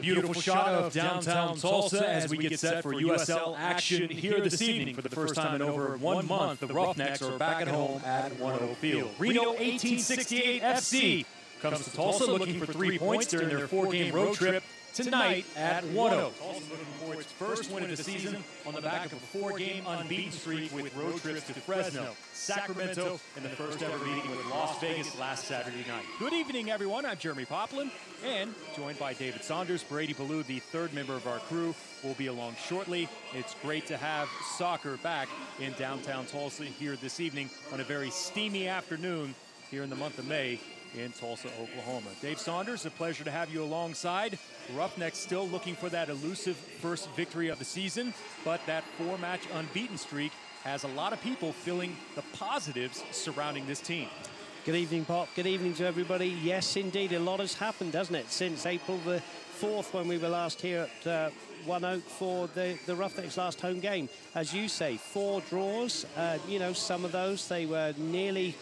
Beautiful shot of downtown Tulsa as we get set for USL action here this evening. For the first time in over 1 month, the Roughnecks are back at home at One Oak Field. Reno 1868 FC comes to Tulsa looking for 3 points during their 4-game road trip tonight at One Oak. Tulsa looking for its first win of the season on the back of a 4-game unbeaten streak with road trips to Fresno, Sacramento, and the first ever meeting with Las Vegas last Saturday night. Good evening, everyone. I'm Jeremy Poplin, and joined by David Saunders. Brady Ballou, the third member of our crew, will be along shortly. It's great to have soccer back in downtown Tulsa here this evening on a very steamy afternoon here in the month of May in Tulsa, Oklahoma. Dave Saunders, a pleasure to have you alongside. Roughnecks still looking for that elusive first victory of the season, but that 4-match unbeaten streak has a lot of people feeling the positives surrounding this team. Good evening, Pop. Good evening to everybody. Yes, indeed, a lot has happened, hasn't it, since April the 4th when we were last here at One Oak for the Roughnecks' last home game. As you say, 4 draws. You know, some of those, they were nearly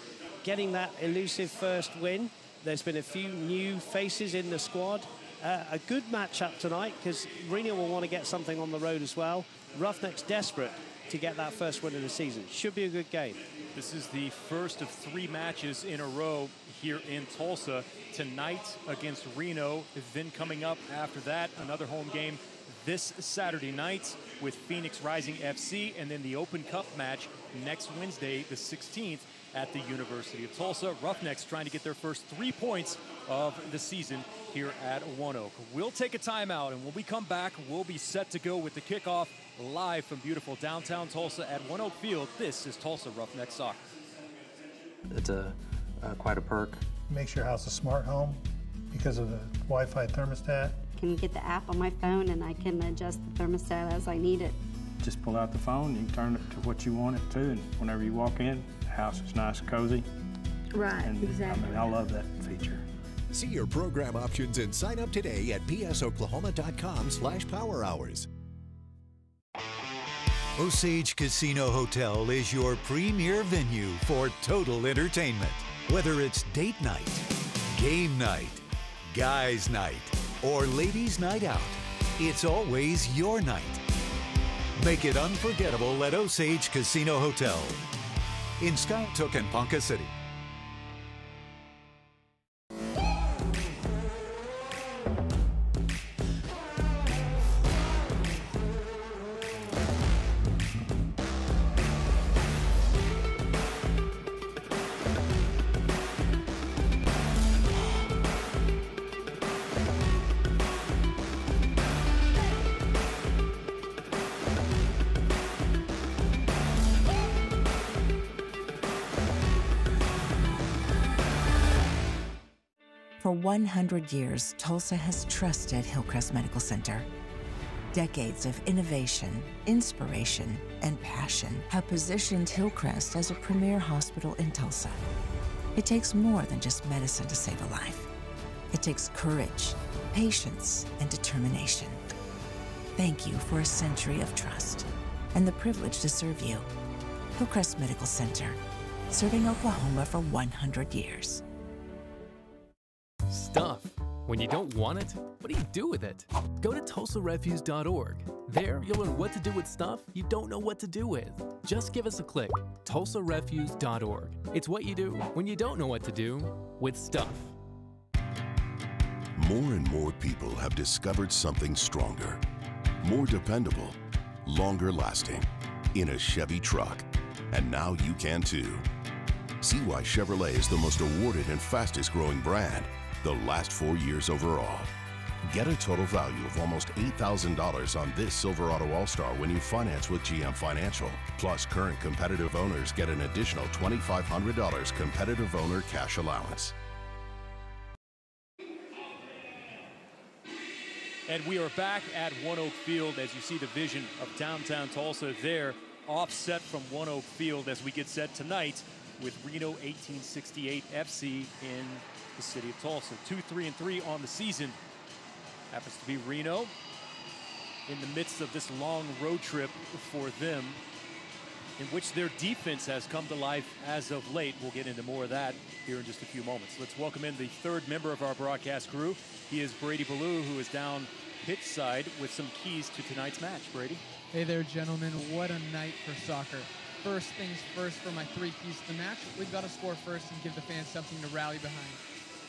getting that elusive first win. There's been a few new faces in the squad. A good matchup tonight because Reno will want to get something on the road as well. Roughnecks desperate to get that first win of the season. Should be a good game. This is the first of 3 matches in a row here in Tulsa. Tonight against Reno, then coming up after that, another home game this Saturday night with Phoenix Rising FC, and then the Open Cup match next Wednesday, the 16th, at the University of Tulsa. Roughnecks trying to get their first 3 points of the season here at One Oak. We'll take a timeout, and when we come back, we'll be set to go with the kickoff live from beautiful downtown Tulsa at One Oak Field. This is Tulsa Roughnecks Soccer. It's quite a perk. Makes your house a smart home because of the Wi-Fi thermostat. Can get the app on my phone and I can adjust the thermostat as I need it. Just pull out the phone, you can turn it to what you want it to, and whenever you walk in, the house is nice and cozy. Right, and, exactly. I mean, I love that feature. See your program options and sign up today at psoklahoma.com/power hours. Osage Casino Hotel is your premier venue for total entertainment. Whether it's date night, game night, guys night, or ladies night out, it's always your night. Make it unforgettable at Osage Casino Hotel in Skytook and Ponca City. For 100 years, Tulsa has trusted Hillcrest Medical Center. Decades of innovation, inspiration, and passion have positioned Hillcrest as a premier hospital in Tulsa. It takes more than just medicine to save a life. It takes courage, patience, and determination. Thank you for a century of trust and the privilege to serve you. Hillcrest Medical Center, serving Oklahoma for 100 years. Stuff. When you don't want it, what do you do with it? Go to TulsaRefuse.org. There, you'll learn what to do with stuff you don't know what to do with. Just give us a click. TulsaRefuse.org. It's what you do when you don't know what to do with stuff. More and more people have discovered something stronger, more dependable, longer lasting in a Chevy truck. And now you can too. See why Chevrolet is the most awarded and fastest growing brand the last 4 years overall. Get a total value of almost $8,000 on this Silverado All-Star when you finance with GM Financial. Plus, current competitive owners get an additional $2,500 competitive owner cash allowance. And we are back at One Oak Field as you see the vision of downtown Tulsa there, offset from One Oak Field as we get set tonight with Reno 1868 FC in the city of Tulsa. 2-3-3 on the season. Happens to be Reno in the midst of this long road trip for them, in which their defense has come to life as of late. We'll get into more of that here in just a few moments. Let's welcome in the third member of our broadcast crew. He is Brady Ballou, who is down pitch side with some keys to tonight's match. Brady. Hey there, gentlemen. What a night for soccer. First things first for my 3 keys to the match. We've got to score first and give the fans something to rally behind.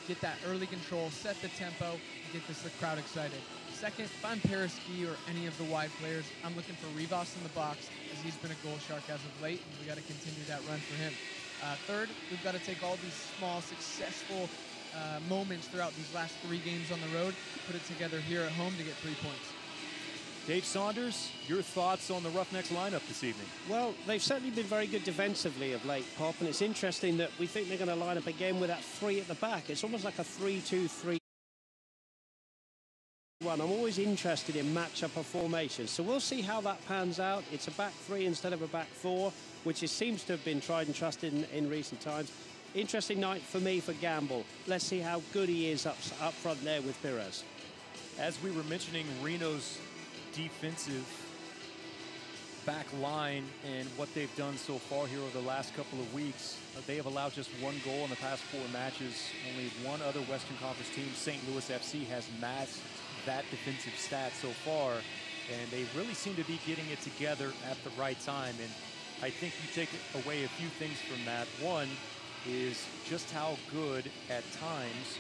Get that early control, set the tempo, and get the crowd excited. Second, if I'm Pereski or any of the wide players, I'm looking for Rivas in the box, as he's been a goal shark as of late, and we got to continue that run for him. Third, we've got to take all these small, successful moments throughout these last 3 games on the road, put it together here at home to get 3 points. Dave Saunders, your thoughts on the Roughnecks lineup this evening? Well, they've certainly been very good defensively of late, Pop, and it's interesting that we think they're going to line up again with that 3 at the back. It's almost like a 3-2-3-1. I'm always interested in matchup of formations, so we'll see how that pans out. It's a back 3 instead of a back 4, which seems to have been tried and trusted in recent times. Interesting night for me for Gamble. Let's see how good he is up front there with Pires. As we were mentioning, Reno's defensive back line and what they've done so far here over the last couple of weeks. They have allowed just 1 goal in the past 4 matches. Only one other Western Conference team, St. Louis FC, has matched that defensive stat so far, and they really seem to be getting it together at the right time. And I think you take away a few things from that. One is just how good at times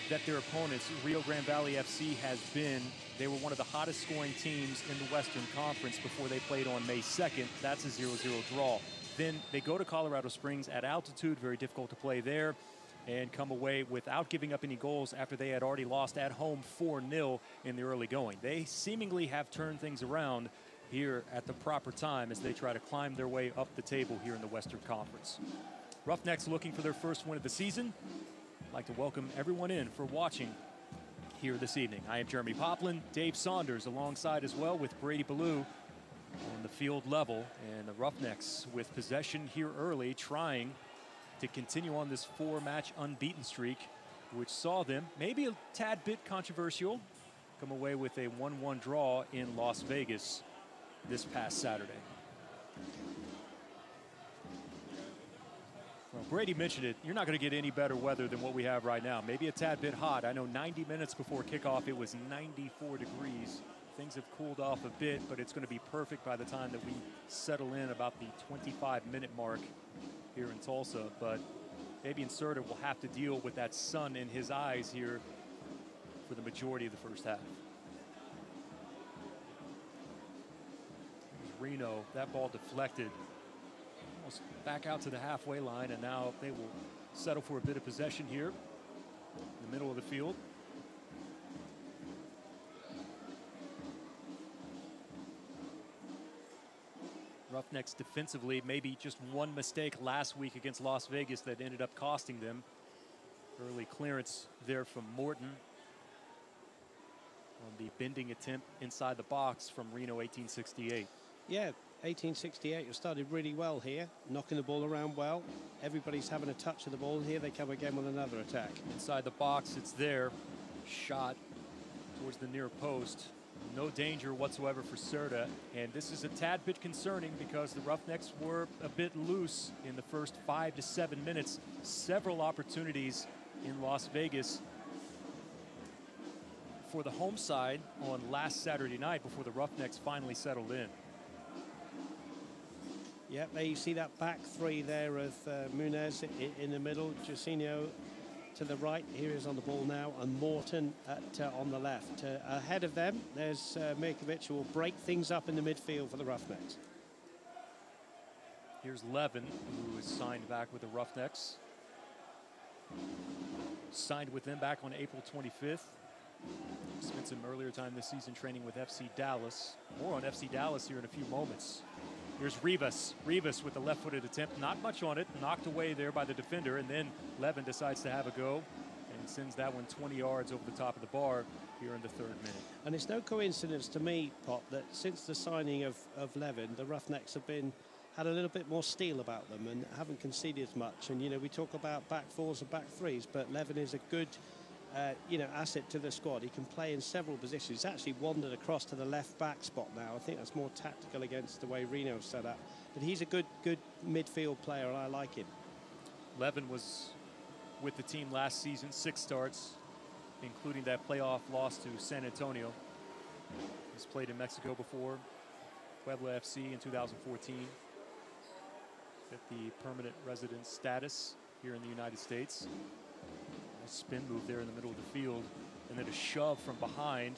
that their opponents, Rio Grande Valley FC, has been. They were one of the hottest scoring teams in the Western Conference before they played on May 2nd. That's a 0-0 draw. Then they go to Colorado Springs at altitude, very difficult to play there, and come away without giving up any goals after they had already lost at home 4-0 in the early going. They seemingly have turned things around here at the proper time as they try to climb their way up the table here in the Western Conference. Roughnecks looking for their first win of the season. I'd like to welcome everyone in for watching here this evening. I am Jeremy Poplin, Dave Saunders alongside as well with Brady Ballou on the field level, and the Roughnecks with possession here early, trying to continue on this 4-match unbeaten streak, which saw them, maybe a tad bit controversial, come away with a 1-1 draw in Las Vegas this past Saturday. Well, Brady mentioned it. You're not going to get any better weather than what we have right now. Maybe a tad bit hot. I know 90 minutes before kickoff, it was 94 degrees. Things have cooled off a bit, but it's going to be perfect by the time that we settle in about the 25-minute mark here in Tulsa. But maybe Inserta will have to deal with that sun in his eyes here for the majority of the first half. Reno, that ball deflected almost back out to the halfway line, and now they will settle for a bit of possession here in the middle of the field. Roughnecks defensively, maybe just one mistake last week against Las Vegas that ended up costing them. Early clearance there from Morton on the bending attempt inside the box from Reno 1868. Yeah, 1868 have started really well here, knocking the ball around well. Everybody's having a touch of the ball. Here they come again with another attack. Inside the box, it's there. Shot towards the near post. No danger whatsoever for Serta. And this is a tad bit concerning because the Roughnecks were a bit loose in the first 5 to 7 minutes. Several opportunities in Las Vegas for the home side on last Saturday night before the Roughnecks finally settled in. Yeah, there you see that back 3 there of Munez in the middle, Jacinho to the right. Here is on the ball now, and Morton on the left. Ahead of them, there's Mirkovic, who will break things up in the midfield for the Roughnecks. Here's Levin, who is signed back with the Roughnecks. Signed with them back on April 25th. Spent some earlier time this season training with FC Dallas. More on FC Dallas here in a few moments. Here's Rivas. Rivas with the left-footed attempt. Not much on it. Knocked away there by the defender. And then Levin decides to have a go and sends that one 20 yards over the top of the bar here in the 3rd minute. And it's no coincidence to me, Pop, that since the signing of Levin, the Roughnecks have had a little bit more steel about them and haven't conceded as much. And, you know, we talk about back 4s and back 3s, but Levin is a good asset to the squad. He can play in several positions. He's actually wandered across to the left back spot now. I think that's more tactical against the way Reno's set up. But he's a good midfield player, and I like him. Levin was with the team last season, 6 starts, including that playoff loss to San Antonio. He's played in Mexico before, Puebla FC in 2014. Get the permanent resident status here in the United States. A spin move there in the middle of the field, and then a shove from behind.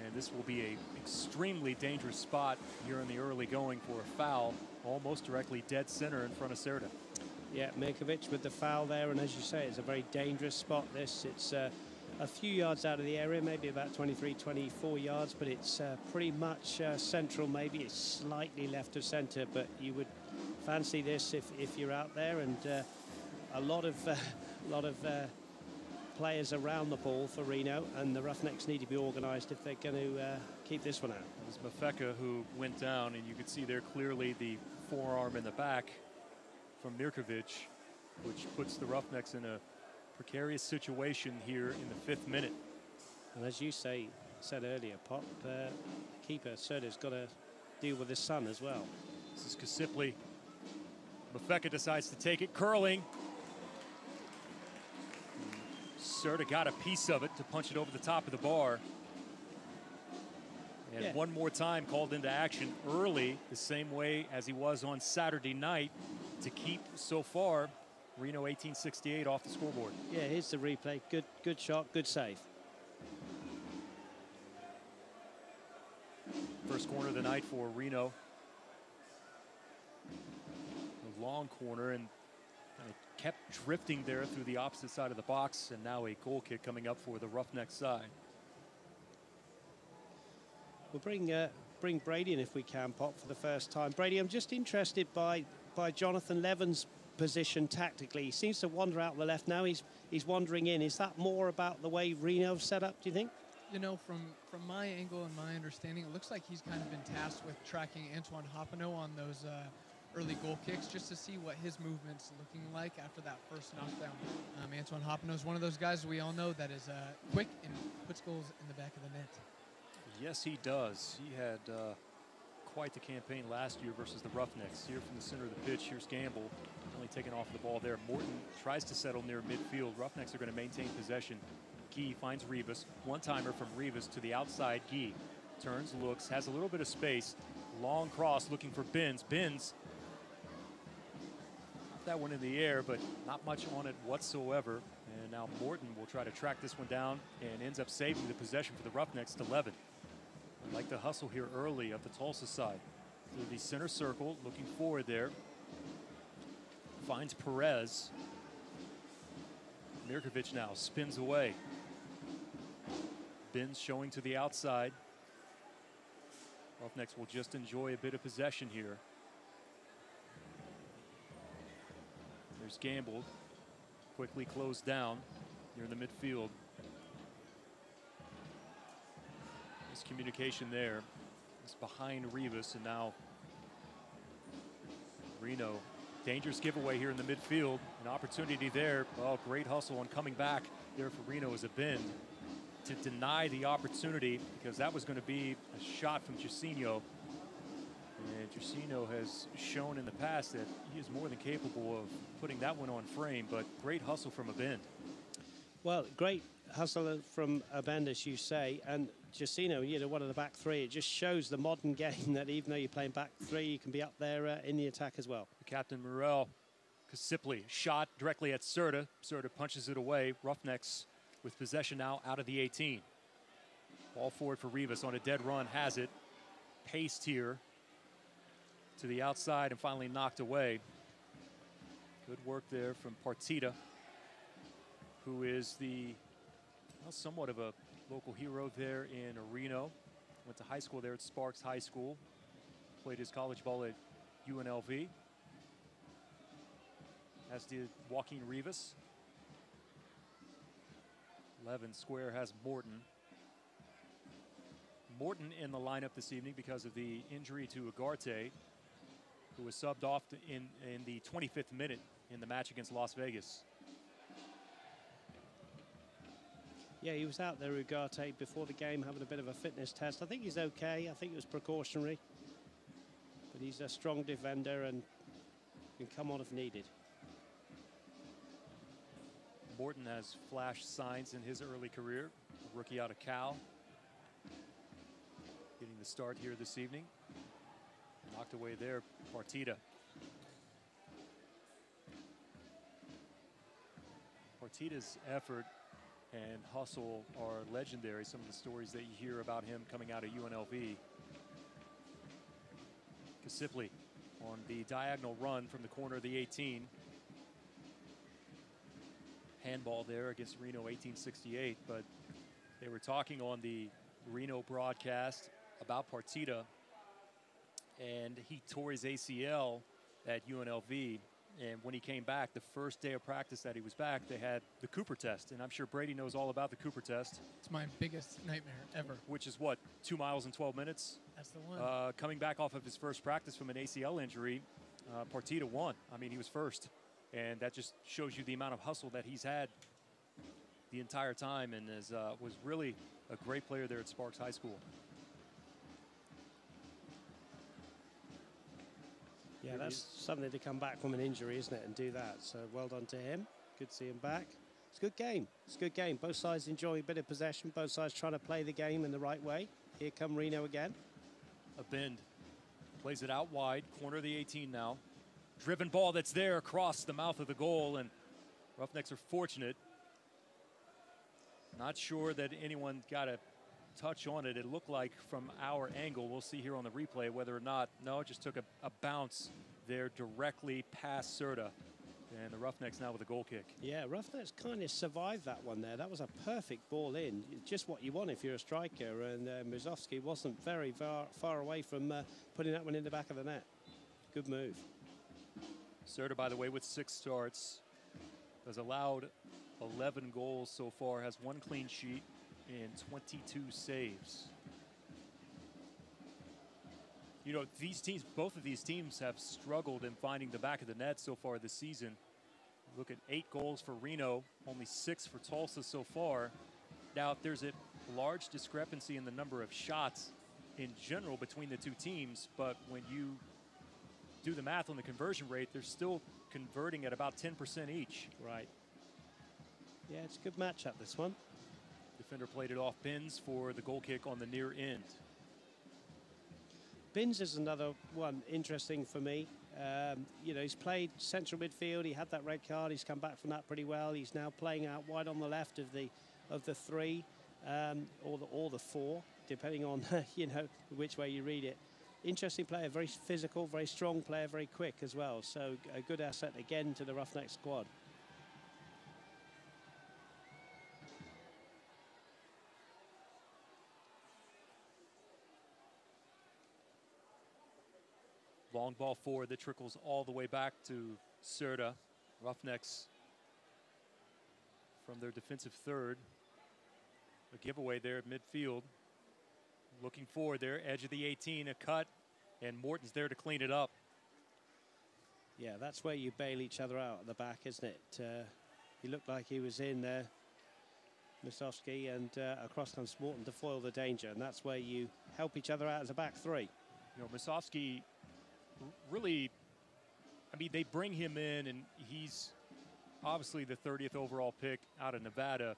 And this will be an extremely dangerous spot here in the early going for a foul, almost directly dead center in front of Serta. Yeah, Mirkovic with the foul there, and as you say, it's a very dangerous spot. It's a few yards out of the area, maybe about 23, 24 yards, but it's pretty much central. Maybe it's slightly left of center, but you would fancy this if you're out there, and a lot of players around the ball for Reno, and the Roughnecks need to be organised if they're going to keep this one out. It was Mafeka who went down, and you could see there clearly the forearm in the back from Mirkovic, which puts the Roughnecks in a precarious situation here in the 5th minute. And as you said earlier, Pop, keeper Serta's got to deal with his son as well. This is Kasipli. Mafeka decides to take it, curling. Serta got a piece of it to punch it over the top of the bar. And one more time called into action early, the same way as he was on Saturday night, to keep so far Reno 1868 off the scoreboard. Yeah, here's the replay. Good shot, good save. First corner of the night for Reno. A long corner, and kind of kept drifting there through the opposite side of the box, and now a goal kick coming up for the Roughnecks side. We'll bring Brady in if we can, Pop, for the first time. Brady, I'm just interested by Jonathan Levin's position tactically. He seems to wander out the left now. He's wandering in. Is that more about the way Reno's set up, do you think? You know, from my angle and my understanding, it looks like he's kind of been tasked with tracking Antoine Hoppeneau on those early goal kicks, just to see what his movement's looking like after that first knockdown. Antoine Hoppeneau is one of those guys we all know that is quick and puts goals in the back of the net. Yes, he does. He had quite the campaign last year versus the Roughnecks. Here from the center of the pitch, here's Gamble, only taken off the ball there. Morton tries to settle near midfield. Roughnecks are going to maintain possession. Guy finds Rivas. One-timer from Rivas to the outside. Guy turns, looks, has a little bit of space. Long cross looking for Binns. Binns, that one in the air, but not much on it whatsoever. And now Morton will try to track this one down and ends up saving the possession for the Roughnecks to Levin. I like the hustle here early of the Tulsa side. Through the center circle, looking forward there. Finds Perez. Mirkovic now spins away. Binns showing to the outside. Roughnecks will just enjoy a bit of possession here. There's Gamble. Quickly closed down here in the midfield. Communication there. It's behind Rivas, and now Reno. Dangerous giveaway here in the midfield. An opportunity there. Oh, great hustle on coming back there for Reno as a bend to deny the opportunity, because that was going to be a shot from Jairzinho. And Jairzinho has shown in the past that he is more than capable of putting that one on frame, but great hustle from a bend. Well, great hustle from a bend, as you say, and Jairzinho, you know, one of the back three. It just shows the modern game that even though you're playing back three, you can be up there in the attack as well. Captain Morel, Kasipli, shot directly at Serta. Serta punches it away. Roughnecks with possession now out of the 18. Ball forward for Rivas on a dead run, has it. Paced here to the outside and finally knocked away. Good work there from Partita, who is somewhat of a local hero there in Reno. Went to high school there at Sparks High School. Played his college ball at UNLV. As did Joaquin Rivas. 11 square has Morton. Morton in the lineup this evening because of the injury to Ugarte, who was subbed off in the 25th minute in the match against Las Vegas. Yeah, he was out there, Ugarte, before the game, having a bit of a fitness test. I think he's okay. I think it was precautionary. But he's a strong defender and can come on if needed. Morton has flashed signs in his early career. A rookie out of Cal. Getting the start here this evening. Knocked away there, Partita. Partita's effort and hustle are legendary. Some of the stories that you hear about him coming out of UNLV. Kasipli on the diagonal run from the corner of the 18. Handball there against Reno 1868, but they were talking on the Reno broadcast about Partita, and he tore his ACL at UNLV. And when he came back, the first day of practice that he was back, they had the Cooper test. And I'm sure Brady knows all about the Cooper test. It's my biggest nightmare ever. Which is what, 2 miles in 12 minutes? That's the one. Coming back off of his first practice from an ACL injury, Partita won. I mean, he was first. And that just shows you the amount of hustle that he's had the entire time, and was really a great player there at Sparks High School. Yeah, that's something to come back from an injury, isn't it, and do that. So well done to him. Good to see him back. It's a good game. It's a good game. Both sides enjoying a bit of possession. Both sides trying to play the game in the right way. Here come Reno again. A bend. Plays it out wide. Corner of the 18 now. Driven ball that's there across the mouth of the goal, and Roughnecks are fortunate. Not sure that anyone got a touch on it. It looked like from our angle, we'll see here on the replay whether or not, no, it just took a bounce there directly past Serta. And the Roughnecks now with a goal kick. Yeah, Roughnecks kind of survived that one there. That was a perfect ball in. Just what you want if you're a striker. And Muzovsky wasn't very far away from putting that one in the back of the net. Good move. Serta, by the way, with 6 starts, has allowed 11 goals so far, has 1 clean sheet and 22 saves. You know, these teams, both of these teams have struggled in finding the back of the net so far this season. Look at 8 goals for Reno, only 6 for Tulsa so far. Now, there's a large discrepancy in the number of shots in general between the two teams, but when you do the math on the conversion rate, they're still converting at about 10% each. Right. Yeah, it's a good matchup, this one. Defender played it off Binns for the goal kick on the near end. Binns is another one interesting for me. You know, he's played central midfield. He had that red card. He's come back from that pretty well. He's now playing out wide on the left of the 3 or the 4, depending on you know which way you read it. Interesting player, very physical, very strong player, very quick as well. So a good asset again to the Roughneck squad. Long ball forward that trickles all the way back to Serta. Roughnecks from their defensive third. A giveaway there at midfield. Looking forward there, edge of the 18, a cut, and Morton's there to clean it up. Yeah, that's where you bail each other out at the back, isn't it? He looked like he was in there, Misovsky, and across comes Morton to foil the danger, and that's where you help each other out as a back 3. You know, Misovsky really, I mean, they bring him in, and he's obviously the 30th overall pick out of Nevada.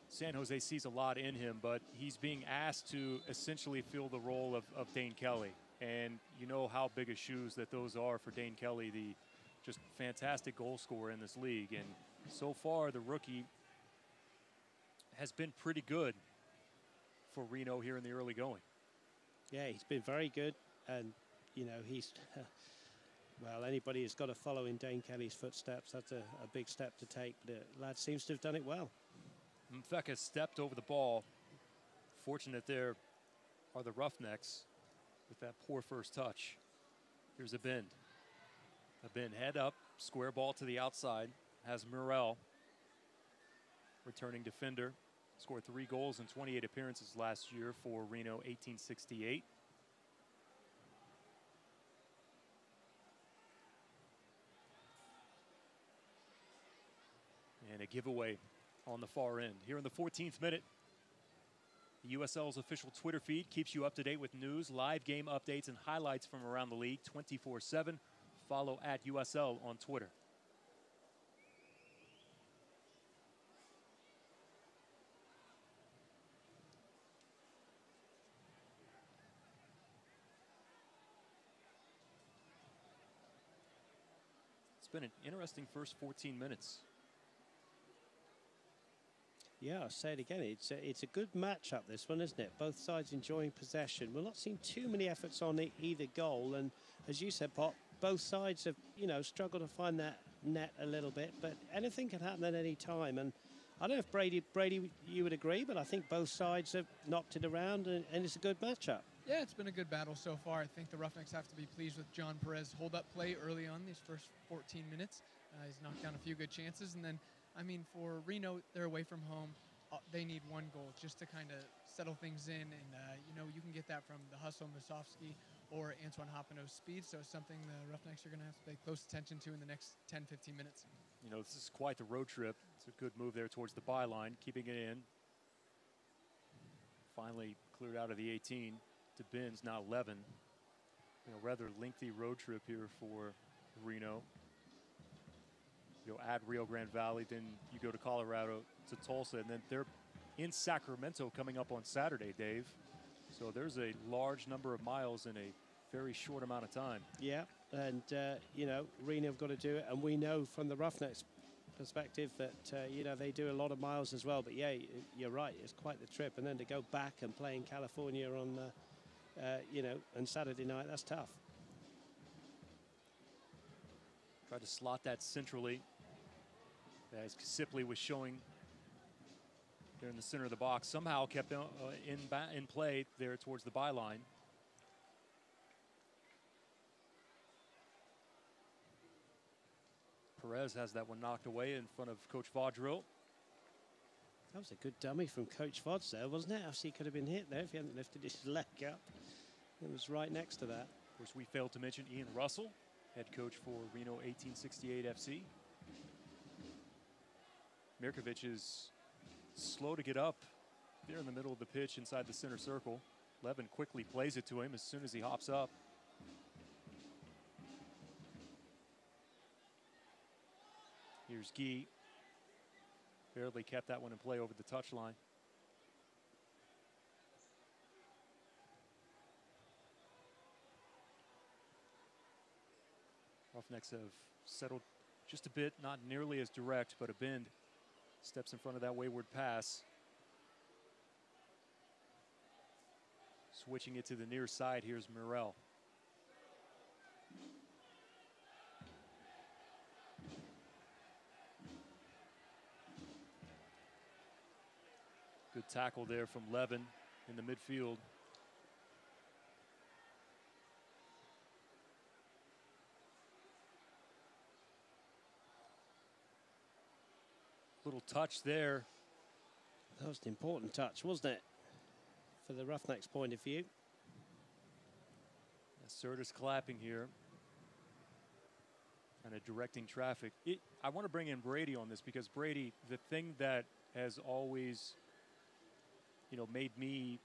San Jose sees a lot in him, but he's being asked to essentially fill the role of Dane Kelly. And you know how big of shoes that those are for Dane Kelly, the just fantastic goal scorer in this league. And so far, the rookie has been pretty good for Reno here in the early going. Yeah, he's been very good. And, you know, he's, well, anybody who's got to follow in Dane Kelly's footsteps, that's a big step to take. But the lad seems to have done it well. Mfeka stepped over the ball. Fortunate there are the Roughnecks with that poor first touch. Here's a bend. A bend head up, square ball to the outside. Has Murrell, returning defender. Scored 3 goals in 28 appearances last year for Reno 1868. And a giveaway on the far end. Here in the 14th minute, the USL's official Twitter feed keeps you up to date with news, live game updates, and highlights from around the league 24/7. Follow at USL on Twitter. been an interesting first 14 minutes. Yeah, I'll say it again. It's a good matchup, this one, isn't it? Both sides enjoying possession. We're not seeing too many efforts on either goal. And as you said, Pop, both sides have, you know, struggled to find that net a little bit. But anything can happen at any time. And I don't know if Brady, you would agree, but I think both sides have knocked it around, and it's a good matchup. Yeah, it's been a good battle so far. I think the Roughnecks have to be pleased with John Perez hold-up play early on these first 14 minutes. He's knocked down a few good chances. And then, I mean, for Reno, they're away from home. They need one goal just to kind of settle things in. And, you know, you can get that from the hustle Musovski or Antoine Hopino's speed. So it's something the Roughnecks are going to have to pay close attention to in the next 10, 15 minutes. You know, this is quite the road trip. It's a good move there towards the byline, keeping it in. Finally cleared out of the 18 to Bins, now 11. You know, rather lengthy road trip here for Reno. You know, at Rio Grande Valley, then you go to Colorado, to Tulsa, and then they're in Sacramento coming up on Saturday, Dave. So there's a large number of miles in a very short amount of time. Yeah, and, you know, Reno have got to do it. And we know from the Roughnecks perspective that, you know, they do a lot of miles as well. But, yeah, you're right. It's quite the trip. And then to go back and play in California on, you know, on Saturday night, that's tough. Tried to slot that centrally as Sipley was showing there in the center of the box. Somehow kept in play there towards the byline. Perez has that one knocked away in front of Coach Vaudril. That was a good dummy from Coach Vods there, wasn't it? He could have been hit there if he hadn't lifted his leg up. It was right next to that. Of course, we failed to mention Ian Russell, head coach for Reno 1868 FC. Mirkovic is slow to get up there in the middle of the pitch inside the center circle. Levin quickly plays it to him as soon as he hops up. Here's Guy. Barely kept that one in play over the touchline. Roughnecks have settled just a bit, not nearly as direct, but a bend steps in front of that wayward pass. Switching it to the near side, here's Murrell. Good tackle there from Levin in the midfield. Little touch there. That was an important touch, wasn't it? For the Roughnecks' point of view. Serta's clapping here. Kind of directing traffic. I want to bring in Brady on this because Brady, the thing that has always, you know, made me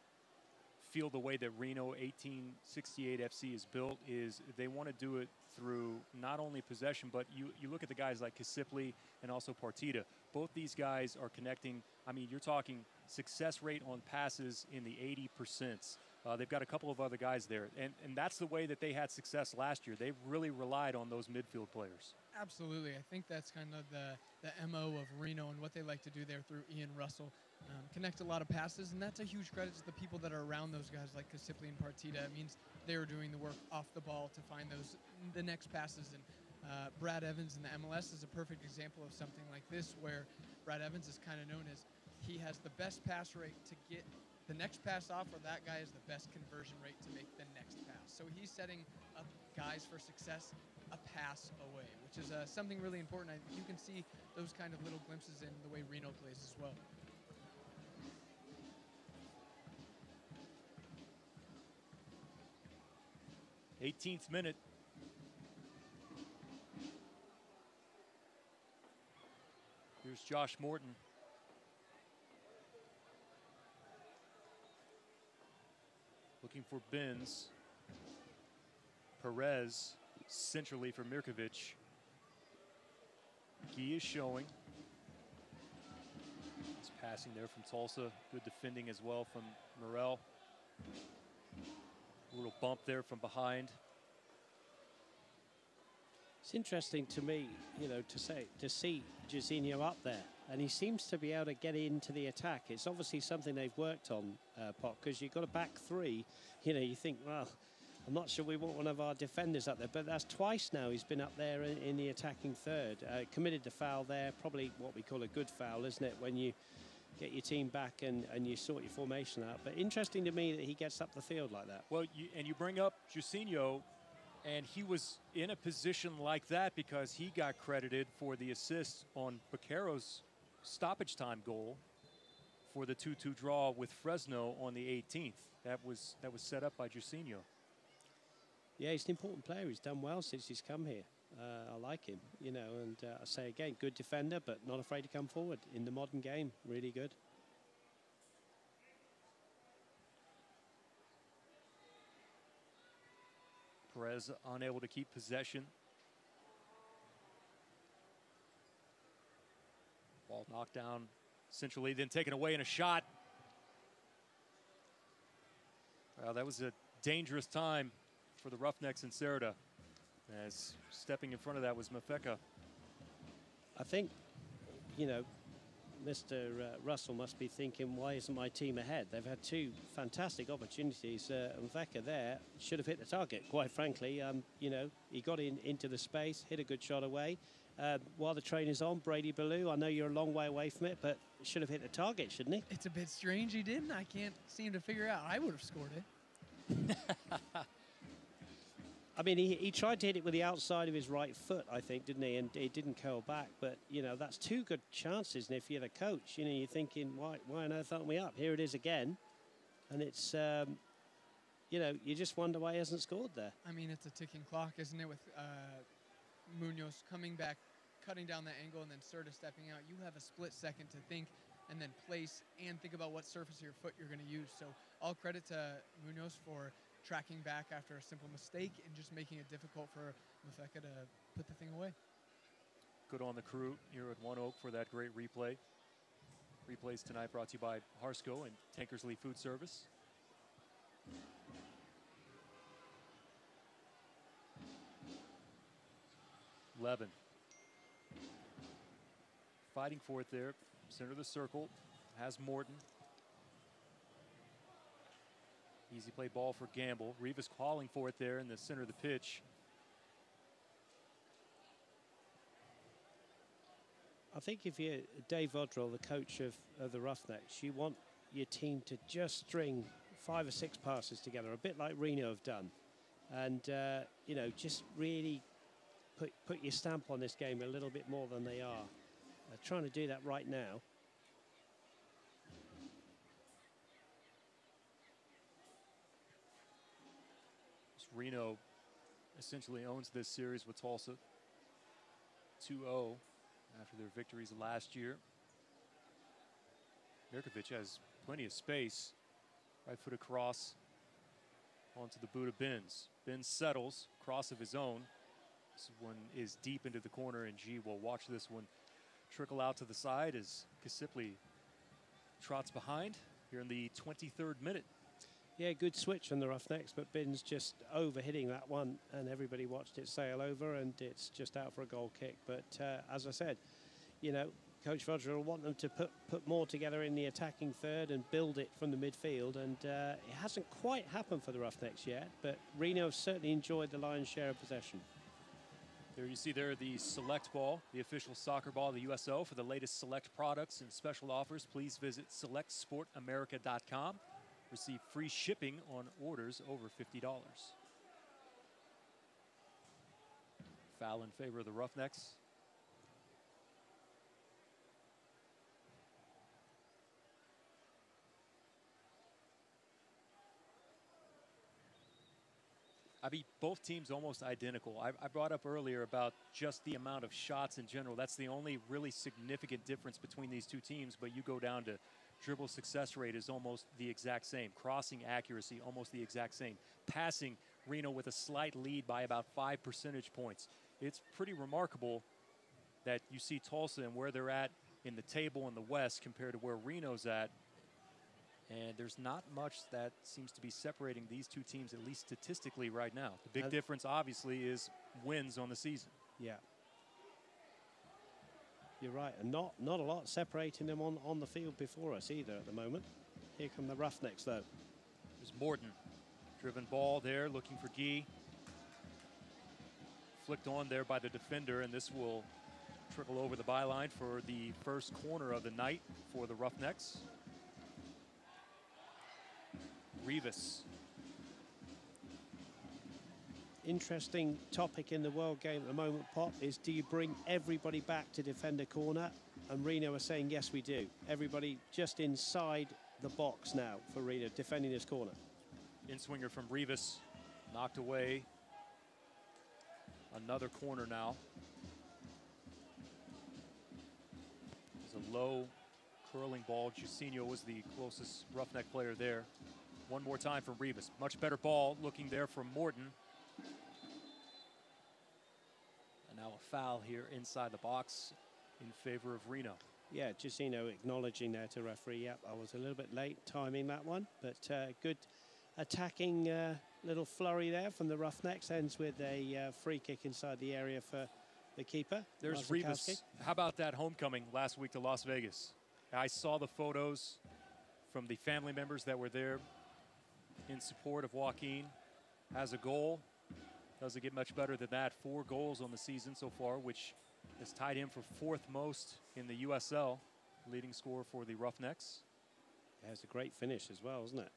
feel the way that Reno 1868 FC is built is they want to do it through not only possession, but you look at the guys like Kasipley and also Partita. Both these guys are connecting. I mean, you're talking success rate on passes in the 80%. They've got a couple of other guys there, and that's the way that they had success last year. They really relied on those midfield players. Absolutely. I think that's kind of the MO of Reno and what they like to do there through Ian Russell. Connect a lot of passes, and that's a huge credit to the people that are around those guys like Kasipley and Partita. It means they're doing the work off the ball to find the next passes. And Brad Evans in the MLS is a perfect example of something like this, where Brad Evans is kind of known as he has the best pass rate to get the next pass off, or that guy has the best conversion rate to make the next pass. So he's setting up guys for success a pass away, which is something really important. You can see those kind of little glimpses in the way Reno plays as well. '18th minute. Here's Josh Morton. Looking for Benz. Perez centrally for Mirkovic. Guy is showing. He's passing there from Tulsa. Good defending as well from Morrell. A little bump there from behind. It's interesting to me, to see Jairzinho up there, and he seems to be able to get into the attack. It's obviously something they've worked on, Pop, because you've got a back three. You think, well, I'm not sure we want one of our defenders up there, but that's twice now he's been up there in the attacking third. Committed the foul there, probably what we call a good foul, isn't it, when you get your team back and you sort your formation out. But interesting to me that he gets up the field like that. Well, you bring up Jairzinho, and he was in a position like that because he got credited for the assist on Baccaro's stoppage time goal for the 2-2 draw with Fresno on the 18th. That was set up by Jairzinho. Yeah, he's an important player. He's done well since he's come here. I like him, and I say again, good defender, but not afraid to come forward in the modern game. Really good. Perez unable to keep possession. Ball knocked down centrally, then taken away in a shot. Well, that was a dangerous time for the Roughnecks in Cerda, as stepping in front of that was Mafeka. I think, Mr. Russell must be thinking, why isn't my team ahead? They've had two fantastic opportunities. Mafeka there should have hit the target, quite frankly. He got into the space, hit a good shot away. While the train is on, Brady Ballou, I know you're a long way away from it, but should have hit the target, shouldn't he? It's a bit strange he didn't. I can't seem to figure out. I would have scored it. I mean, he tried to hit it with the outside of his right foot, I think, didn't he? And it didn't curl back. But, that's two good chances. And if you're the coach, you're thinking, why on earth aren't we up? Here it is again. And it's, you just wonder why he hasn't scored there. I mean, it's a ticking clock, isn't it, with Munoz coming back, cutting down the angle, and then Cerda stepping out. You have a split second to think and then place and think about what surface of your foot you're going to use. So all credit to Munoz for tracking back after a simple mistake and just making it difficult for Mafeka to put the thing away. Good on the crew here at One Oak for that great replay. Replays tonight brought to you by Harsco and Tankersley Food Service. Levin fighting for it there, center of the circle, has Morton. Easy play ball for Gamble. Rivas calling for it there in the center of the pitch. I think if you're Dave Vodrell, the coach of the Roughnecks, you want your team to just string 5 or 6 passes together, a bit like Reno have done. And, just really put your stamp on this game a little bit more than they are. Trying to do that right now. Reno essentially owns this series with Tulsa 2-0 after their victories last year. Mirkovic has plenty of space. Right foot across onto the boot of Benz. Benz settles, cross of his own. This one is deep into the corner, and G will watch this one trickle out to the side as Kasipli trots behind here in the 23rd minute. Yeah, good switch on the Roughnecks, but Binns just over-hitting that one, and everybody watched it sail over, and it's just out for a goal kick. But as I said, Coach Roger will want them to put more together in the attacking third and build it from the midfield, and it hasn't quite happened for the Roughnecks yet, but Reno have certainly enjoyed the lion's share of possession. There you see there the Select Ball, the official soccer ball of the USL. For the latest Select products and special offers, please visit selectsportamerica.com. Receive free shipping on orders over $50. Foul in favor of the Roughnecks. I mean, both teams almost identical. I brought up earlier about just the amount of shots in general. That's the only really significant difference between these two teams, but you go down to dribble success rate is almost the exact same. Crossing accuracy, almost the exact same. Passing, Reno with a slight lead by about 5 percentage points. It's pretty remarkable that you see Tulsa and where they're at in the table in the West compared to where Reno's at. And there's not much that seems to be separating these two teams, at least statistically right now. The big difference, obviously, is wins on the season. Yeah. You're right, and not a lot separating them on the field before us either at the moment. Here come the Roughnecks, though. There's Morton. Driven ball there, looking for Guy. Flicked on there by the defender, and this will trickle over the byline for the first corner of the night for the Roughnecks. Rivas. Interesting topic in the world game at the moment, Pop, is do you bring everybody back to defend a corner? And Reno are saying, yes, we do. Everybody just inside the box now for Reno, defending this corner. In-swinger from Rivas, knocked away. Another corner now. It's a low curling ball. Jusinho was the closest Roughneck player there. One more time from Rivas. Much better ball looking there from Morton. And now a foul here inside the box in favor of Reno. Yeah, Jusinho acknowledging there to referee. Yep, I was a little bit late timing that one, but good attacking little flurry there from the Roughnecks. Ends with a free kick inside the area for the keeper. There's Rivas. How about that homecoming last week to Las Vegas? I saw the photos from the family members that were there in support of Joaquin. Has a goal. Doesn't get much better than that. 4 goals on the season so far, which has tied him for 4th most in the USL. Leading scorer for the Roughnecks. Yeah, it's a great finish as well, isn't it?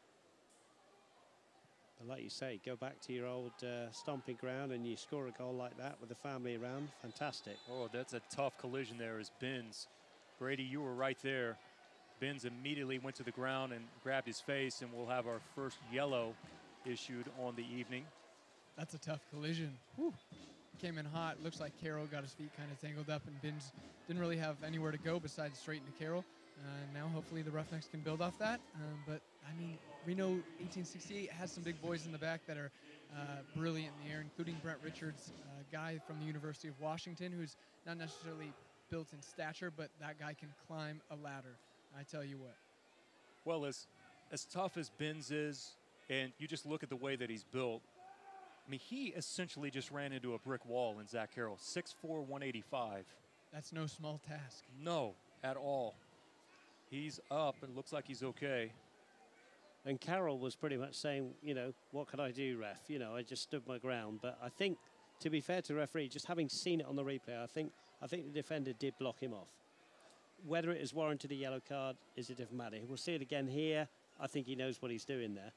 But like you say, go back to your old stomping ground and you score a goal like that with the family around. Fantastic. Oh, that's a tough collision there as Binns. Brady, you were right there. Binns immediately went to the ground and grabbed his face, and we'll have our first yellow issued on the evening. That's a tough collision. Whew. Came in hot. Looks like Carroll got his feet kind of tangled up, and Binns didn't really have anywhere to go besides straight into Carroll. Now hopefully the Roughnecks can build off that. But, I mean, Reno 1868 has some big boys in the back that are brilliant in the air, including Brent Richards, a guy from the University of Washington who's not necessarily built in stature, but that guy can climb a ladder. I tell you what. Well, as tough as Binns is, and you just look at the way that he's built, I mean, he essentially just ran into a brick wall in Zach Carroll, 6'4", 185. That's no small task. No, at all. He's up and looks like he's okay. And Carroll was pretty much saying, you know, what could I do, ref? You know, I just stood my ground. But I think, to be fair to the referee, just having seen it on the replay, I think the defender did block him off. Whether it is warranted a yellow card is a different matter. We'll see it again here. I think he knows what he's doing there.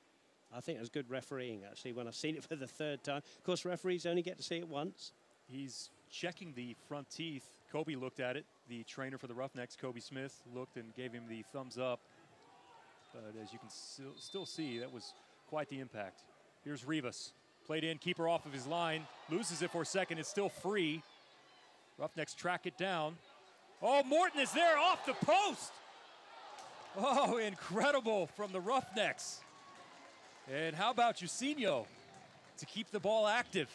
I think it was good refereeing, actually, when I've seen it for the 3rd time. Of course, referees only get to see it once. He's checking the front teeth. Kobe looked at it. The trainer for the Roughnecks, Kobe Smith, looked and gave him the thumbs up. But as you can still see, that was quite the impact. Here's Rivas. Played in, keeper off of his line. Loses it for a second. It's still free. Roughnecks track it down. Oh, Morton is there off the post. Oh, incredible from the Roughnecks. And how about Jusinho to keep the ball active?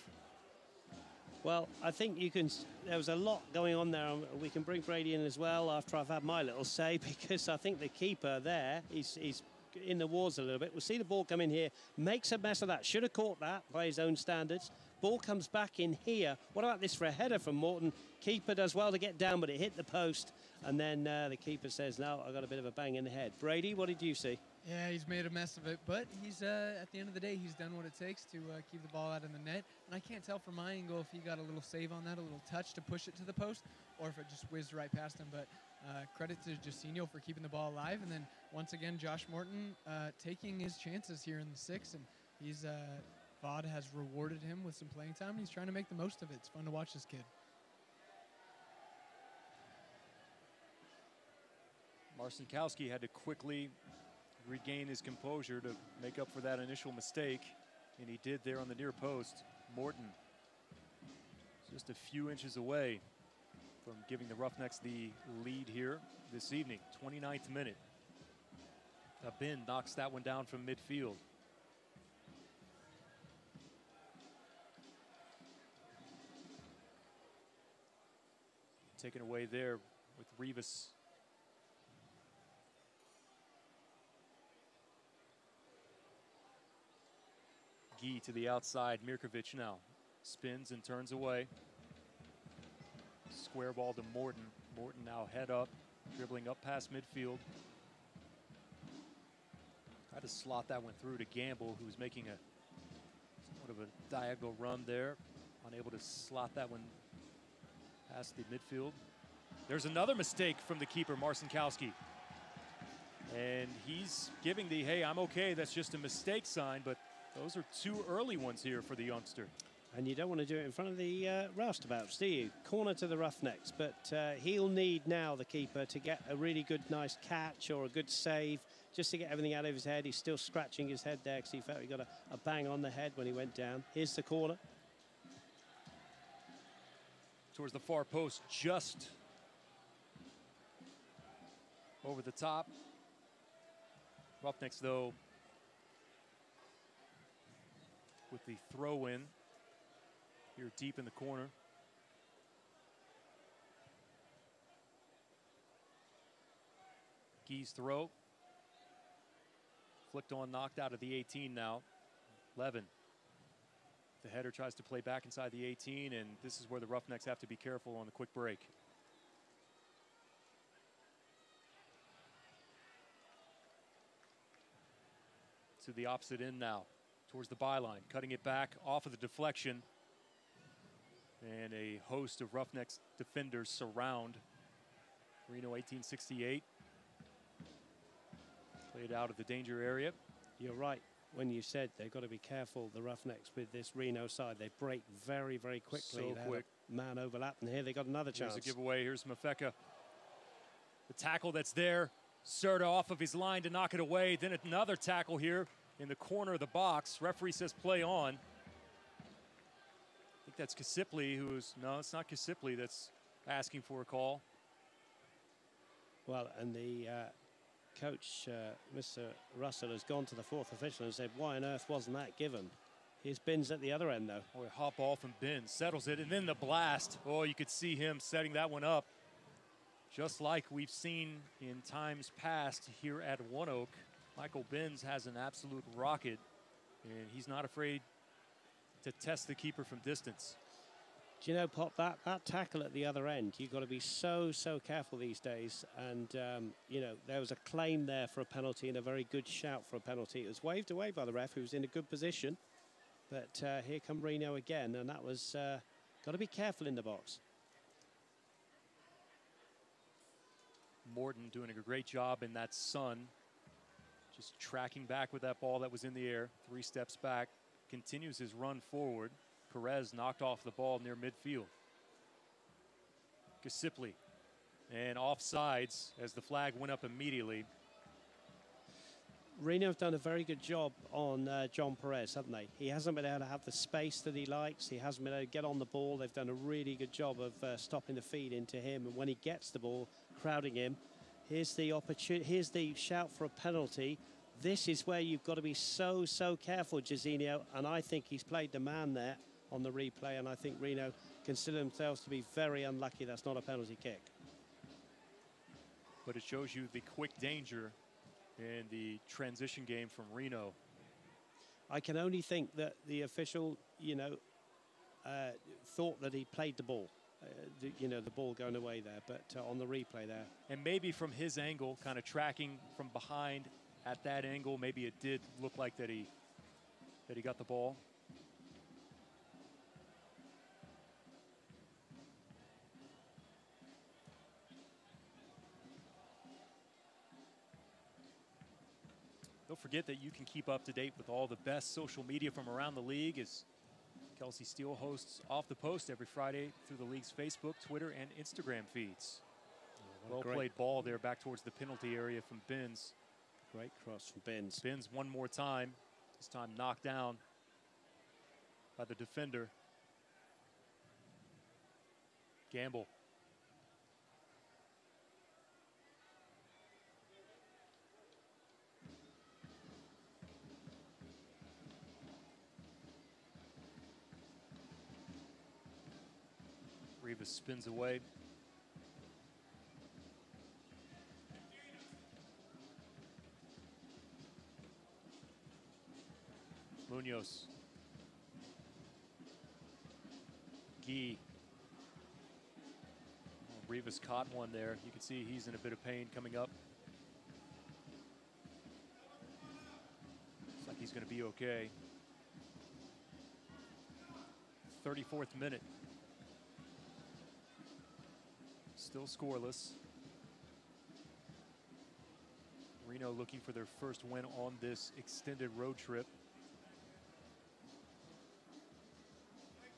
Well, I think you can. There was a lot going on there. We can bring Brady in as well after I've had my little say, because I think the keeper there, he's in the wars a little bit. We'll see the ball come in here, makes a mess of that. Should have caught that by his own standards. Ball comes back in here. What about this for a header from Morton? Keeper does well to get down, but it hit the post. And then the keeper says, no, I got a bit of a bang in the head. Brady, what did you see? Yeah, he's made a mess of it, but he's at the end of the day, he's done what it takes to keep the ball out of the net. And I can't tell from my angle if he got a little save on that, a little touch to push it to the post, or if it just whizzed right past him. But credit to Jusinho for keeping the ball alive. And then once again, Josh Morton taking his chances here in the 6th. And he's Vaude has rewarded him with some playing time. And he's trying to make the most of it. It's fun to watch this kid. Marcinkowski had to quickly regain his composure to make up for that initial mistake, and he did there on the near post. Morton just a few inches away from giving the Roughnecks the lead here this evening. 29th minute. Bin knocks that one down from midfield. Taken away there with Rivas. Guy to the outside. Mirkovic now spins and turns away. Square ball to Morton. Morton now head up, dribbling up past midfield. Tried to slot that one through to Gamble, who was making somewhat of a diagonal run there. Unable to slot that one past the midfield. There's another mistake from the keeper, Marcinkowski. And he's giving the, hey, I'm okay, that's just a mistake sign, but those are two early ones here for the youngster. And you don't want to do it in front of the roustabouts, do you? Corner to the Roughnecks, but he'll need now, the keeper, to get a really good, nice catch or a good save, just to get everything out of his head. He's still scratching his head there because he felt he got a bang on the head when he went down. Here's the corner. Towards the far post, just over the top. Roughnecks, though, with the throw-in here deep in the corner. Gee's throw. Flicked on, knocked out of the 18 now. Levin. The header tries to play back inside the 18, and this is where the Roughnecks have to be careful on the quick break. To the opposite end now, towards the byline, cutting it back off of the deflection. And a host of Roughnecks defenders surround Reno 1868. Played out of the danger area. You're right when you said they've got to be careful, the Roughnecks, with this Reno side. They break very, very quickly. So quick. Man overlap, and here they got another chance. Here's a giveaway. Here's Mafeka. The tackle that's there. Serta off of his line to knock it away. Then another tackle here in the corner of the box. Referee says play on. I think that's Kasipli who's, no, it's not Kasipli that's asking for a call. Well, and the coach, Mr. Russell, has gone to the fourth official and said, why on earth wasn't that given? Here's Binns at the other end, though. Boy, hop ball from Binns, settles it, and then the blast. Oh, you could see him setting that one up. Just like we've seen in times past here at One Oak, Michael Binns has an absolute rocket, and he's not afraid to test the keeper from distance. Do you know, Pop, that tackle at the other end, you've got to be so careful these days. And, you know, there was a claim there for a penalty and a very good shout for a penalty. It was waved away by the ref, who was in a good position. But here come Reno again, and that was, got to be careful in the box. Morton doing a great job in that sun. Just tracking back with that ball that was in the air. 3 steps back, continues his run forward. Perez knocked off the ball near midfield. Kasipli, and offsides as the flag went up immediately. Reno have done a very good job on John Perez, haven't they? He hasn't been able to have the space that he likes. He hasn't been able to get on the ball. They've done a really good job of stopping the feed into him. And when he gets the ball, crowding him. Here's the opportunity. Here's the shout for a penalty. This is where you've got to be so careful, Jairzinho. And I think he's played the man there on the replay. And I think Reno consider themselves to be very unlucky that's not a penalty kick. But it shows you the quick danger in the transition game from Reno. I can only think that the official, you know, thought that he played the ball. You know, the ball going away there, but on the replay there. And maybe from his angle, kind of tracking from behind at that angle, maybe it did look like that he got the ball. Don't forget that you can keep up to date with all the best social media from around the league as Kelsey Steele hosts Off the Post every Friday through the league's Facebook, Twitter, and Instagram feeds. Well played ball there back towards the penalty area from Binns. Great cross from Binns. Binns one more time. This time knocked down by the defender. Gamble. Rivas spins away. Munoz. Gee. Rivas caught one there. You can see he's in a bit of pain coming up. Looks like he's going to be okay. 34th minute. Still scoreless. Reno looking for their first win on this extended road trip.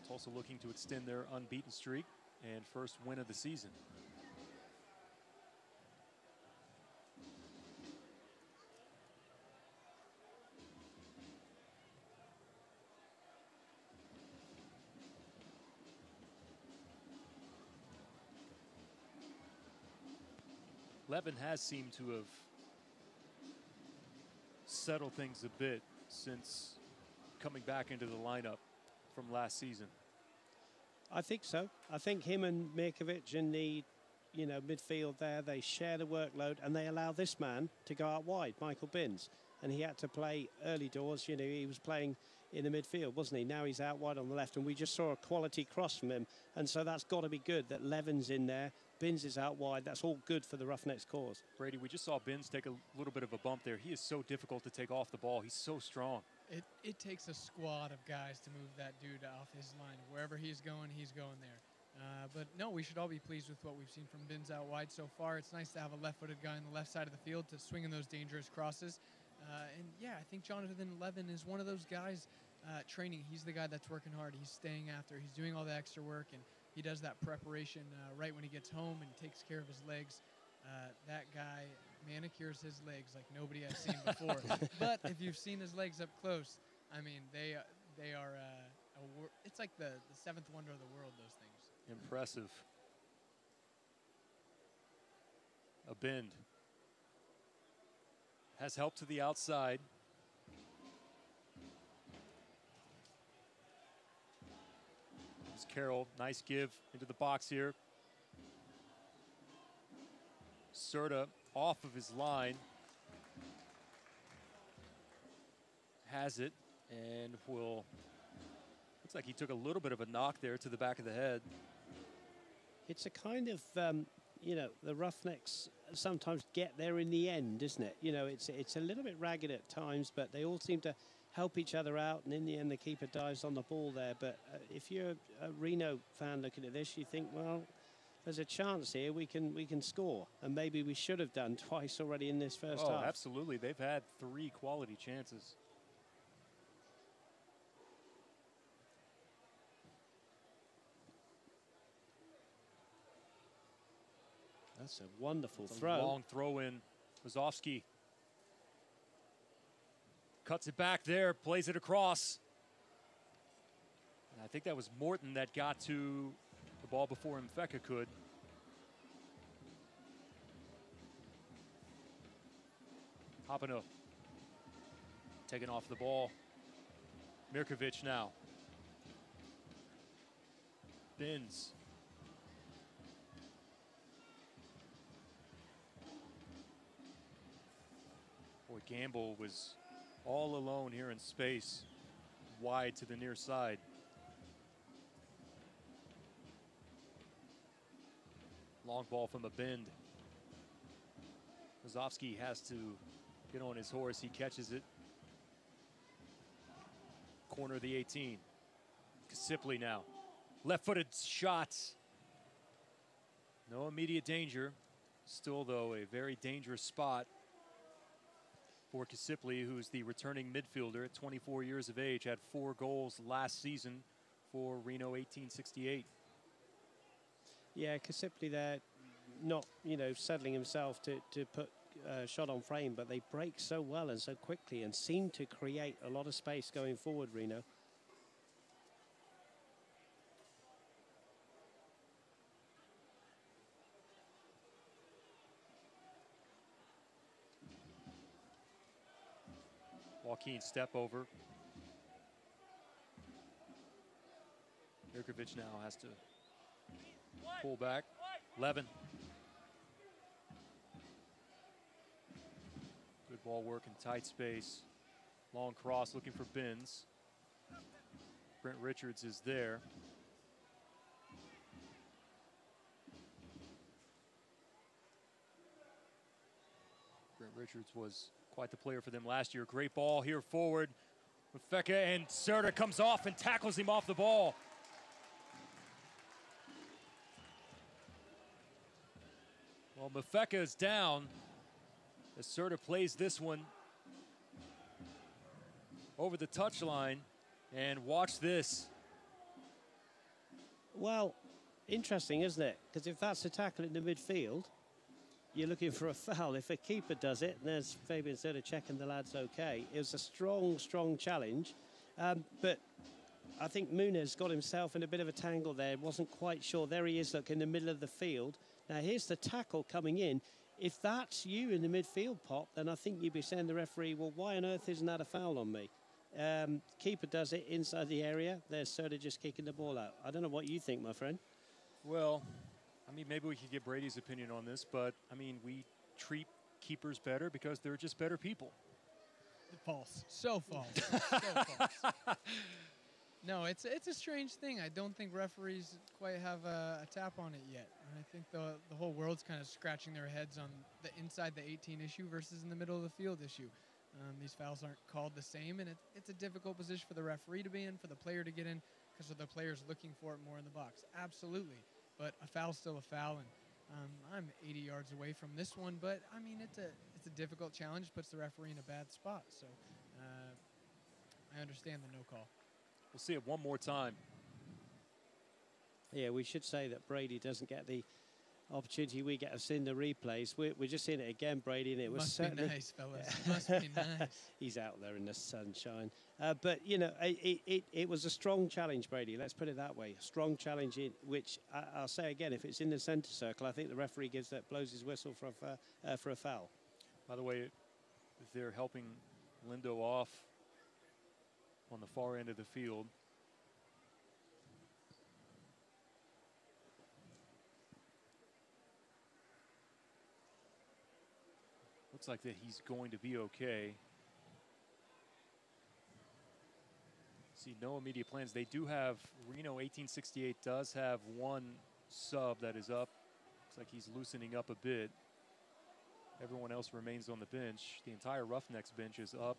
Tulsa looking to extend their unbeaten streak and first win of the season. Levin has seemed to have settled things a bit since coming back into the lineup from last season. I think so. I think him and Mirkovic in the midfield there, they share the workload and they allow this man to go out wide, Michael Binns. And he had to play early doors. He was playing in the midfield, wasn't he? Now he's out wide on the left, and we just saw a quality cross from him. And so that's got to be good that Levin's in there. Binns is out wide. That's all good for the Roughnecks cause. Brady, we just saw Binns take a little bit of a bump there. He is so difficult to take off the ball. He's so strong. It takes a squad of guys to move that dude off his line. Wherever he's going there. But no, we should all be pleased with what we've seen from Binns out wide so far. It's nice to have a left-footed guy on the left side of the field to swing in those dangerous crosses. And yeah, I think Jonathan Levin is one of those guys training. He's the guy that's working hard. He's staying after. He's doing all the extra work, and he does that preparation right when he gets home and takes care of his legs. That guy manicures his legs like nobody I've seen before. But if you've seen his legs up close, I mean, they are it's like the seventh wonder of the world, those things. Impressive. A bend. Has help to the outside. There's Carroll. Nice give into the box here. Serta off of his line. Has it and will. Looks like he took a little bit of a knock there to the back of the head. It's a kind of, the Roughnecks sometimes get there in the end, isn't it? It's a little bit ragged at times, but they all seem to help each other out, and in the end the keeper dives on the ball there. But if you're a Reno fan looking at this, you think, well, there's a chance here we can score, and maybe we should have done twice already in this first half. Oh, absolutely. They've had 3 quality chances. That's a wonderful throw. Long throw in. Wazowski cuts it back there, plays it across. And I think that was Morton that got to the ball before Mfeka could. Hopino taking off the ball. Mirkovic now. Binns. Boy, Gamble was all alone here in space, wide to the near side. Long ball from a bend. Wazowski has to get on his horse. He catches it. Corner of the 18. Kasipli now. Left-footed shot. No immediate danger. Still, though, a very dangerous spot for Kasipli, who's the returning midfielder at 24 years of age, had 4 goals last season for Reno 1868. Yeah, Kasipli there, not, settling himself to put a shot on frame, but they break so well and so quickly and seem to create a lot of space going forward, Reno. Joaquin step over. Mirkovic now has to pull back. Levin. Good ball work in tight space. Long cross looking for Binns. Brent Richards is there. Trent Richards was quite the player for them last year. Great ball here forward. Mafeka, and Serta comes off and tackles him off the ball. Well, Mafeka is down as Serta plays this one over the touchline. And watch this. Well, interesting, isn't it? Because if that's a tackle in the midfield, you're looking for a foul. If a keeper does it, and there's Fabian Serta checking the lad's okay. It was a strong, strong challenge. But I think Muniz got himself in a bit of a tangle there. Wasn't quite sure. There he is, look, in the middle of the field. Now, here's the tackle coming in. If that's you in the midfield, Pop, then I think you'd be saying to the referee, well, why on earth isn't that a foul on me? Keeper does it inside the area. There's Serta just kicking the ball out. I don't know what you think, my friend. Well, I mean, maybe we could get Brady's opinion on this, but, I mean, we treat keepers better because they're just better people. False. So false. So false. No, it's a strange thing. I don't think referees quite have a tap on it yet. And I think the whole world's kind of scratching their heads on the inside the 18 issue versus in the middle of the field issue. These fouls aren't called the same, and it's a difficult position for the referee to be in, for the player to get in, because the player's looking for it more in the box. Absolutely. But a foul's still a foul, and I'm 80 yards away from this one. But, I mean, it's a difficult challenge, puts the referee in a bad spot. So I understand the no call. We'll see it one more time. Yeah, we should say that Brady doesn't get the opportunity we get of seeing the replays. We're just seeing it again, Brady, and it was certainly... Must be nice, fellas. Must be nice. He's out there in the sunshine. But, you know, it was a strong challenge, Brady. Let's put it that way. A strong challenge, which I'll say again, if it's in the centre circle, I think the referee blows his whistle for a foul. By the way, they're helping Lindo off on the far end of the field. Looks like that he's going to be okay. See, no immediate plans. They do have, Reno 1868 does have one sub that is up. Looks like he's loosening up a bit. Everyone else remains on the bench. The entire Roughnecks bench is up.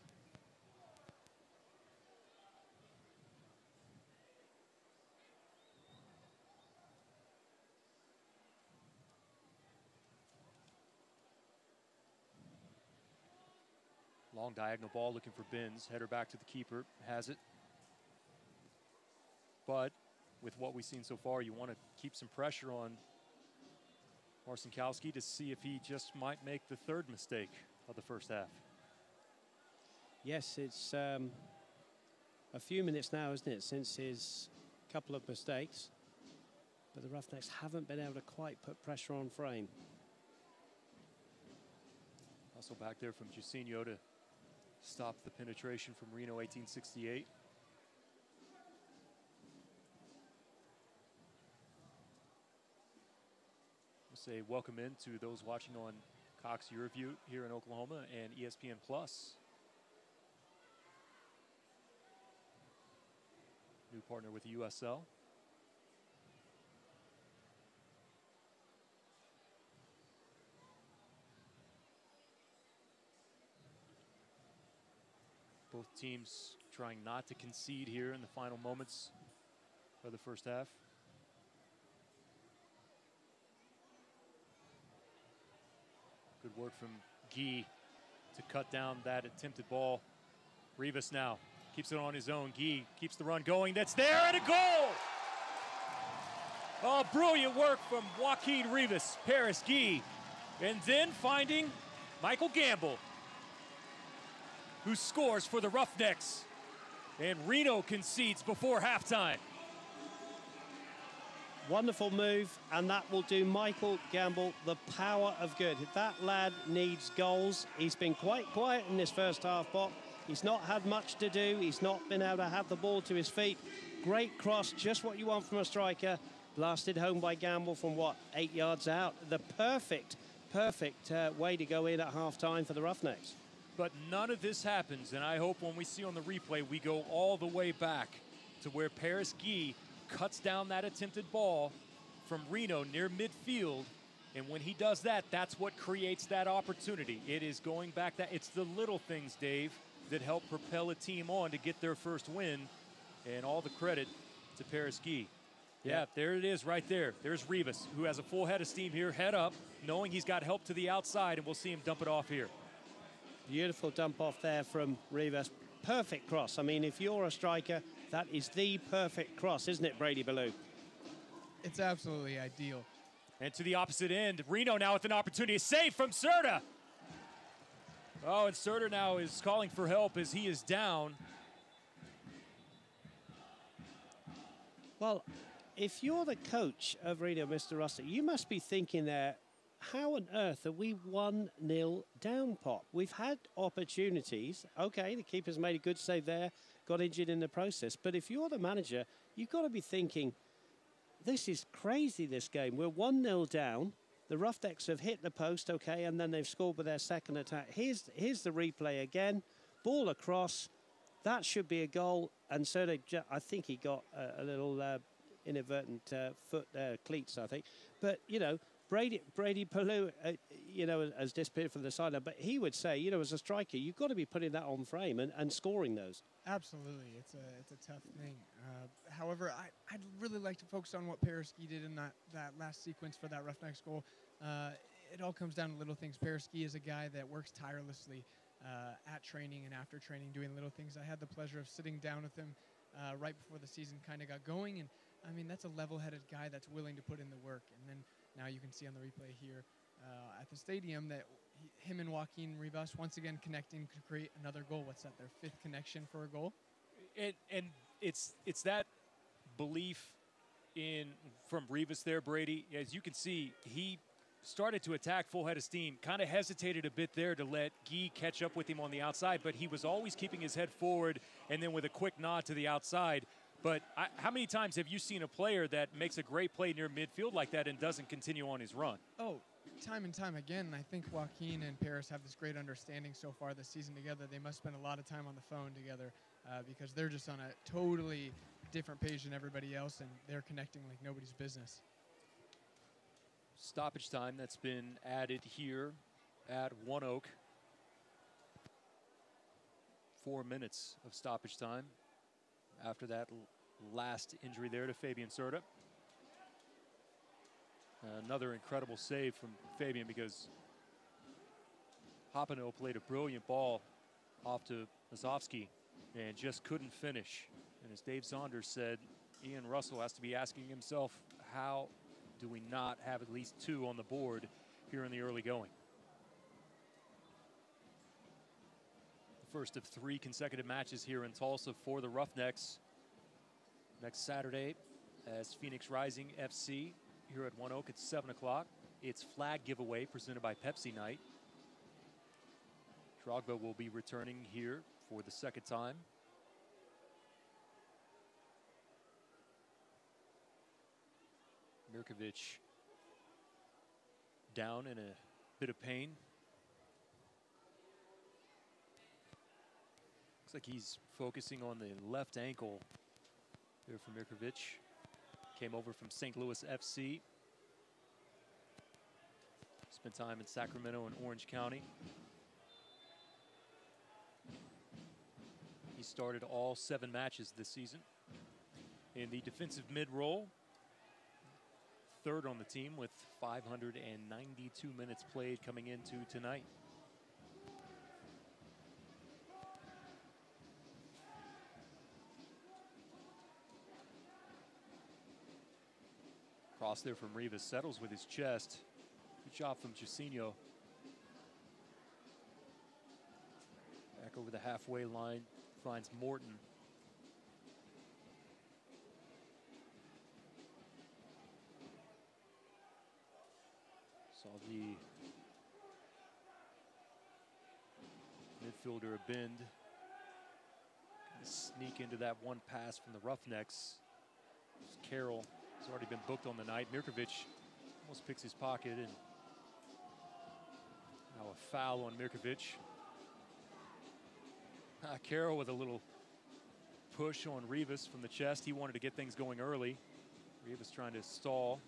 Long diagonal ball looking for Binns. Header back to the keeper. Has it. But with what we've seen so far, you want to keep some pressure on Marcinkowski to see if he just might make the third mistake of the first half. Yes, it's a few minutes now, isn't it, since his couple of mistakes. But the Roughnecks haven't been able to quite put pressure on frame. Also back there from Jacinho to stop the penetration from Reno 1868. We'll say welcome in to those watching on Cox Eureview here in Oklahoma and ESPN Plus. New partner with the USL. Both teams trying not to concede here in the final moments of the first half. Good work from Guy to cut down that attempted ball. Rivas now keeps it on his own. Guy keeps the run going. That's there, and a goal! Oh, brilliant work from Joaquin Rivas, Paris Guy. And then finding Michael Gamble, who scores for the Roughnecks. And Reno concedes before halftime. Wonderful move, and that will do Michael Gamble the power of good. That lad needs goals. He's been quite quiet in this first half, Bob. He's not had much to do. He's not been able to have the ball to his feet. Great cross, just what you want from a striker. Blasted home by Gamble from, 8 yards out. The perfect way to go in at halftime for the Roughnecks. But none of this happens, and I hope when we see on the replay, we go all the way back to where Paris Guy cuts down that attempted ball from Reno near midfield And when he does that, that's what creates that opportunity. It is going back it's the little things, Dave, that help propel a team on to get their first win. And all the credit to Paris Guy. Yeah, there it is right there. There's Rivas, who has a full head of steam here, head up, knowing he's got help to the outside, and we'll see him dump it off here. Beautiful dump off there from Rivas. Perfect cross. I mean, if you're a striker, that is the perfect cross, isn't it, Brady Ballou? It's absolutely ideal. And to the opposite end, Reno now with an opportunity. Save from Serta. Oh, and Serta now is calling for help as he is down. Well, if you're the coach of Reno, Mr. Russell, you must be thinking there, how on earth are we 1-0 down, Pop? We've had opportunities. Okay, the keeper's made a good save there, got injured in the process. But if you're the manager, you've got to be thinking, this is crazy, this game. We're 1-0 down. The Roughnecks have hit the post, okay, and then they've scored with their second attack. Here's the replay again. Ball across. That should be a goal. And so I think he got a little inadvertent foot cleats, I think. But, you know, Brady Ballou, you know, has disappeared from the sideline. But he would say, you know, as a striker, you've got to be putting that on frame and scoring those. Absolutely. It's a tough thing. However, I'd really like to focus on what Paris Guy did in that last sequence for that Roughnecks goal. It all comes down to little things. Paris Guy is a guy that works tirelessly at training and after training, doing little things. I had the pleasure of sitting down with him right before the season kind of got going. And, I mean, that's a level-headed guy that's willing to put in the work. And then now you can see on the replay here at the stadium that him and Joaquin Rivas once again connecting to create another goal. What's that, their 5th connection for a goal? And it's that belief from Rivas there, Brady. As you can see, he started to attack full head of steam, kind of hesitated a bit there to let Guy catch up with him on the outside, but he was always keeping his head forward and then with a quick nod to the outside. But how many times have you seen a player that makes a great play near midfield like that and doesn't continue on his run? Oh, time and time again. And I think Joaquin and Paris have this great understanding so far this season together. They must spend a lot of time on the phone together because they're just on a totally different page than everybody else, and they're connecting like nobody's business. Stoppage time that's been added here at One Oak. 4 minutes of stoppage time after that last injury there to Fabian Serta. Another incredible save from Fabian because Hopino played a brilliant ball off to Mazovsky and just couldn't finish. And as Dave Saunders said, Ian Russell has to be asking himself, how do we not have at least 2 on the board here in the early going? The first of 3 consecutive matches here in Tulsa for the Roughnecks. Next Saturday as Phoenix Rising FC here at One Oak at 7 o'clock. It's flag giveaway presented by Pepsi Night. Drogba will be returning here for the 2nd time. Mirkovic down in a bit of pain. Looks like he's focusing on the left ankle there for Mirkovic. Came over from St. Louis FC. Spent time in Sacramento and Orange County. He started all 7 matches this season in the defensive mid role. 3rd on the team with 592 minutes played coming into tonight. Cross there from Rivas, settles with his chest. Good job from Jacinho. Back over the halfway line, finds Morton. Saw the midfielder bend. Sneak into that one pass from the Roughnecks. Carroll has already been booked on the night. Mirkovic almost picks his pocket, and now a foul on Mirkovic. Carroll with a little push on Rivas from the chest. He wanted to get things going early. Rivas trying to stall.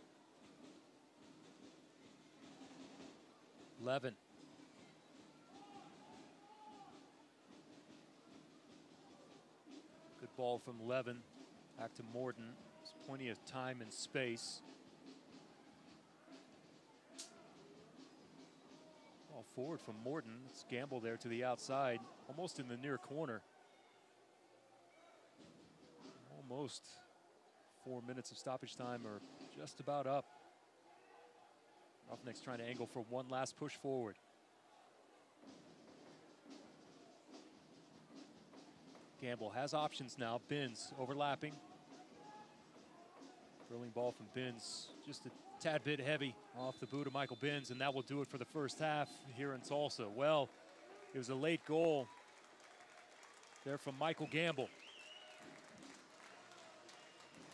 Levin. Good ball from Levin. Back to Morton. There's plenty of time and space. Ball forward from Morton. It's Gamble there to the outside, almost in the near corner. Almost 4 minutes of stoppage time are just about up. Roughnecks trying to angle for one last push forward. Gamble has options now. Binns overlapping. Drilling ball from Binns, just a tad bit heavy off the boot of Michael Binns, and that will do it for the first half here in Tulsa. Well, it was a late goal there from Michael Gamble,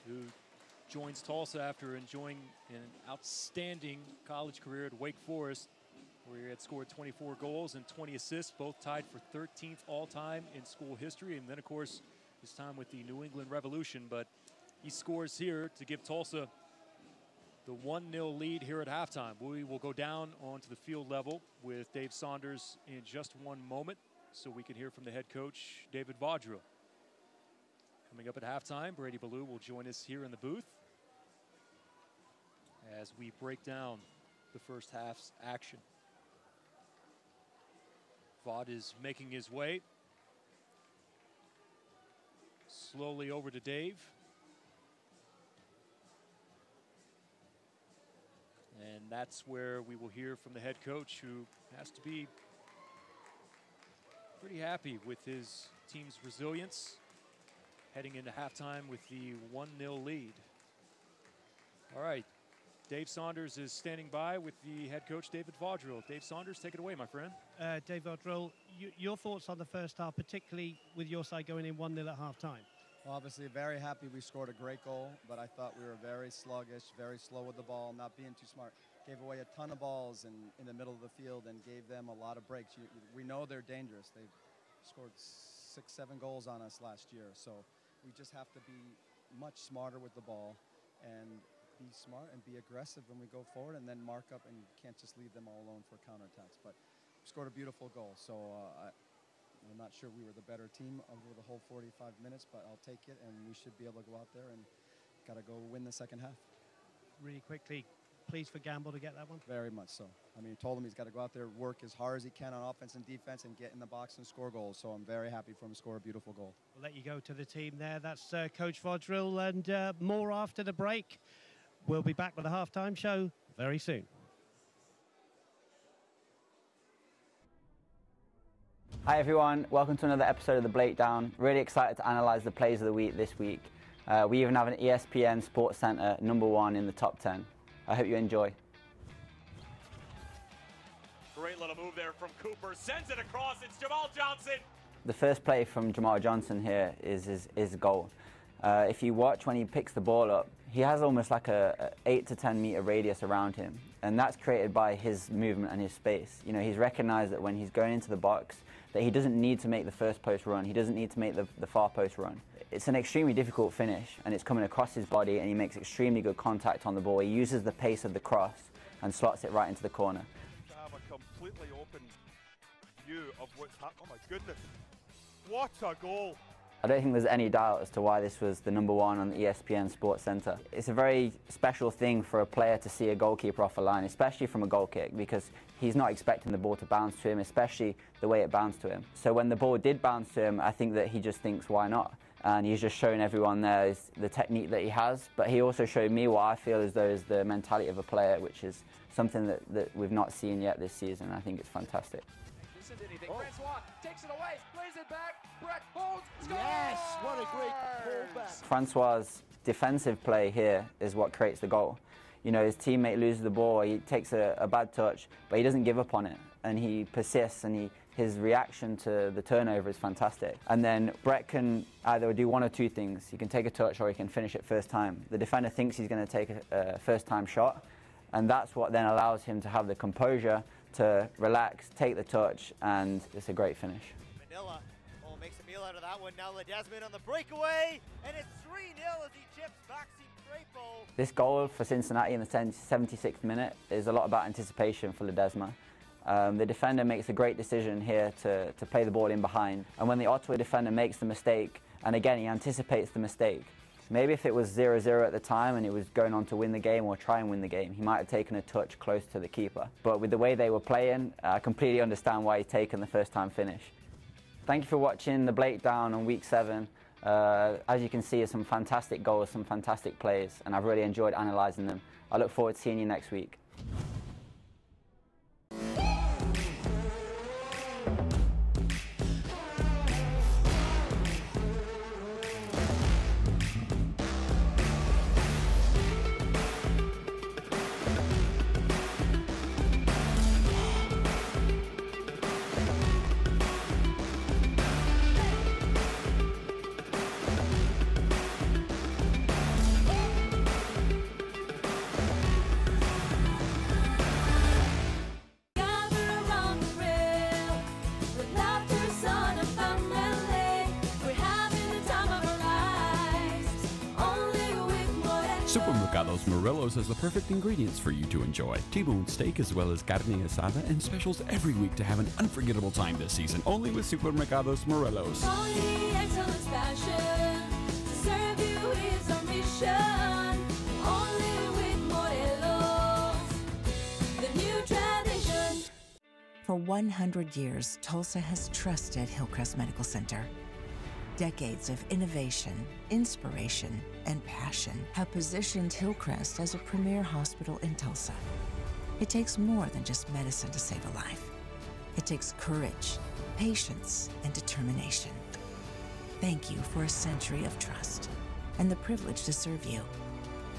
who joins Tulsa after enjoying an outstanding college career at Wake Forest, where he had scored 24 goals and 20 assists, both tied for 13th all-time in school history. And then, of course, his time with the New England Revolution. But he scores here to give Tulsa the 1-0 lead here at halftime. We will go down onto the field level with Dave Saunders in just one moment, so we can hear from the head coach, David Vaudreuil. Coming up at halftime, Brady Ballou will join us here in the booth as we break down the first half's action. Vaught is making his way slowly over to Dave. And that's where we will hear from the head coach, who has to be pretty happy with his team's resilience heading into halftime with the 1-0 lead. All right, Dave Saunders is standing by with the head coach, David Vaudreuil. Dave Saunders, take it away, my friend. Dave Vaudreuil, your thoughts on the first half, particularly with your side going in 1-0 at halftime? Well, obviously, very happy we scored a great goal, but I thought we were very sluggish, very slow with the ball, not being too smart. Gave away a ton of balls in the middle of the field and gave them a lot of breaks. We know they're dangerous. They've scored 6-7 goals on us last year, so we just have to be much smarter with the ball and be smart and be aggressive when we go forward, and then mark up, and you can't just leave them all alone for counterattacks. But we scored a beautiful goal, so I'm not sure we were the better team over the whole 45 minutes, but I'll take it, and we should be able to go out there and got to go win the second half. Really quickly, pleased for Gamble to get that one? Very much so. I mean, told him he's got to go out there, work as hard as he can on offense and defense, and get in the box and score goals. So I'm very happy for him to score a beautiful goal. We'll let you go to the team there. That's Coach Vaudreuil, and more after the break. We'll be back with a halftime show very soon. Hi everyone, welcome to another episode of The Breakdown. Really excited to analyse the plays of the week this week. We even have an ESPN Sports Center #1 in the top 10. I hope you enjoy. Great little move there from Cooper. Sends it across. It's Jamal Johnson. The first play from Jamal Johnson here is his goal. If you watch when he picks the ball up, he has almost like a 8 to 10 meter radius around him, and that's created by his movement and his space. You know, he's recognized that when he's going into the box that he doesn't need to make the first post run, he doesn't need to make the far post run. It's an extremely difficult finish, and it's coming across his body, and he makes extremely good contact on the ball. He uses the pace of the cross and slots it right into the corner. To have a completely open view of what's happening. Oh my goodness, what a goal! I don't think there's any doubt as to why this was the #1 on the ESPN Sports Center. It's a very special thing for a player to see a goalkeeper off a line, especially from a goal kick, because he's not expecting the ball to bounce to him, especially the way it bounced to him. So when the ball did bounce to him, I think that he just thinks, why not? And he's just shown everyone there is the technique that he has, but he also showed me what I feel as though is the mentality of a player, which is something that we've not seen yet this season. I think it's fantastic. Francois takes it away, plays it back, Brett holds, scores! Yes, what a great pullback. Francois' defensive play here is what creates the goal. You know, his teammate loses the ball, he takes a bad touch, but he doesn't give up on it, and he persists, and his reaction to the turnover is fantastic. And then Brett can either do one or two things. He can take a touch or he can finish it first time. The defender thinks he's going to take a first-time shot, and that's what then allows him to have the composure to relax, take the touch, and it's a great finish. Manila makes a meal out of that one. Now Ledesma on the breakaway, and it's 3-0 as he chips Maxi Crepo. This goal for Cincinnati in the 76th minute is a lot about anticipation for Ledesma. The defender makes a great decision here to play the ball in behind. And when the Ottawa defender makes the mistake, and again, he anticipates the mistake, maybe if it was 0-0 at the time and it was going on to win the game or try and win the game, he might have taken a touch close to the keeper. But with the way they were playing, I completely understand why he's taken the first-time finish. Thank you for watching the breakdown on Week 7. As you can see, some fantastic goals, some fantastic plays, and I've really enjoyed analysing them. I look forward to seeing you next week. Supermercados Morelos has the perfect ingredients for you to enjoy. T-bone steak as well as carne asada and specials every week to have an unforgettable time this season. Only with Supermercados Morelos. Only excellence passion to serve you is our mission. Only with Morelos, the new tradition. For 100 years, Tulsa has trusted Hillcrest Medical Center. Decades of innovation, inspiration, and passion have positioned Hillcrest as a premier hospital in Tulsa. It takes more than just medicine to save a life. It takes courage, patience, and determination. Thank you for a century of trust and the privilege to serve you.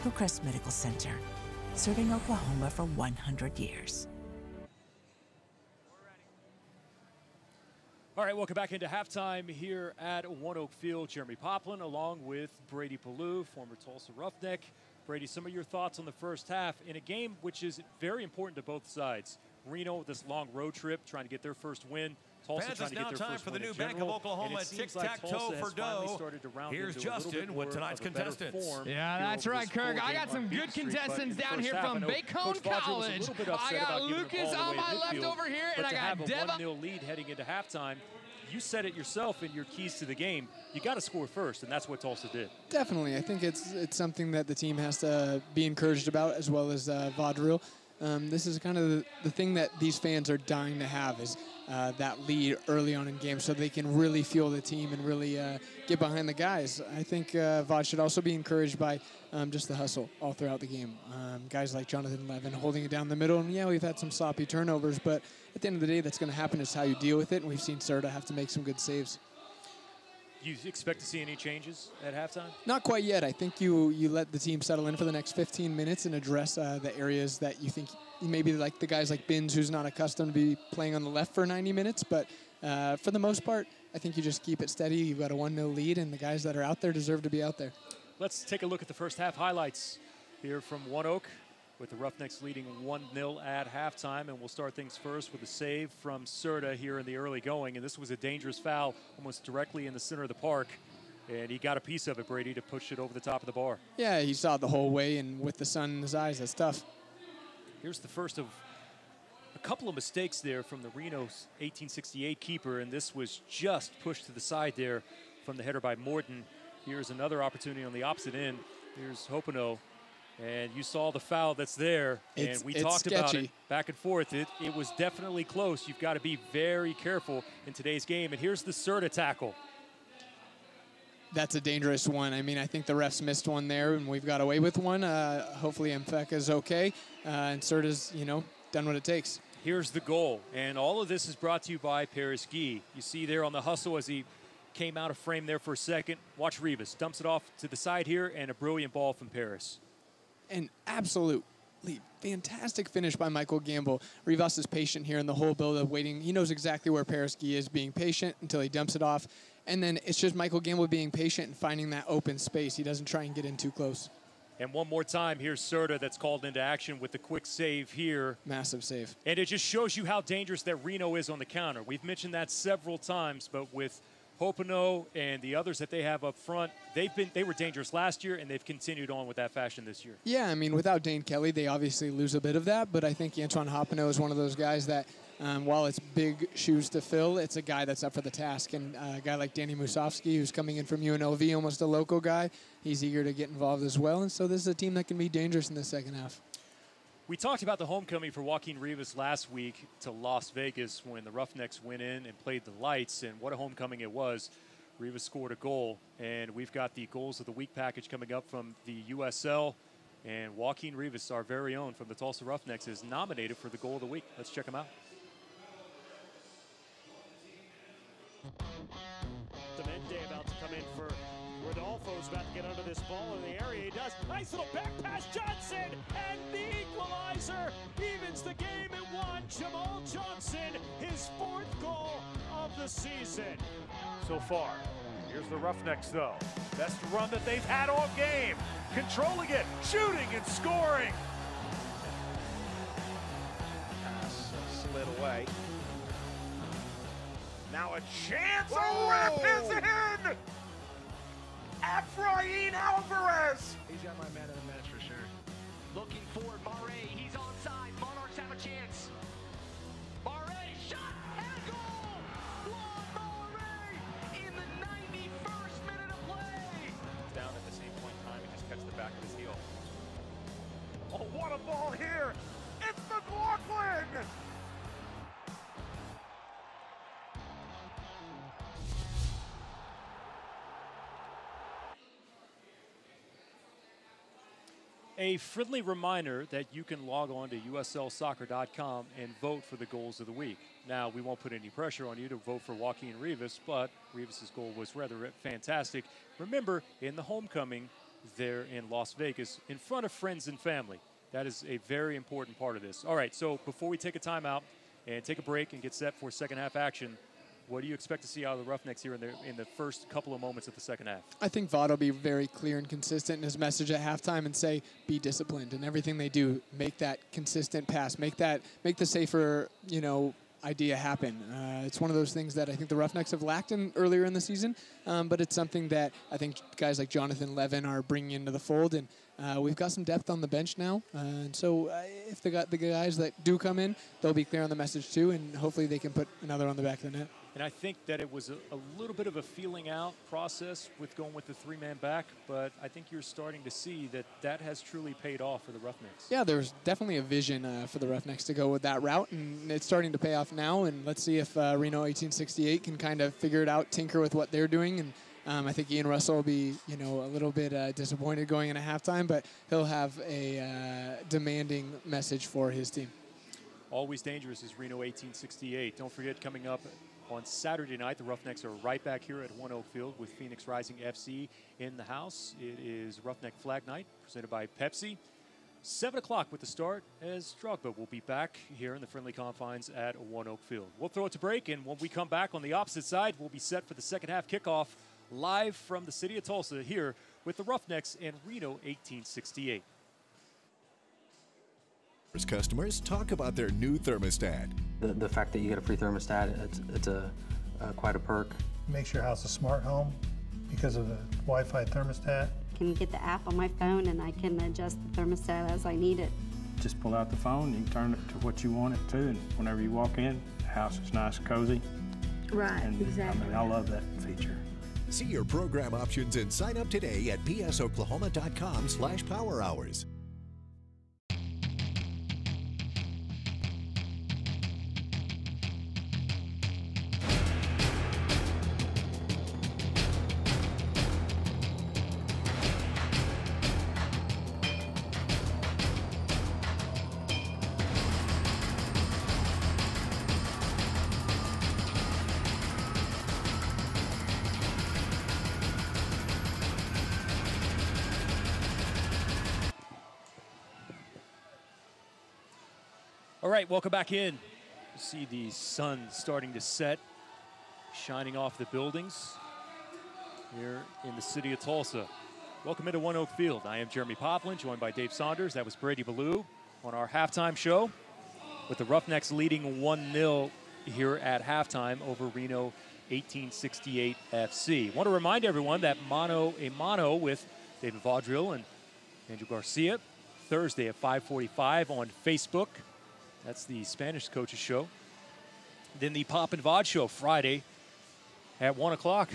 Hillcrest Medical Center, serving Oklahoma for 100 years. All right, welcome back into halftime here at One Oak Field. Jeremy Poplin along with Brady Pallou, former Tulsa Roughneck. Brady, some of your thoughts on the first half in a game which is very important to both sides. Reno, this long road trip, trying to get their first win. Tulsa trying to get their first win in general. Fans, it's now time for the new Bank of Oklahoma tic-tac-toe for dough. Here's Justin with tonight's contestants. Yeah, that's right, Kirk. I got some good contestants down here from Bacone College. I got Lucas on my left over here, and I got Deva. 1-0 lead heading into halftime. You said it yourself in your keys to the game. You got to score first, and that's what Tulsa did. Definitely. I think it's something that the team has to be encouraged about, as well as Vaudreuil. This is kind of the thing that these fans are dying to have, is that lead early on in games so they can really fuel the team and really get behind the guys. I think Vaude should also be encouraged by just the hustle all throughout the game. Guys like Jonathan Levin holding it down the middle. And, yeah, we've had some sloppy turnovers, but at the end of the day, that's going to happen. It's how you deal with it, and we've seen Serta have to make some good saves. You expect to see any changes at halftime? Not quite yet. I think you let the team settle in for the next 15 minutes and address the areas that you think maybe like the guys like Binns, who's not accustomed to be playing on the left for 90 minutes. But for the most part, I think you just keep it steady. You've got a 1-0 lead, and the guys that are out there deserve to be out there. Let's take a look at the first half highlights here from One Oak, with the Roughnecks leading 1-0 at halftime. And we'll start things first with a save from Serta here in the early going. And this was a dangerous foul almost directly in the center of the park. And he got a piece of it, Brady, to push it over the top of the bar. Yeah, he saw it the whole way, and with the sun in his eyes, that's tough. Here's the first of a couple of mistakes there from the Reno 1868 keeper. And this was just pushed to the side there from the header by Morton. Here's another opportunity on the opposite end. Here's Hopino. And you saw the foul that's there, and we talked about it back and forth. It was definitely close. You've got to be very careful in today's game. And here's the Serta tackle. That's a dangerous one. I mean, I think the refs missed one there, and we've got away with one. Hopefully Mfeka's okay, and Serta's, done what it takes. Here's the goal, and all of this is brought to you by Paris Guy. You see there on the hustle as he came out of frame there for a second. Watch Rivas. Dumps it off to the side here, and a brilliant ball from Paris. An absolutely fantastic finish by Michael Gamble. Rivas is patient here in the whole build-up, waiting. He knows exactly where Paris Guy is, being patient until he dumps it off. And then it's just Michael Gamble being patient and finding that open space. He doesn't try and get in too close. And one more time, here's Serta that's called into action with the quick save here. Massive save. And it just shows you how dangerous that Reno is on the counter. We've mentioned that several times, but with Hopino and the others that they have up front, they were dangerous last year, and they've continued on with that fashion this year. Yeah, I mean, without Dane Kelly, they obviously lose a bit of that, but I think Antoine Hopino is one of those guys that while it's big shoes to fill, it's a guy that's up for the task. And a guy like Danny Musovsky, who's coming in from UNLV, almost a local guy, he's eager to get involved as well. And so this is a team that can be dangerous in the second half. We talked about the homecoming for Joaquin Rivas last week to Las Vegas when the Roughnecks went in and played the lights, and what a homecoming it was. Rivas scored a goal, and we've got the Goals of the Week package coming up from the USL, and Joaquin Rivas, our very own from the Tulsa Roughnecks, is nominated for the Goal of the Week. Let's check him out. Demente about to come in for Rodolfo's about to get under this ball in the area. He does. Nice little back pass, Johnson, and the equalizer evens the game at 1. Jamal Johnson, his 4th goal of the season. So far, here's the Roughnecks, though. Best run that they've had all game. Controlling it, shooting and scoring. Pass slid away. Now a chance, a rip is in! Efrain Alvarez! He's got my man of the match for sure. Looking forward, Mare, he's onside. Monarchs have a chance. Mare, shot, and a goal! Claude Mare in the 91st minute of play! Down at the same point in time, he just catches the back of his heel. Oh, what a ball here! It's McLaughlin! A friendly reminder that you can log on to uslsoccer.com and vote for the Goals of the Week. Now, we won't put any pressure on you to vote for Joaquin Rivas, but Rivas' goal was rather fantastic. Remember, in the homecoming there in Las Vegas, in front of friends and family. That is a very important part of this. All right, so before we take a timeout and take a break and get set for second half action, what do you expect to see out of the Roughnecks here in the first couple of moments of the second half? I think Vaught will be very clear and consistent in his message at halftime and say, be disciplined in everything they do. Make that consistent pass. Make the safer, idea happen. It's one of those things that I think the Roughnecks have lacked earlier in the season, but it's something that I think guys like Jonathan Levin are bringing into the fold, and we've got some depth on the bench now, and so if the guys that do come in, they'll be clear on the message too, and hopefully they can put another on the back of the net. And I think that it was a little bit of a feeling out process with going with the 3-man back, but I think you're starting to see that has truly paid off for the Roughnecks. Yeah, there's definitely a vision for the Roughnecks to go with that route, and it's starting to pay off now, and let's see if Reno 1868 can kind of figure it out, tinker with what they're doing, and I think Ian Russell will be, a little bit disappointed going into halftime, but he'll have a demanding message for his team. Always dangerous is Reno 1868. Don't forget, coming up on Saturday night, the Roughnecks are right back here at One Oak Field with Phoenix Rising FC in the house. It is Roughneck Flag Night presented by Pepsi. 7 o'clock with the start as Drogba will be back here in the friendly confines at One Oak Field. We'll throw it to break, and when we come back on the opposite side, we'll be set for the second half kickoff live from the city of Tulsa here with the Roughnecks and Reno 1868. Customers talk about their new thermostat. The fact that you get a free thermostat, it's quite a perk. Makes your house a smart home because of the Wi-Fi thermostat. I can get the app on my phone and I can adjust the thermostat as I need it. Just pull out the phone, you can turn it to what you want it to, and whenever you walk in, the house is nice and cozy. Right, and, exactly. I love that feature. See your program options and sign up today at psoklahoma.com/power hours. All right, welcome back in. You see the sun starting to set, shining off the buildings here in the city of Tulsa. Welcome into One Oak Field. I am Jeremy Poplin, joined by Dave Saunders. That was Brady Ballou on our halftime show with the Roughnecks leading 1-0 here at halftime over Reno 1868 FC. Want to remind everyone that Mano a Mano with David Vaudril and Andrew Garcia, Thursday at 5:45 on Facebook. That's the Spanish Coaches Show. Then the Pop and Vod Show Friday at 1 o'clock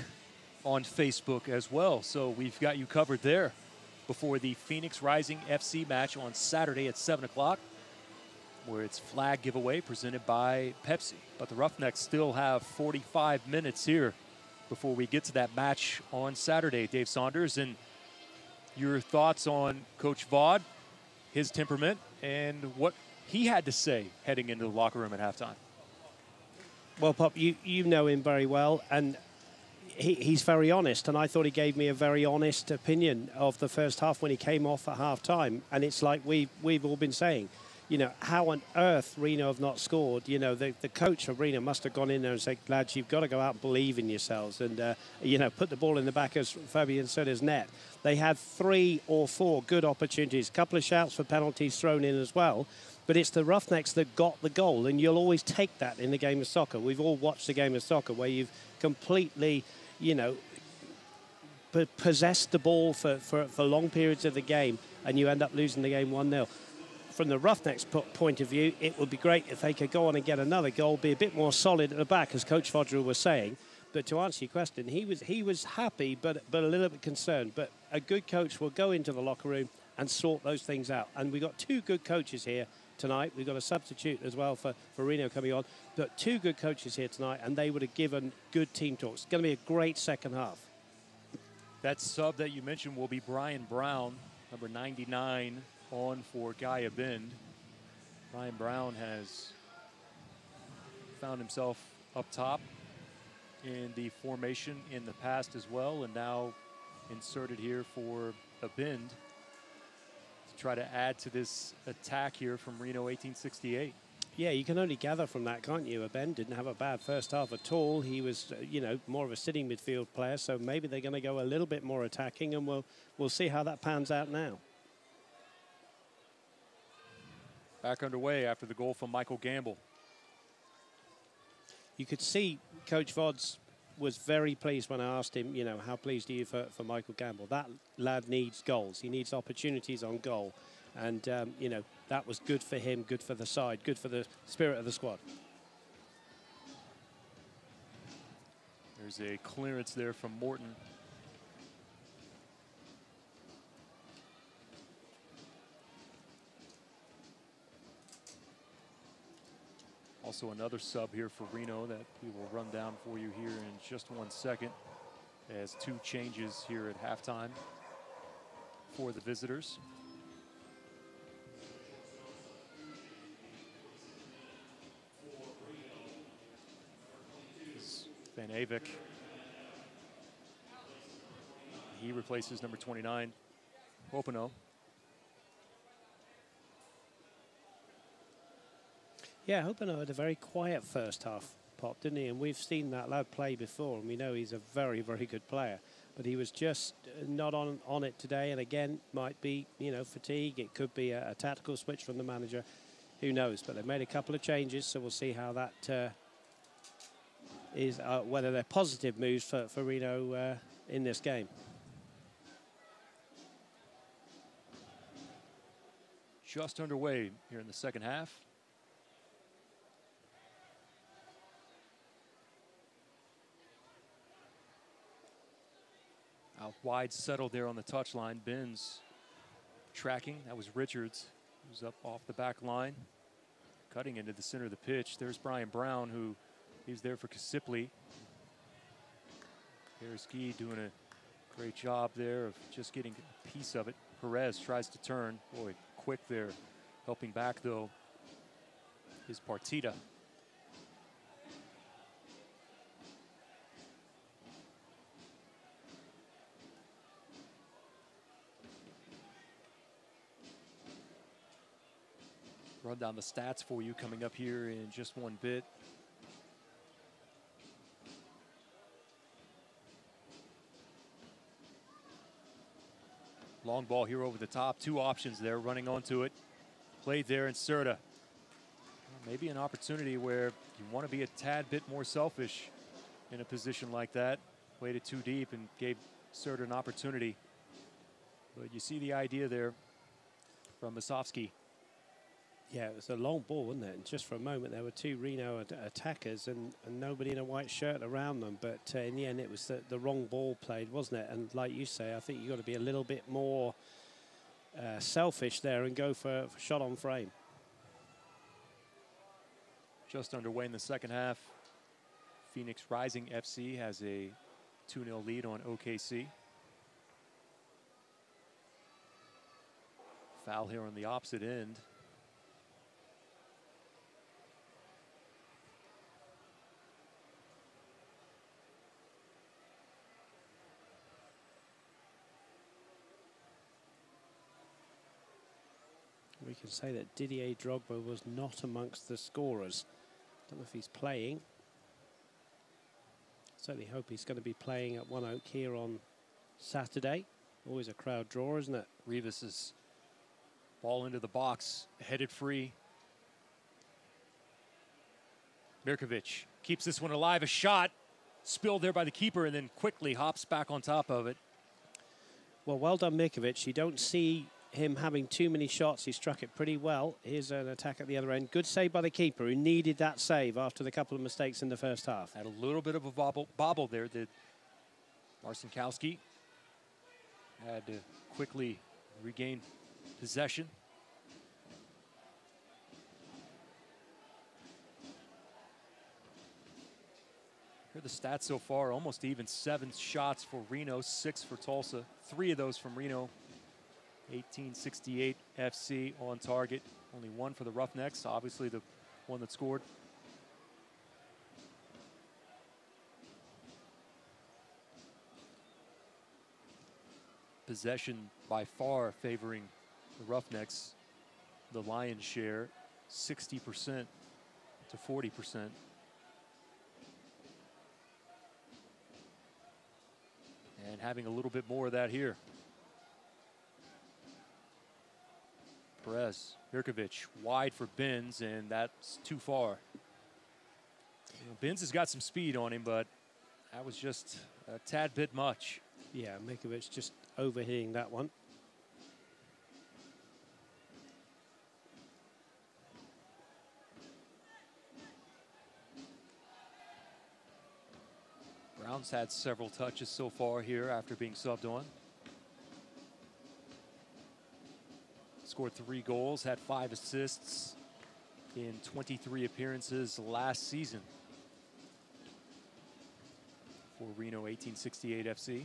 on Facebook as well. So we've got you covered there before the Phoenix Rising FC match on Saturday at 7 o'clock, where it's flag giveaway presented by Pepsi. But the Roughnecks still have 45 minutes here before we get to that match on Saturday, Dave Saunders. And your thoughts on Coach Vaught, his temperament, and what he had to say heading into the locker room at halftime. Well, Pop, you know him very well, and he's very honest, and I thought he gave me a very honest opinion of the first half when he came off at half-time. And it's like we've all been saying, you know, how on earth Reno have not scored? You know, the coach of Reno must have gone in there and said, lads, you've got to go out and believe in yourselves and, you know, put the ball in the back of Fabian Soder's net. They had 3 or 4 good opportunities, a couple of shouts for penalties thrown in as well. But it's the Roughnecks that got the goal, and you'll always take that in the game of soccer. We've all watched the game of soccer where you've completely, you know, possessed the ball for long periods of the game, and you end up losing the game 1-0. From the Roughnecks' point of view, it would be great if they could go on and get another goal, be a bit more solid at the back, as Coach Fodrell was saying. But to answer your question, he was happy, but a little bit concerned. But a good coach will go into the locker room and sort those things out. And we've got 2 good coaches here tonight. We've got a substitute as well for Reno coming on. But 2 good coaches here tonight, and they would have given good team talks. It's going to be a great second half. That sub that you mentioned will be Brian Brown, number 99, on for Guy Abend. Brian Brown has found himself up top in the formation in the past as well, and now inserted here for Abend to try to add to this attack here from Reno 1868. Yeah, you can only gather from that, can't you? Abend didn't have a bad first half at all. He was, you know, more of a sitting midfield player, so maybe they're going to go a little bit more attacking, and we'll see how that pans out now. Back underway after the goal from Michael Gamble. You could see Coach Vodds was very pleased when I asked him, you know, how pleased are you for Michael Gamble? That lad needs goals. He needs opportunities on goal. And, you know, that was good for him, good for the side, good for the spirit of the squad. There's a clearance there from Morton. Also another sub here for Reno that we will run down for you here in just 1 second, as 2 changes here at halftime for the visitors. Van Avik. He replaces number 29, Openo. Yeah, Openo had a very quiet first half, Pop, didn't he? And we've seen that lad play before, and we know he's a very, very good player. But he was just not on it today, and again, might be, you know, fatigue. It could be a tactical switch from the manager. Who knows? But they've made a couple of changes, so we'll see how that is, whether they're positive moves for Reno in this game. Just underway here in the second half. Out wide, settled there on the touchline. Benz tracking. That was Richards, who's up off the back line, cutting into the center of the pitch. There's Brian Brown, who he's there for Kasipli. Pereski doing a great job there of just getting a piece of it. Perez tries to turn. Boy, quick there. Helping back, though, is Partita. Run down the stats for you coming up here in just one bit. Long ball here over the top. 2 options there, running onto it. Played there in Serta. Maybe an opportunity where you want to be a tad bit more selfish in a position like that. Played it too deep and gave Serta an opportunity. But you see the idea there from Masovsky. Yeah, it was a long ball, wasn't it? And just for a moment, there were two Reno attackers and nobody in a white shirt around them. But in the end, it was the wrong ball played, wasn't it? And like you say, I think you've got to be a little bit more selfish there and go for shot on frame. Just underway in the second half. Phoenix Rising FC has a 2-0 lead on OKC. Foul here on the opposite end. We can say that Didier Drogba was not amongst the scorers. Don't know if he's playing. Certainly hope he's going to be playing at One Oak here on Saturday. Always a crowd draw, isn't it? Rivas' ball into the box, headed free. Mirkovic keeps this one alive. A shot spilled there by the keeper and then quickly hops back on top of it. Well, well done, Mirkovic. You don't see him having too many shots. He struck it pretty well. Here's an attack at the other end. Good save by the keeper, who needed that save after the couple of mistakes in the first half. Had a little bit of a bobble there. Did Marcinkowski had to quickly regain possession. Here are the stats so far. Almost even 7 shots for Reno, 6 for Tulsa. 3 of those from Reno. 1868 FC on target. Only 1 for the Roughnecks, obviously the one that scored. Possession by far favoring the Roughnecks. The lion's share, 60% to 40%. And having a little bit more of that here. Perez, Mirkovic, wide for Benz, and that's too far. You know, Benz has got some speed on him, but that was just a tad bit much. Yeah, Mirkovic just overhitting that one. Brown's had several touches so far here after being subbed on. Scored 3 goals, had 5 assists in 23 appearances last season for Reno 1868 FC.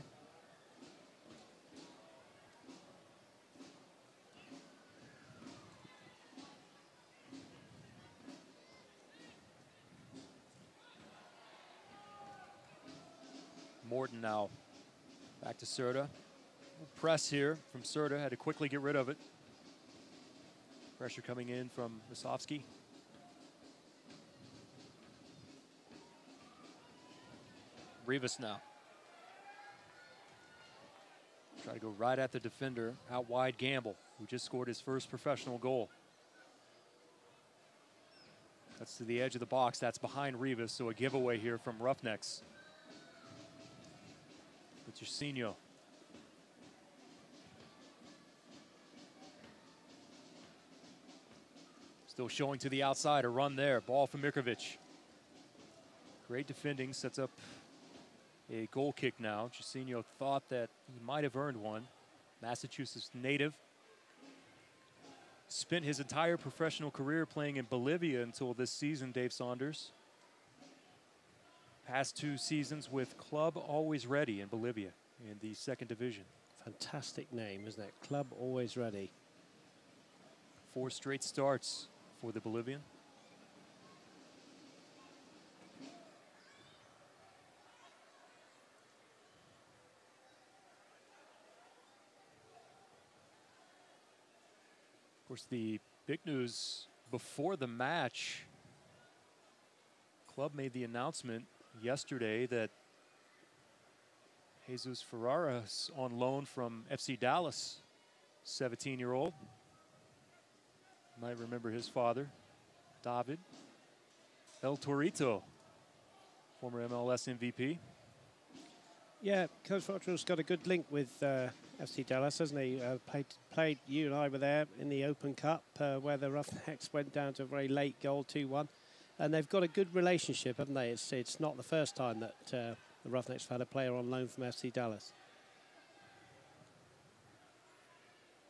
Morton now back to Serta. Press here from Serta, had to quickly get rid of it. Pressure coming in from Musovski. Rivas now. Try to go right at the defender. Out wide, Gamble, who just scored his first professional goal. That's to the edge of the box. That's behind Rivas, so a giveaway here from Roughnecks. It's Jairzinho. Still showing to the outside, a run there. Ball from Mirkovic. Great defending, sets up a goal kick now. Jairzinho thought that he might have earned one. Massachusetts native. Spent his entire professional career playing in Bolivia until this season, Dave Saunders. Past 2 seasons with Club Always Ready in Bolivia in the 2nd division. Fantastic name, isn't it? Club Always Ready. 4 straight starts for the Bolivian. Of course, the big news before the match, Club made the announcement yesterday that Jesus Ferrara is on loan from FC Dallas, 17-year-old. Might remember his father, David. El Torito, former MLS MVP. Yeah, Coach Rockwell's got a good link with FC Dallas, hasn't he? Played, you and I were there in the Open Cup where the Roughnecks went down to a very late goal, 2-1. And they've got a good relationship, haven't they? It's not the first time that the Roughnecks have had a player on loan from FC Dallas.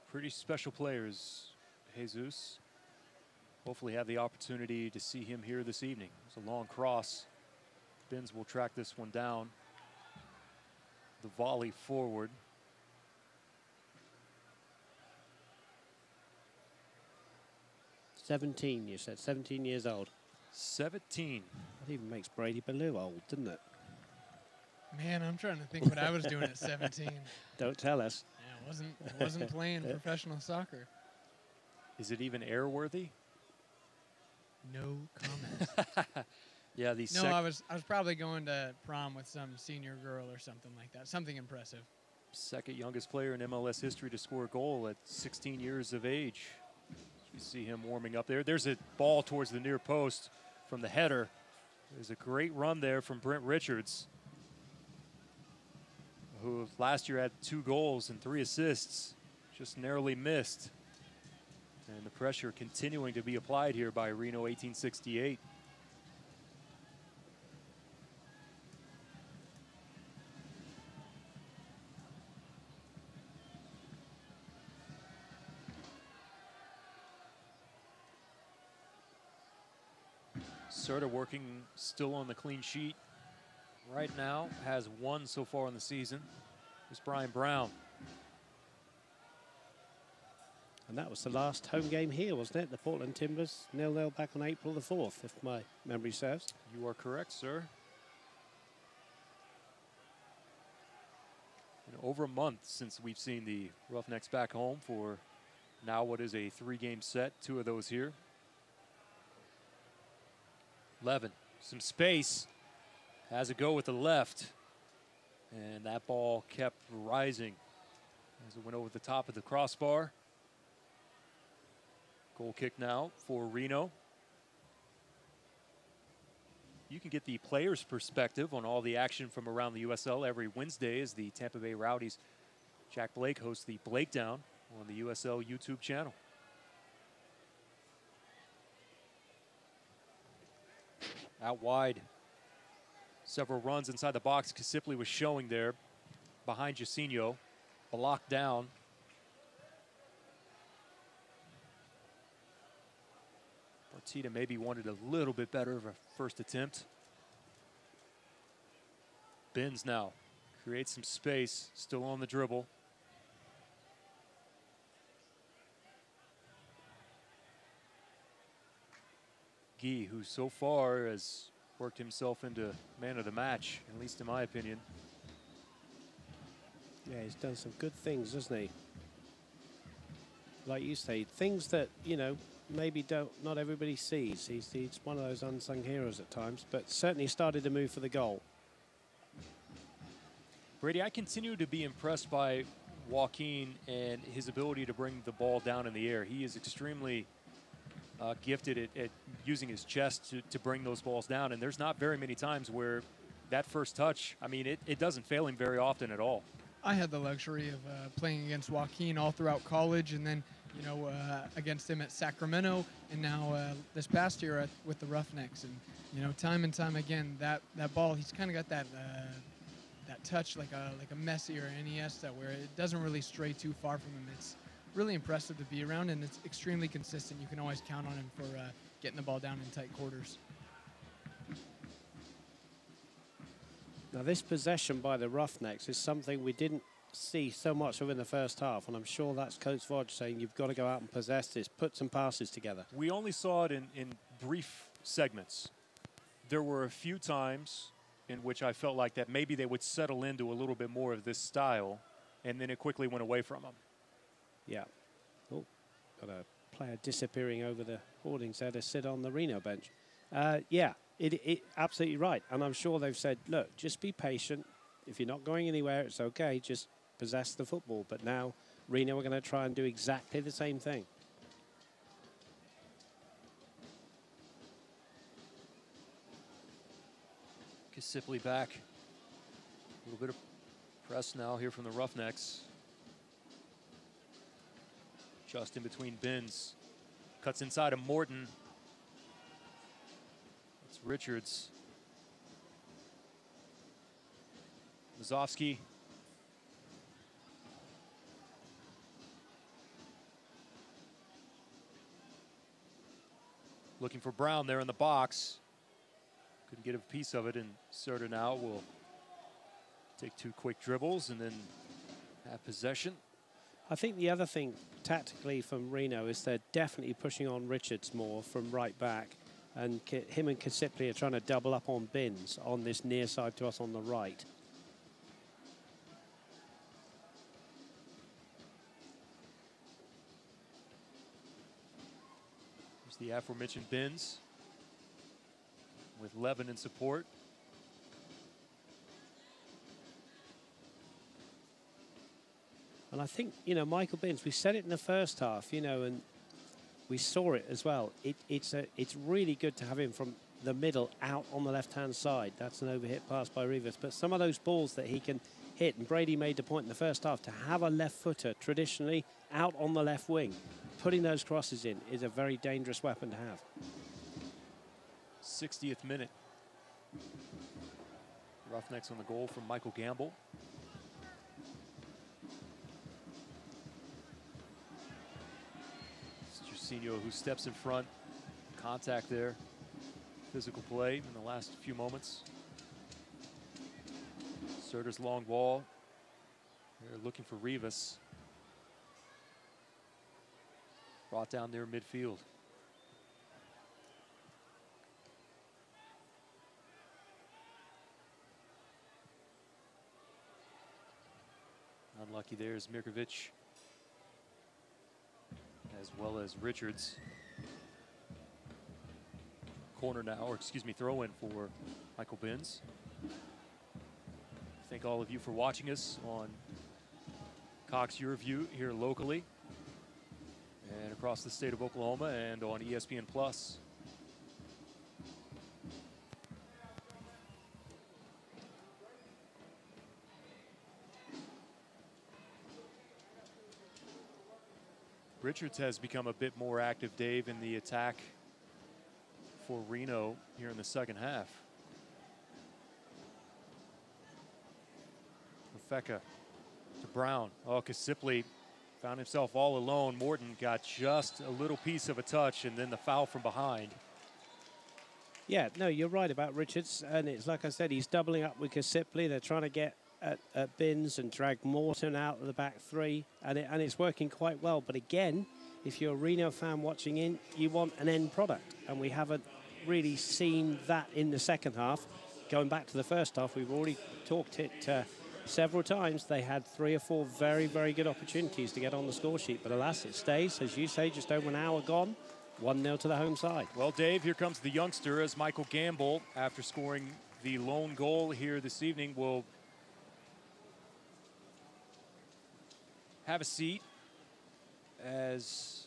Pretty special players, Jesus. Hopefully have the opportunity to see him here this evening. It's a long cross. Binns will track this one down. The volley forward. "17", you said. 17 years old. 17. That even makes Brady Ballou old, doesn't it? Man, I'm trying to think what I was doing at 17. Don't tell us. Yeah, wasn't playing professional soccer. Is it even airworthy? No comment. Yeah, No, I was probably going to prom with some senior girl or something like that. Something impressive. Second youngest player in MLS history to score a goal at 16 years of age. You see him warming up there. There's a ball towards the near post from the header. There's a great run there from Brent Richards, who last year had 2 goals and 3 assists, just narrowly missed. And the pressure continuing to be applied here by Reno 1868. Serta working still on the clean sheet right now, has 1 so far in the season. It's Brian Brown. And that was the last home game here, wasn't it? The Portland Timbers 0-0 back on April the 4th, if my memory serves. You are correct, sir. And over a month since we've seen the Roughnecks back home for now what is a 3-game set, 2 of those here. 11, some space, has a go with the left, and that ball kept rising as it went over the top of the crossbar. Goal kick now for Reno. You can get the players' perspective on all the action from around the USL every Wednesday as the Tampa Bay Rowdies' Jack Blake hosts the Blake Down on the USL YouTube channel. Out wide. Several runs inside the box. Kasipli was showing there behind Jacinho. Blocked down. Partita maybe wanted a little bit better of a first attempt. Binns now creates some space. Still on the dribble. Guy, who so far has worked himself into man of the match, at least in my opinion. Yeah, he's done some good things, hasn't he? Like you say, things that, you know, maybe not everybody sees. He's one of those unsung heroes at times, but certainly started to move for the goal. Brady, I continue to be impressed by Joaquin and his ability to bring the ball down in the air. He is extremely gifted at using his chest to bring those balls down, and there's not very many times where that first touch, I mean, it doesn't fail him very often at all. I had the luxury of playing against Joaquin all throughout college, and then, you know, against him at Sacramento, and now this past year with the Roughnecks. And, you know, time and time again, that ball, he's kind of got that touch like a Messi or an Iniesta, where it doesn't really stray too far from him. It's really impressive to be around, and it's extremely consistent. You can always count on him for getting the ball down in tight quarters. Now, this possession by the Roughnecks is something we didn't see so much of in the first half, and I'm sure that's Coach Vodge saying you've got to go out and possess this, put some passes together. We only saw it in brief segments. There were a few times in which I felt like that maybe they would settle into a little bit more of this style, and then it quickly went away from them. Yeah. Oh, got a player disappearing over the hoardings there to sit on the Reno bench. Yeah, it absolutely right. And I'm sure they've said, look, just be patient. If you're not going anywhere, it's okay. Just possess the football. But now Reno are going to try and do exactly the same thing. Kasipli back. A little bit of Press now here from the Roughnecks. Just in between bins. Cuts inside of Morton. It's Richards. Mazovsky. Looking for Brown there in the box. Couldn't get a piece of it, and Serta now will take 2 quick dribbles and then have possession. I think the other thing tactically from Reno is they're definitely pushing on Richards more from right back, and him and Kasipli are trying to double up on Bins on this near side to us on the right. There's the aforementioned Bins with Levin in support. And I think, you know, Michael Binns, we said it in the first half, you know, and we saw it as well. It's really good to have him from the middle out on the left-hand side. That's an overhit pass by Rivas. But some of those balls that he can hit, and Brady made the point in the first half, to have a left footer traditionally out on the left wing, putting those crosses in is a very dangerous weapon to have. 60th minute. Roughnecks on the goal from Michael Gamble. Jusinho, who steps in front. Contact there. Physical play in the last few moments. Serta's long ball. They're looking for Rivas. Brought down there midfield. Unlucky there is Mirkovic, as well as Richards. Corner now, or excuse me, throw in for Michael Binns. Thank all of you for watching us on Cox Your View here locally and across the state of Oklahoma and on ESPN Plus. Richards has become a bit more active, Dave, in the attack for Reno here in the second half. Rafeka to Brown. Oh, Kasipli found himself all alone. Morton got just a little piece of a touch, and then the foul from behind. Yeah, no, you're right about Richards. And it's like I said, he's doubling up with Kasipli. They're trying to get at Binns and drag Morton out of the back three. And it's working quite well. But again, if you're a Reno fan watching in, you want an end product. And we haven't really seen that in the second half. Going back to the first half, we've already talked it several times. They had 3 or 4 very, very good opportunities to get on the score sheet. But alas, it stays, as you say, just over an hour gone. 1-0 to the home side. Well, Dave, here comes the youngster as Michael Gamble, after scoring the lone goal here this evening, will have a seat as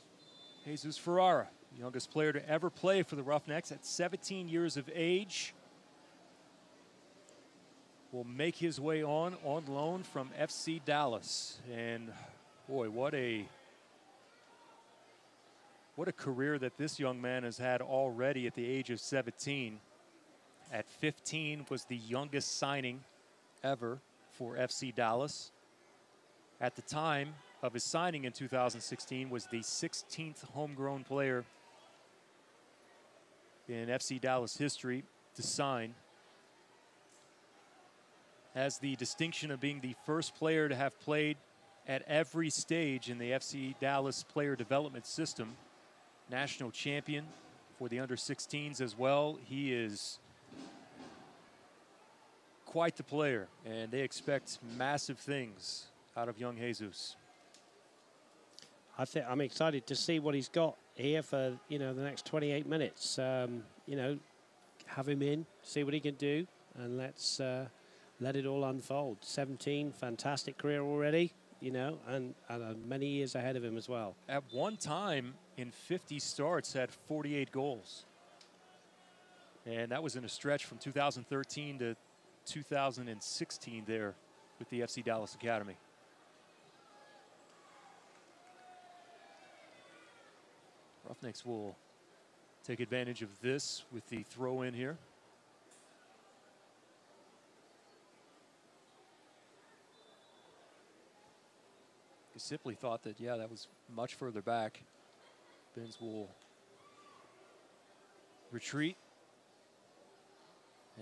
Jesus Ferrara, youngest player to ever play for the Roughnecks at 17 years of age, will make his way on loan from FC Dallas. And boy, what a career that this young man has had already at the age of 17. At 15 was the youngest signing ever for FC Dallas. At the time of his signing in 2016 was the 16th homegrown player in FC Dallas history to sign. Has the distinction of being the first player to have played at every stage in the FC Dallas player development system. National champion for the under-16s as well. He is quite the player, and they expect massive things out of young Jesus. I'm excited to see what he's got here for, you know, the next 28 minutes. You know, have him in, see what he can do, and let's let it all unfold. 17, fantastic career already, you know, and many years ahead of him as well. At one time, in 50 starts, had 48 goals. And that was in a stretch from 2013 to 2016 there with the FC Dallas Academy. Roughnecks will take advantage of this with the throw in here. Simply thought that, yeah, that was much further back. Benz will retreat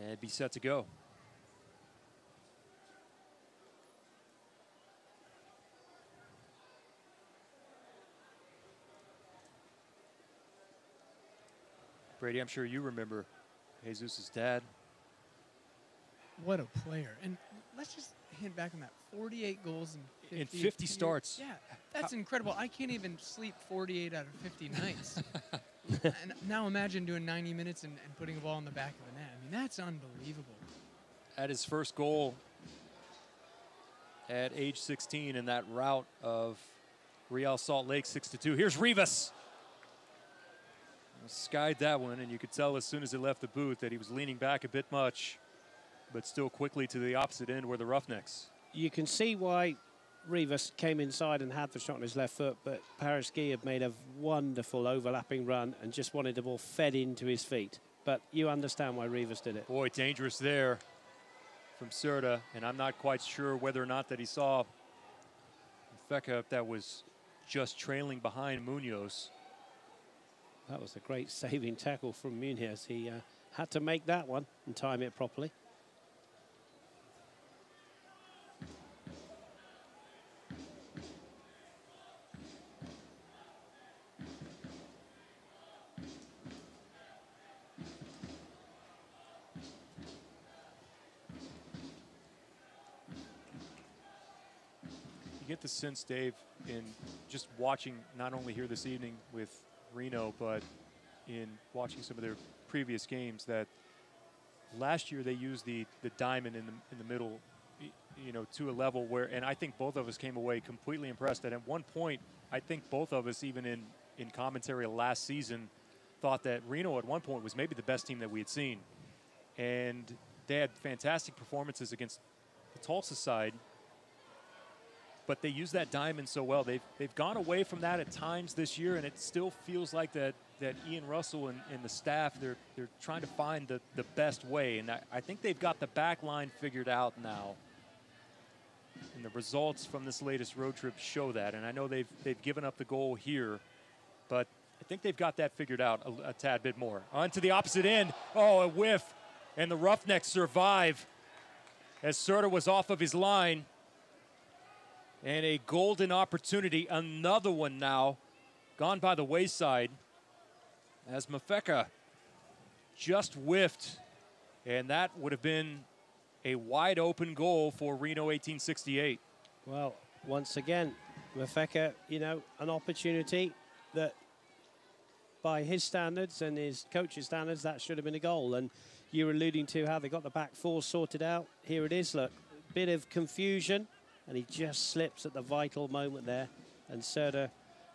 and be set to go. Brady, I'm sure you remember Jesus' dad. What a player. And let's just hit back on that. 48 goals in 50 starts. Yeah, that's incredible. I can't even sleep 48 out of 50 nights. And now imagine doing 90 minutes and putting a ball in the back of the net. I mean, that's unbelievable. At his first goal at age 16 in that rout of Real Salt Lake 6-2. Here's Rivas. Skied that one, and you could tell as soon as it left the booth that he was leaning back a bit much, but still quickly to the opposite end where the Roughnecks. You can see why Rivas came inside and had the shot on his left foot, but Paris Guy had made a wonderful overlapping run and just wanted the ball fed into his feet. But you understand why Rivas did it. Boy, dangerous there from Serta, and I'm not quite sure whether or not that he saw Feka that was just trailing behind Munoz. That was a great saving tackle from Munoz. He had to make that one and time it properly. You get the sense, Dave, in just watching not only here this evening with Reno, but in watching some of their previous games, that last year they used the diamond in the middle, you know, to a level where, and I think both of us came away completely impressed. And at one point, I think both of us, even in commentary last season, thought that Reno at one point was maybe the best team that we had seen. And they had fantastic performances against the Tulsa side, but they use that diamond so well. They've gone away from that at times this year, and it still feels like that Ian Russell and the staff, they're trying to find the best way. And I think they've got the back line figured out now. And the results from this latest road trip show that. And I know they've given up the goal here, but I think they've got that figured out a tad bit more. On to the opposite end. Oh, a whiff. And the Roughnecks survive as Serta was off of his line. And a golden opportunity, another one now, gone by the wayside as Mafeka just whiffed. And that would have been a wide open goal for Reno 1868. Well, once again, Mafeka, you know, an opportunity that by his standards and his coach's standards, that should have been a goal. And you're alluding to how they got the back four sorted out. Here it is, look, bit of confusion. And he just slips at the vital moment there. And Serta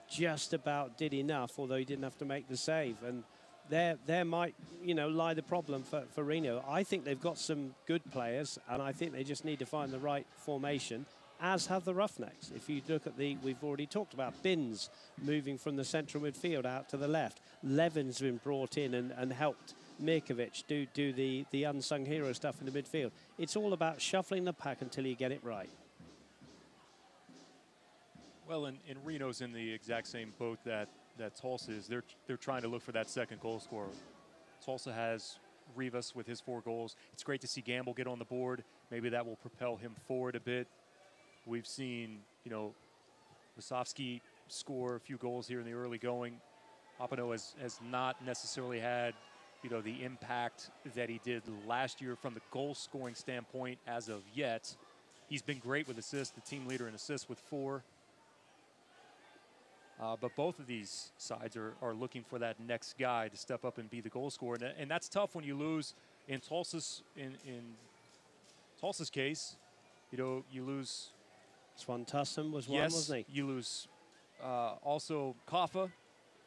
just about did enough, although he didn't have to make the save. And there might, you know, lie the problem for Reno. I think they've got some good players, and I think they just need to find the right formation, as have the Roughnecks. If you look at we've already talked about Binns moving from the central midfield out to the left. Levin's been brought in and helped Mirkovic do the unsung hero stuff in the midfield. It's all about shuffling the pack until you get it right. Well, and Reno's in the exact same boat that Tulsa is. They're trying to look for that second goal scorer. Tulsa has Rivas with his 4 goals. It's great to see Gamble get on the board. Maybe that will propel him forward a bit. We've seen, you know, Wasowski score a few goals here in the early going. Opano has not necessarily had, you know, the impact that he did last year from the goal scoring standpoint as of yet. He's been great with assists, the team leader in assists with 4. But both of these sides are looking for that next guy to step up and be the goal scorer. And that's tough when you lose. In Tulsa's case, you know, you lose. Swan Tussum was one, wasn't he? You lose also Kaffa,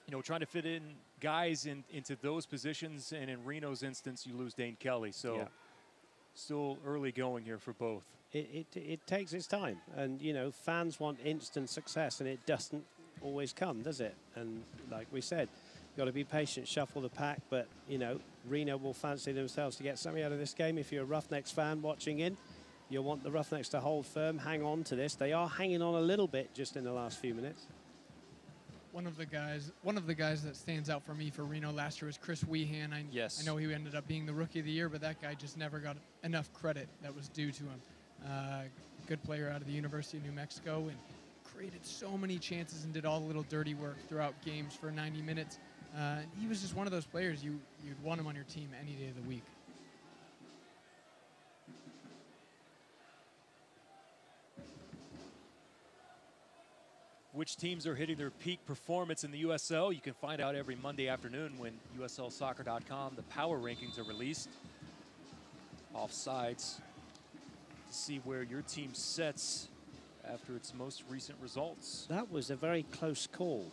you know, trying to fit in guys into those positions. And in Reno's instance, you lose Dane Kelly. So still early going here for both. it takes its time. And, you know, fans want instant success, and it doesn't always come, does it? And like we said, got to be patient, shuffle the pack. But, you know, Reno will fancy themselves to get something out of this game. If you're a Roughnecks fan watching in, you'll want the Roughnecks to hold firm, hang on to this. They are hanging on a little bit just in the last few minutes. One of the guys that stands out for me for Reno last year was Chris Weehan. I know he ended up being the Rookie of the Year, but that guy just never got enough credit that was due to him. Good player out of the University of New Mexico and created so many chances and did all the little dirty work throughout games for 90 minutes. He was just one of those players you'd want him on your team any day of the week. Which teams are hitting their peak performance in the USL? You can find out every Monday afternoon when USLsoccer.com, the power rankings are released. Offsides to see where your team sets after its most recent results. That was a very close call.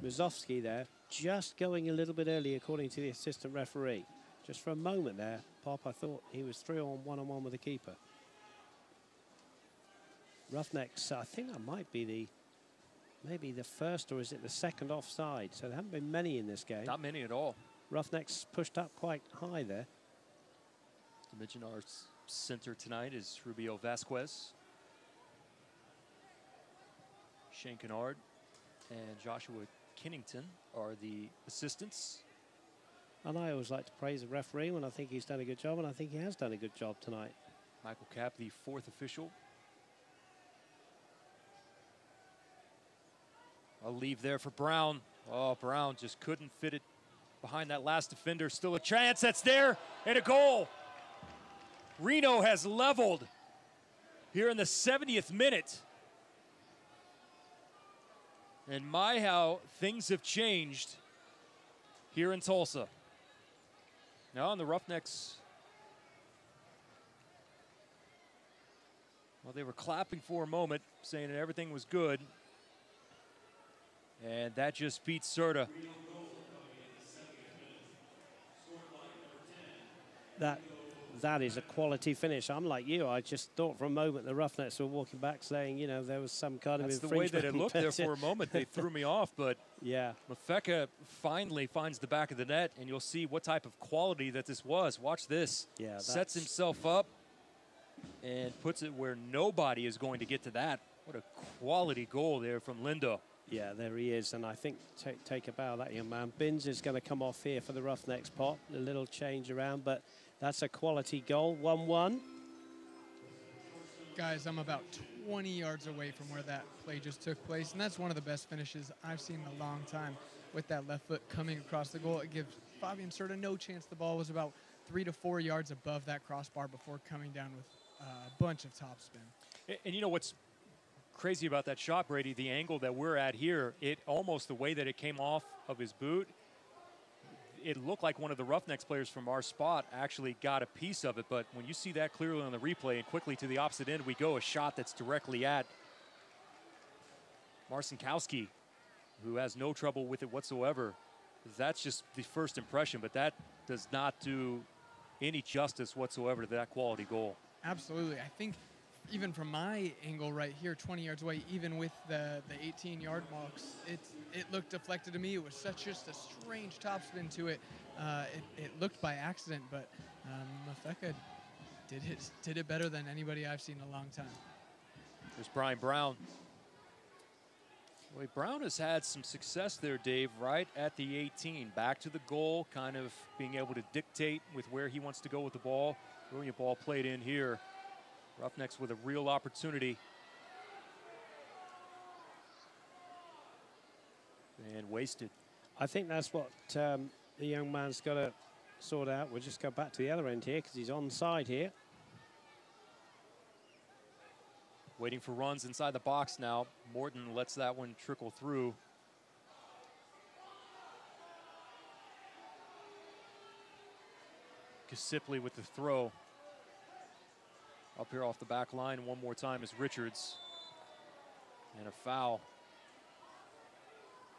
Mazowski there, just going a little bit early according to the assistant referee. Just for a moment there, Pop, I thought he was 3-on-1 with the keeper. Roughnecks, I think that might be maybe the first, or is it the second offside? So there haven't been many in this game. Not many at all. Roughnecks pushed up quite high there. To mention our center tonight is Rubio Vasquez, Shane Kennard, and Joshua Kennington are the assistants. And I always like to praise the referee when I think he's done a good job, and I think he has done a good job tonight. Michael Kapp, the fourth official. A leave there for Brown. Oh, Brown just couldn't fit it behind that last defender. Still a chance that's there, and a goal. Reno has leveled here in the 70th minute. And my, how things have changed here in Tulsa. Now on the Roughnecks, well, they were clapping for a moment, saying that everything was good. And that just beats Serta. That is a quality finish. I'm like you. I just thought for a moment the Roughnecks were walking back saying, you know, there was some kind of infringement. That's the way that it looked there for a moment. They threw me off, but yeah, Mafeka finally finds the back of the net, and you'll see what type of quality that this was. Watch this. Yeah, sets himself up and puts it where nobody is going to get to that. What a quality goal there from Lindo. Yeah, there he is, and I think take a bow, that young man. Binns is going to come off here for the Roughnecks pot. A little change around, but that's a quality goal. 1-1. Guys, I'm about 20 yards away from where that play just took place, and that's one of the best finishes I've seen in a long time. With that left foot coming across the goal, it gives Fabian Serta no chance. The ball was about 3 to 4 yards above that crossbar before coming down with a bunch of topspin. And you know what's crazy about that shot, Brady, the angle that we're at here, it almost the way that it came off of his boot, it looked like one of the Roughnecks players from our spot actually got a piece of it. But when you see that clearly on the replay and quickly to the opposite end we go, a shot that's directly at Marcinkowski, who has no trouble with it whatsoever. That's just the first impression, but that does not do any justice whatsoever to that quality goal. Absolutely. I think even from my angle right here, 20 yards away, even with the 18-yard marks, it looked deflected to me. It was just a strange topspin to it. It looked by accident, but Mafeka did it better than anybody I've seen in a long time. There's Brian Brown. Boy, Brown has had some success there, Dave, right at the 18. Back to the goal, kind of being able to dictate with where he wants to go with the ball. Brilliant ball played in here. Roughnecks with a real opportunity. And wasted. I think that's what the young man's got to sort out. We'll just go back to the other end here because he's onside here. Waiting for runs inside the box now. Morton lets that one trickle through. Kasipli with the throw. Up here off the back line one more time is Richards. And a foul.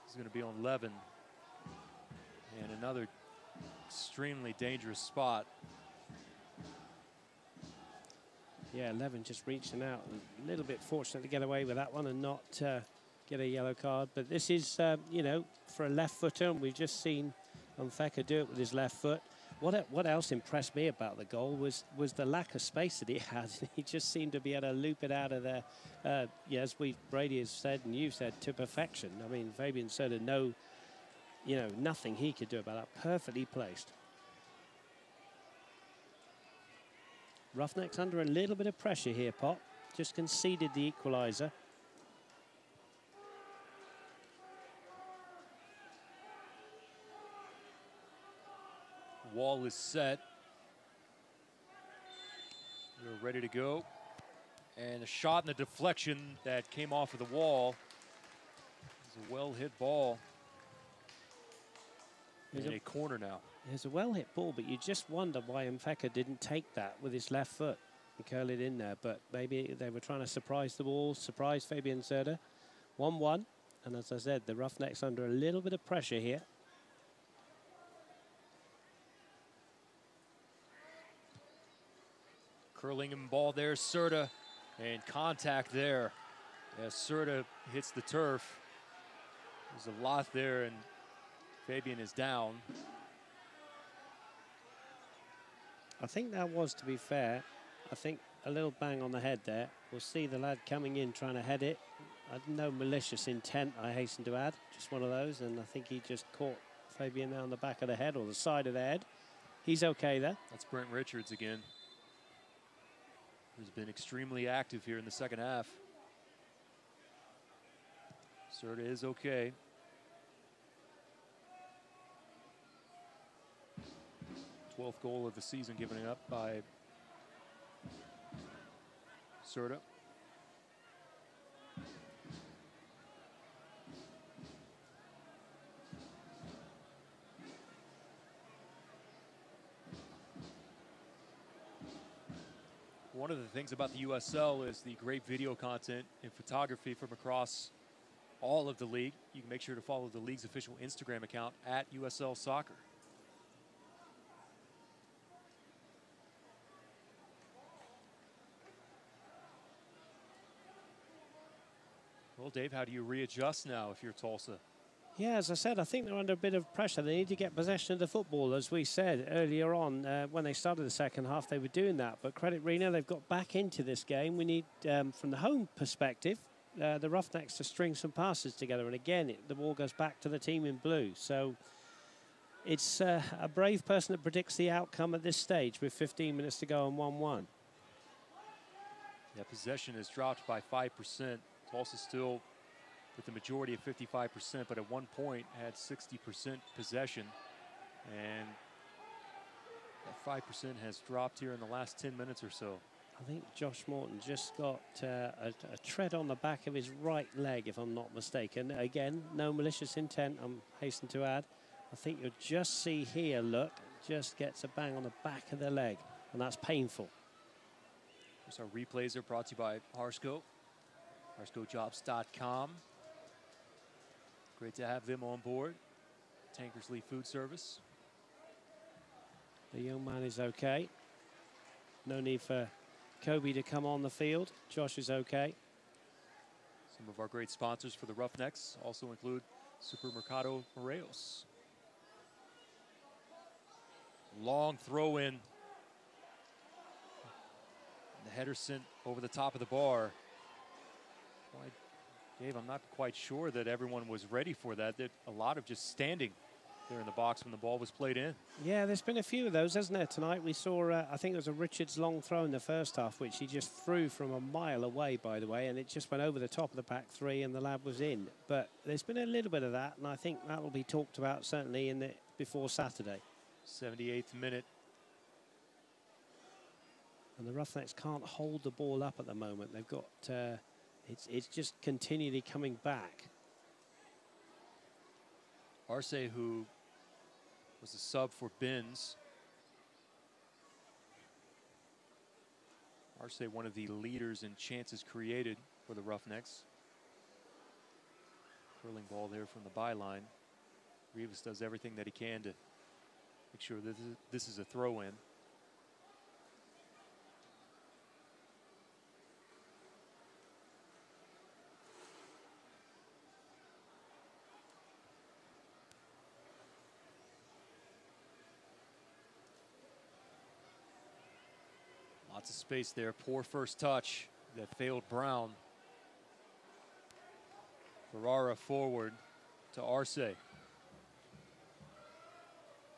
He's going to be on Levin. And another extremely dangerous spot. Yeah, 11 just reaching out. A little bit fortunate to get away with that one and not get a yellow card. But this is, you know, for a left footer, and we've just seen Onfeka do it with his left foot. What else impressed me about the goal was the lack of space that he had. He just seemed to be able to loop it out of there, yeah, as Brady has said and you've said, to perfection. I mean, Fabian Soda, nothing he could do about that. Perfectly placed. Roughnecks under a little bit of pressure here, Pop. Just conceded the equaliser. Wall is set. We're ready to go. And a shot in the deflection that came off of the wall. It's a well-hit ball. In a corner now. It's a well-hit ball, but you just wonder why Onfeka didn't take that with his left foot and curl it in there. But maybe they were trying to surprise the ball, surprise Fabian Soda. 1-1. And as I said, the Roughnecks under a little bit of pressure here. Curling him ball there, Serta, and contact there as Serta hits the turf. There's a lot there, and Fabian is down. I think that was, to be fair, I think a little bang on the head there. We'll see the lad coming in trying to head it. No malicious intent, I hasten to add. Just one of those, and I think he just caught Fabian there on the back of the head or the side of the head. He's okay there. That's Brent Richards again, who's been extremely active here in the second half. Serta is okay. Twelfth goal of the season given up by Serta. One of the things about the USL is the great video content and photography from across all of the league. You can make sure to follow the league's official Instagram account at USL Soccer. Well, Dave, how do you readjust now if you're Tulsa? Yeah, as I said, I think they're under a bit of pressure. They need to get possession of the football, as we said earlier on. When they started the second half, they were doing that. But credit Reno, they've got back into this game. We need, from the home perspective, the Roughnecks to string some passes together. And again, the ball goes back to the team in blue. So it's a brave person that predicts the outcome at this stage with 15 minutes to go and 1-1. Yeah, possession has dropped by 5%. Tulsa still with the majority of 55%, but at one point had 60% possession. And that 5% has dropped here in the last 10 minutes or so. I think Josh Morton just got a tread on the back of his right leg, if I'm not mistaken. Again, no malicious intent, I'm hasten to add. I think you'll just see here, look, just gets a bang on the back of the leg, and that's painful. Our replays are brought to you by Harsco, harscojobs.com. Great to have them on board. Tankersley Food Service. The young man is okay. No need for Kobe to come on the field. Josh is okay. Some of our great sponsors for the Roughnecks also include Supermercado Morelos. Long throw in. The header sent over the top of the bar. Well, Dave, I'm not quite sure that everyone was ready for that. That a lot of just standing there in the box when the ball was played in. Yeah, there's been a few of those, hasn't there, tonight? We saw, I think it was a Richards long throw in the first half, which he just threw from a mile away, by the way, and it just went over the top of the back three and the lad was in. But there's been a little bit of that, and I think that will be talked about certainly in the before Saturday. 78th minute. And the Roughnecks can't hold the ball up at the moment. They've got, it's just continually coming back. Arce, who was a sub for Binns. Arce, one of the leaders in chances created for the Roughnecks. Curling ball there from the byline. Rivas does everything that he can to make sure that this is a throw-in. Lots of space there. Poor first touch that failed Brown. Ferrara forward to Arce.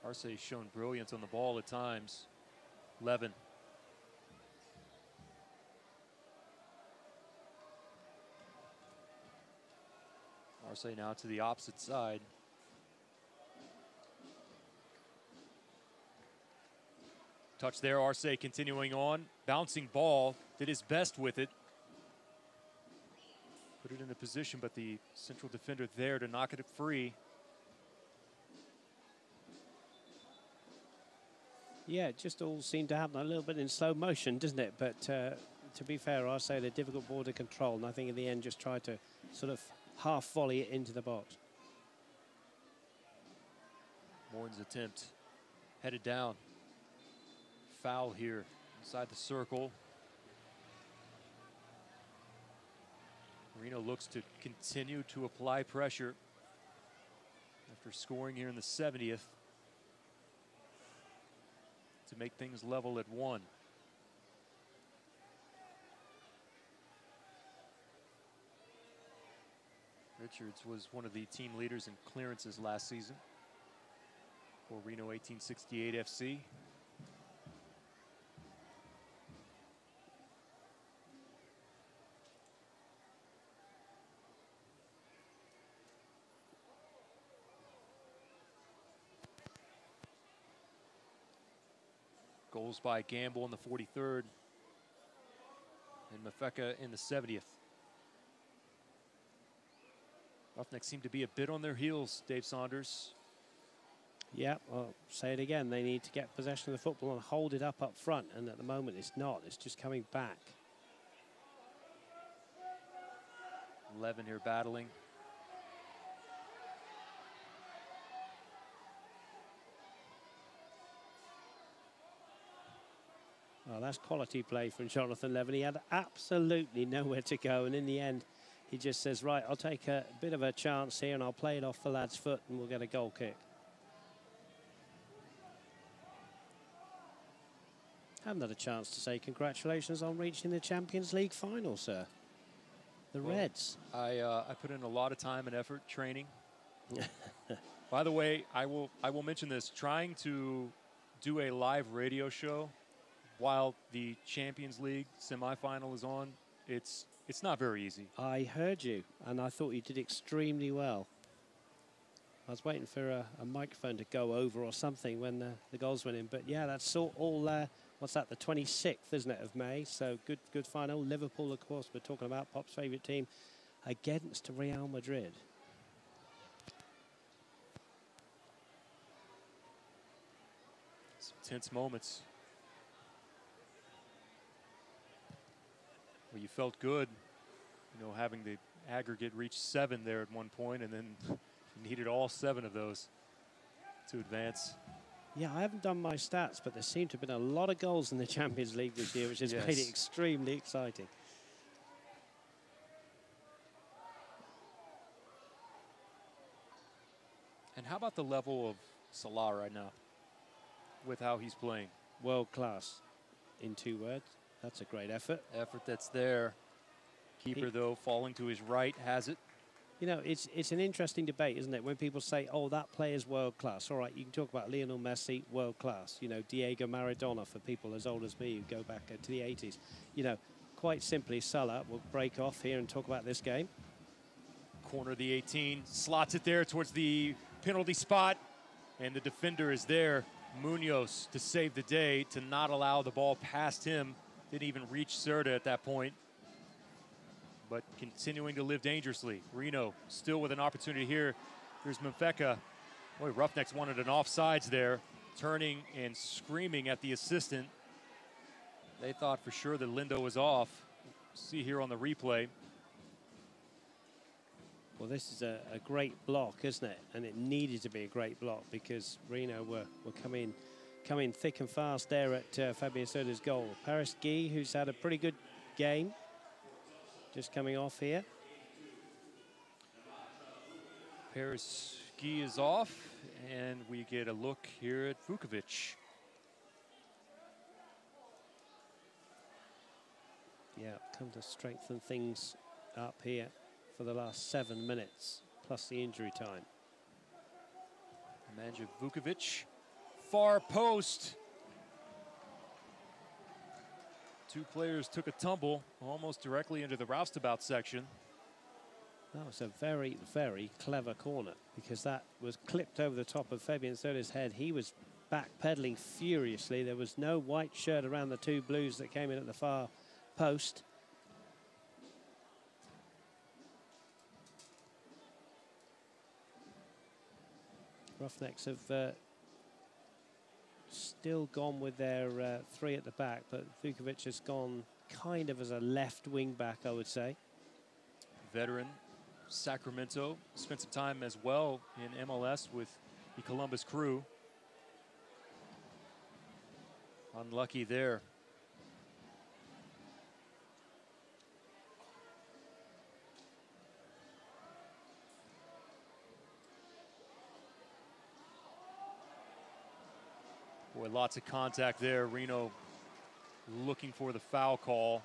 Arce has shown brilliance on the ball at times. Levin. Arce now to the opposite side. Touch there, Arce continuing on. Bouncing ball, did his best with it. Put it in a position, but the central defender there to knock it free. Yeah, it just all seemed to happen a little bit in slow motion, doesn't it? But to be fair, Arce had a difficult ball to control, and I think in the end just tried to sort of half volley it into the box. Morton's attempt headed down. Foul here inside the circle. Reno looks to continue to apply pressure after scoring here in the 70th to make things level at 1. Richards was one of the team leaders in clearances last season for Reno 1868 FC. Goals by Gamble in the 43rd and Mafeka in the 70th. Roughnecks seem to be a bit on their heels, Dave Saunders. Yeah, well, say it again. They need to get possession of the football and hold it up front, and at the moment it's not. It's just coming back. Levin here battling. Oh, that's quality play from Jonathan Levin. He had absolutely nowhere to go, and in the end, he just says, right, I'll take a bit of a chance here, and I'll play it off the lad's foot, and we'll get a goal kick. Haven't had a chance to say congratulations on reaching the Champions League final, sir. The Reds. I put in a lot of time and effort training. By the way, I will mention this. Trying to do a live radio show while the Champions League semifinal is on, it's not very easy. I heard you, and I thought you did extremely well. I was waiting for a microphone to go over or something when the goals went in. But yeah, that's all what's that, the 26th, isn't it, of May? So good final. Liverpool, of course, we're talking about, Pop's favourite team, against Real Madrid. Some tense moments. Well, you felt good, you know, having the aggregate reach 7 there at one point, and then you needed all 7 of those to advance. Yeah, I haven't done my stats, but there seem to have been a lot of goals in the Champions League this year, which has made it extremely exciting. And how about the level of Salah right now with how he's playing? World class, in 2 words. That's a great effort. Effort that's there. Keeper, though, falling to his right, has it. You know, it's an interesting debate, isn't it? When people say, oh, that player's world class. All right, you can talk about Lionel Messi, world class. You know, Diego Maradona for people as old as me who go back to the 80s. You know, quite simply, Salah will break off here and talk about this game. Corner of the 18, slots it there towards the penalty spot. And the defender is there, Munoz, to save the day, to not allow the ball past him. Didn't even reach Serta at that point. But continuing to live dangerously. Reno still with an opportunity here. Here's Mfeka. Boy, Roughnecks wanted an offsides there. Turning and screaming at the assistant. They thought for sure that Lindo was off. See here on the replay. Well, this is a great block, isn't it? And it needed to be a great block because Reno were coming thick and fast there at Fabien Serta's goal. Paris Guy, who's had a pretty good game, just coming off here. Paris Guy is off, and we get a look here at Vukovic. Yeah, come to strengthen things up here for the last 7 minutes, plus the injury time. Nemanja Vukovic, far post. Two players took a tumble almost directly into the roustabout section. That was a very, very clever corner, because that was clipped over the top of Fabian Soder's head. He was backpedaling furiously. There was no white shirt around the two blues that came in at the far post. Roughnecks have still gone with their three at the back, but Vukovic has gone kind of as a left wing back, I would say. Veteran, Sacramento, spent some time as well in MLS with the Columbus Crew. Unlucky there. Boy, lots of contact there. Reno looking for the foul call.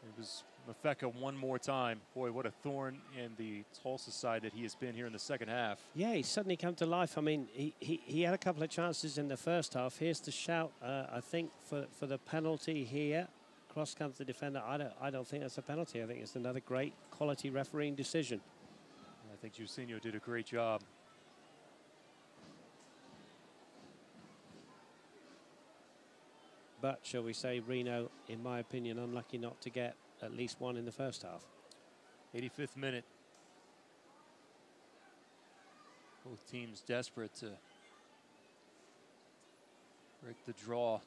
It was Mafeka one more time. Boy, what a thorn in the Tulsa side that he has been here in the second half. Yeah, he's suddenly come to life. I mean, he had a couple of chances in the first half. Here's the shout, I think, for the penalty here. Cross comes the defender. I don't think that's a penalty. I think it's another great quality refereeing decision. I think Jusinho did a great job. But shall we say, Reno, in my opinion, unlucky not to get at least one in the first half. 85th minute. Both teams desperate to break the draw.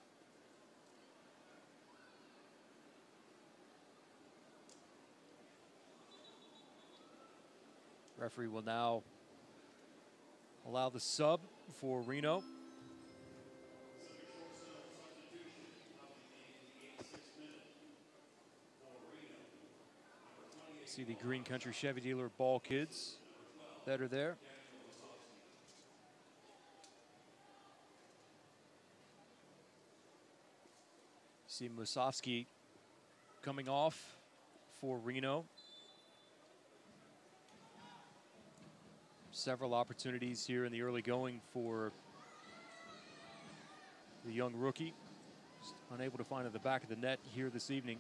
Referee will now allow the sub for Reno. See the Green Country Chevy dealer ball kids that are there. See Musovski coming off for Reno. Several opportunities here in the early going for the young rookie. Just unable to find at the back of the net here this evening.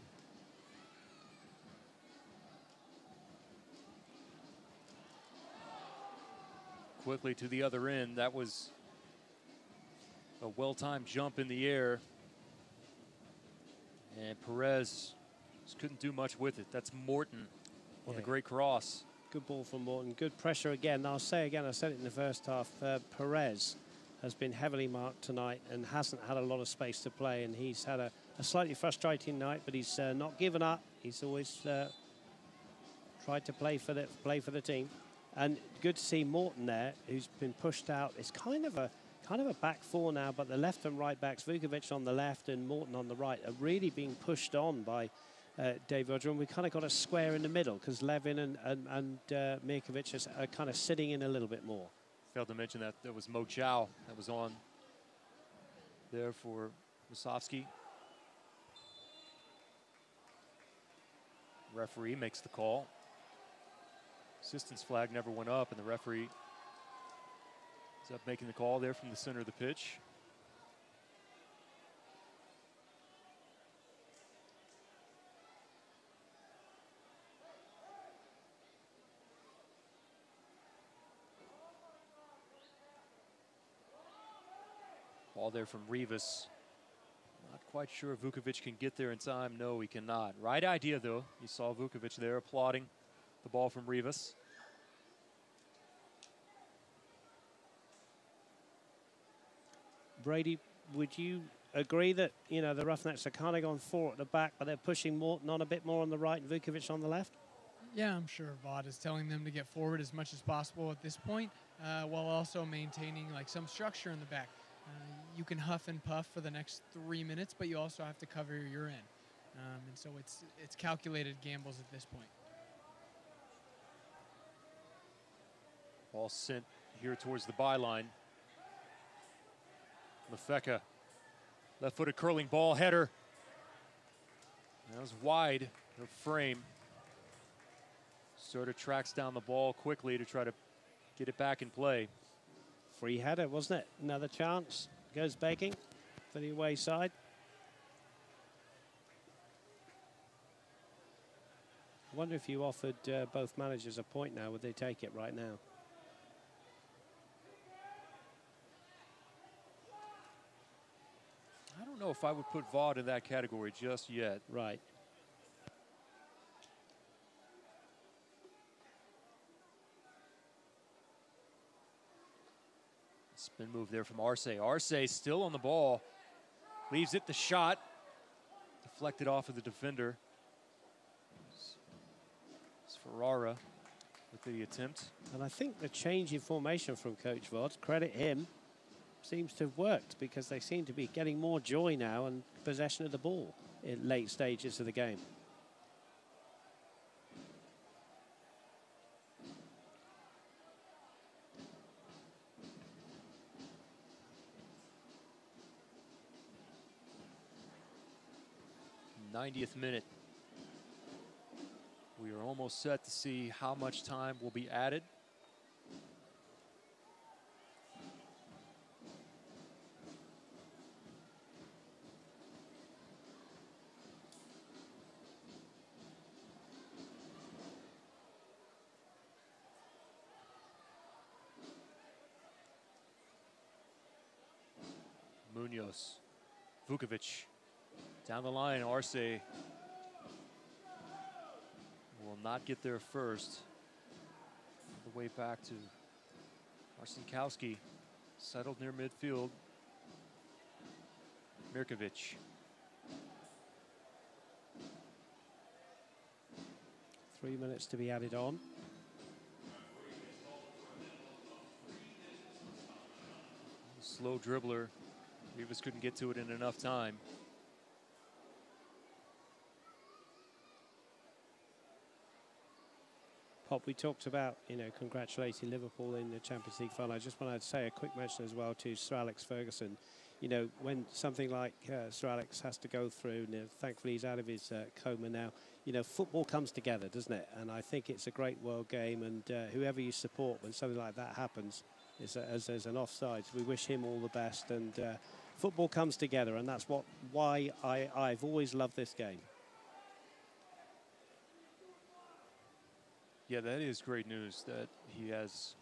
Quickly to the other end. That was a well-timed jump in the air. And Perez just couldn't do much with it. That's Morton on the great cross. Good ball from Morton. Good pressure again. I'll say again, I said it in the first half, Perez has been heavily marked tonight and hasn't had a lot of space to play. And he's had a slightly frustrating night, but he's not given up. He's always tried to play for the team. And good to see Morton there, who's been pushed out. It's kind of a back four now, but the left and right backs, Vukovic on the left and Morton on the right, are really being pushed on by Dave Roger. And we kind of got a square in the middle because Levin and Mirkovic are kind of sitting in a little bit more. Failed to mention that there was Mo Chow that was on there for Musovski. Referee makes the call. Assistance flag never went up, and the referee is up making the call there from the center of the pitch. Ball there from Rivas. Not quite sure if Vukovic can get there in time. No, he cannot. Right idea, though. You saw Vukovic there applauding the ball from Rivas. Brady, would you agree that, you know, the Roughnecks are kind of gone four at the back, but they're pushing Morton on a bit more on the right and Vukovic on the left? Yeah, I'm sure Vaught is telling them to get forward as much as possible at this point, while also maintaining like some structure in the back. You can huff and puff for the next 3 minutes, but you also have to cover your end. And so it's calculated gambles at this point. Ball sent here towards the byline. Mafeka, left-footed curling ball, header. That was wide of frame. Sort of tracks down the ball quickly to try to get it back in play. Free header, wasn't it? Another chance. Goes begging for the away side. I wonder if you offered both managers a point now, would they take it right now? I don't know if I would put Vaught in that category just yet. Right. Spin move there from Arce. Arce still on the ball. Leaves it the shot. Deflected off of the defender. It's Ferrara with the attempt. And I think the change in formation from Coach Vaught, credit him, seems to have worked because they seem to be getting more joy now and possession of the ball in late stages of the game. '90th minute. We are almost set to see how much time will be added. Munoz, Vukovic, down the line. Arce will not get there first. The way back to Marcinkowski, settled near midfield. Mirkovic. Three minutes to be added on. Slow dribbler. Rivas couldn't get to it in enough time. Pop, we talked about, congratulating Liverpool in the Champions League final. I just wanted to say a quick mention as well to Sir Alex Ferguson. When something like Sir Alex has to go through, thankfully he's out of his coma now, football comes together, doesn't it? And I think it's a great world game, and whoever you support when something like that happens, as there's an offside, we wish him all the best, and football comes together, and that's why I've always loved this game. Yeah, that is great news that he has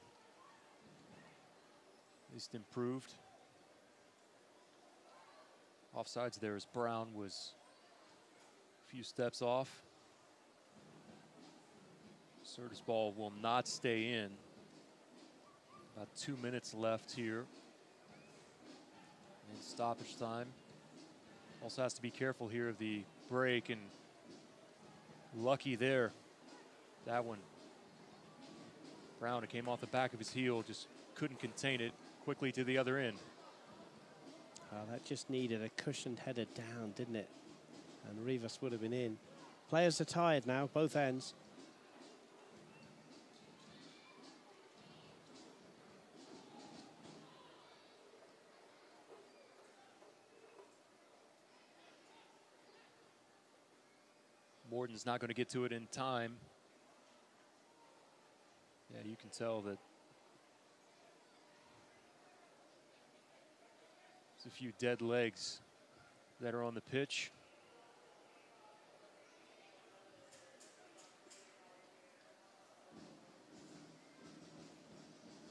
at least improved. Offsides there as Brown was a few steps off. Serta's ball will not stay in. About 2 minutes left here in stoppage time. Also has to be careful here of the break, and lucky there. That one. Brown, it came off the back of his heel, just couldn't contain it. Quickly to the other end. That just needed a cushioned header down, didn't it? And Rivas would have been in. Players are tired now, both ends. Morton's not going to get to it in time. Yeah, you can tell that there's a few dead legs that are on the pitch.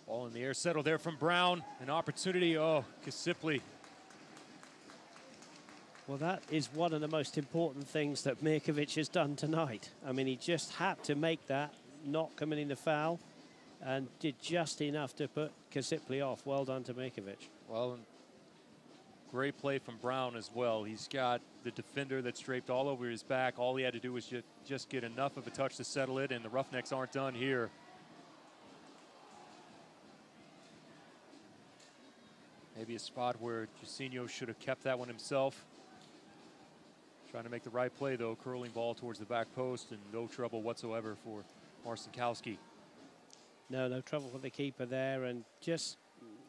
Ball in the air, settled there from Brown. An opportunity, Kasipli. Well, that is one of the most important things that Mirkovic has done tonight. I mean, he just had to make that, not committing the foul, and did just enough to put Kasipli off. Well done to Mirkovic. Well, and great play from Brown as well. He's got the defender that's draped all over his back. All he had to do was just get enough of a touch to settle it, and the Roughnecks aren't done here. Maybe a spot where Jairzinho should have kept that one himself. Trying to make the right play, though. Curling ball towards the back post, and no trouble whatsoever for Marcinkowski. No trouble for the keeper there, and just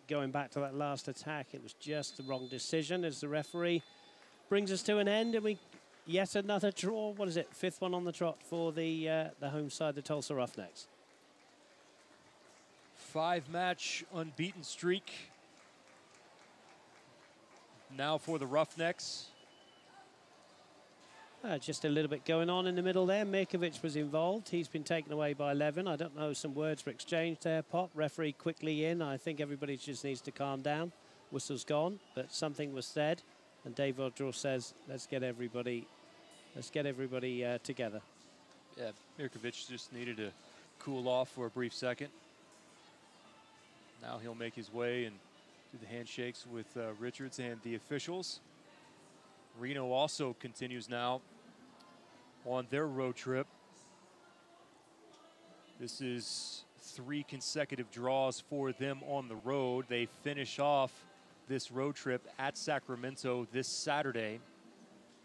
going back to that last attack, it was just the wrong decision as the referee brings us to an end, and we yet another draw. What is it? 5th one on the trot for the home side, the Tulsa Roughnecks. 5-match unbeaten streak now for the Roughnecks. Just a little bit going on in the middle there. Mirkovic was involved. He's been taken away by 11. I don't know, some words were exchanged there, Pop. Referee quickly in. I think everybody just needs to calm down. Whistle's gone, but something was said. And Dave Vaudreau says, let's get everybody together. Yeah, Mirkovic just needed to cool off for a brief second. Now he'll make his way and do the handshakes with Richards and the officials. Reno also continues now on their road trip. This is 3 consecutive draws for them on the road. They finish off this road trip at Sacramento this Saturday,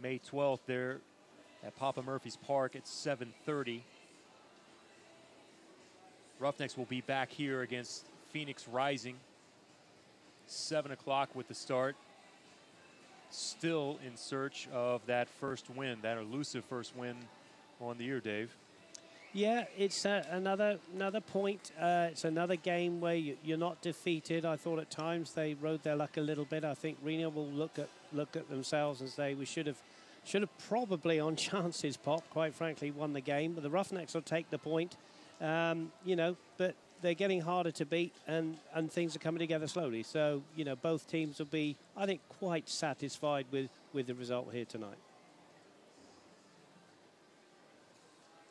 May 12th, there at Papa Murphy's Park at 7:30. Roughnecks will be back here against Phoenix Rising, 7 o'clock with the start. Still in search of that first win, that elusive first win on the year, Dave. Yeah, it's another point. It's another game where you're not defeated. I thought at times they rode their luck a little bit. I think Reno will look at themselves and say we should have probably on chances, Pop, quite frankly, won the game. But the Roughnecks will take the point, you know. But they're getting harder to beat, and things are coming together slowly. So you know, both teams will be, I think, quite satisfied with the result here tonight.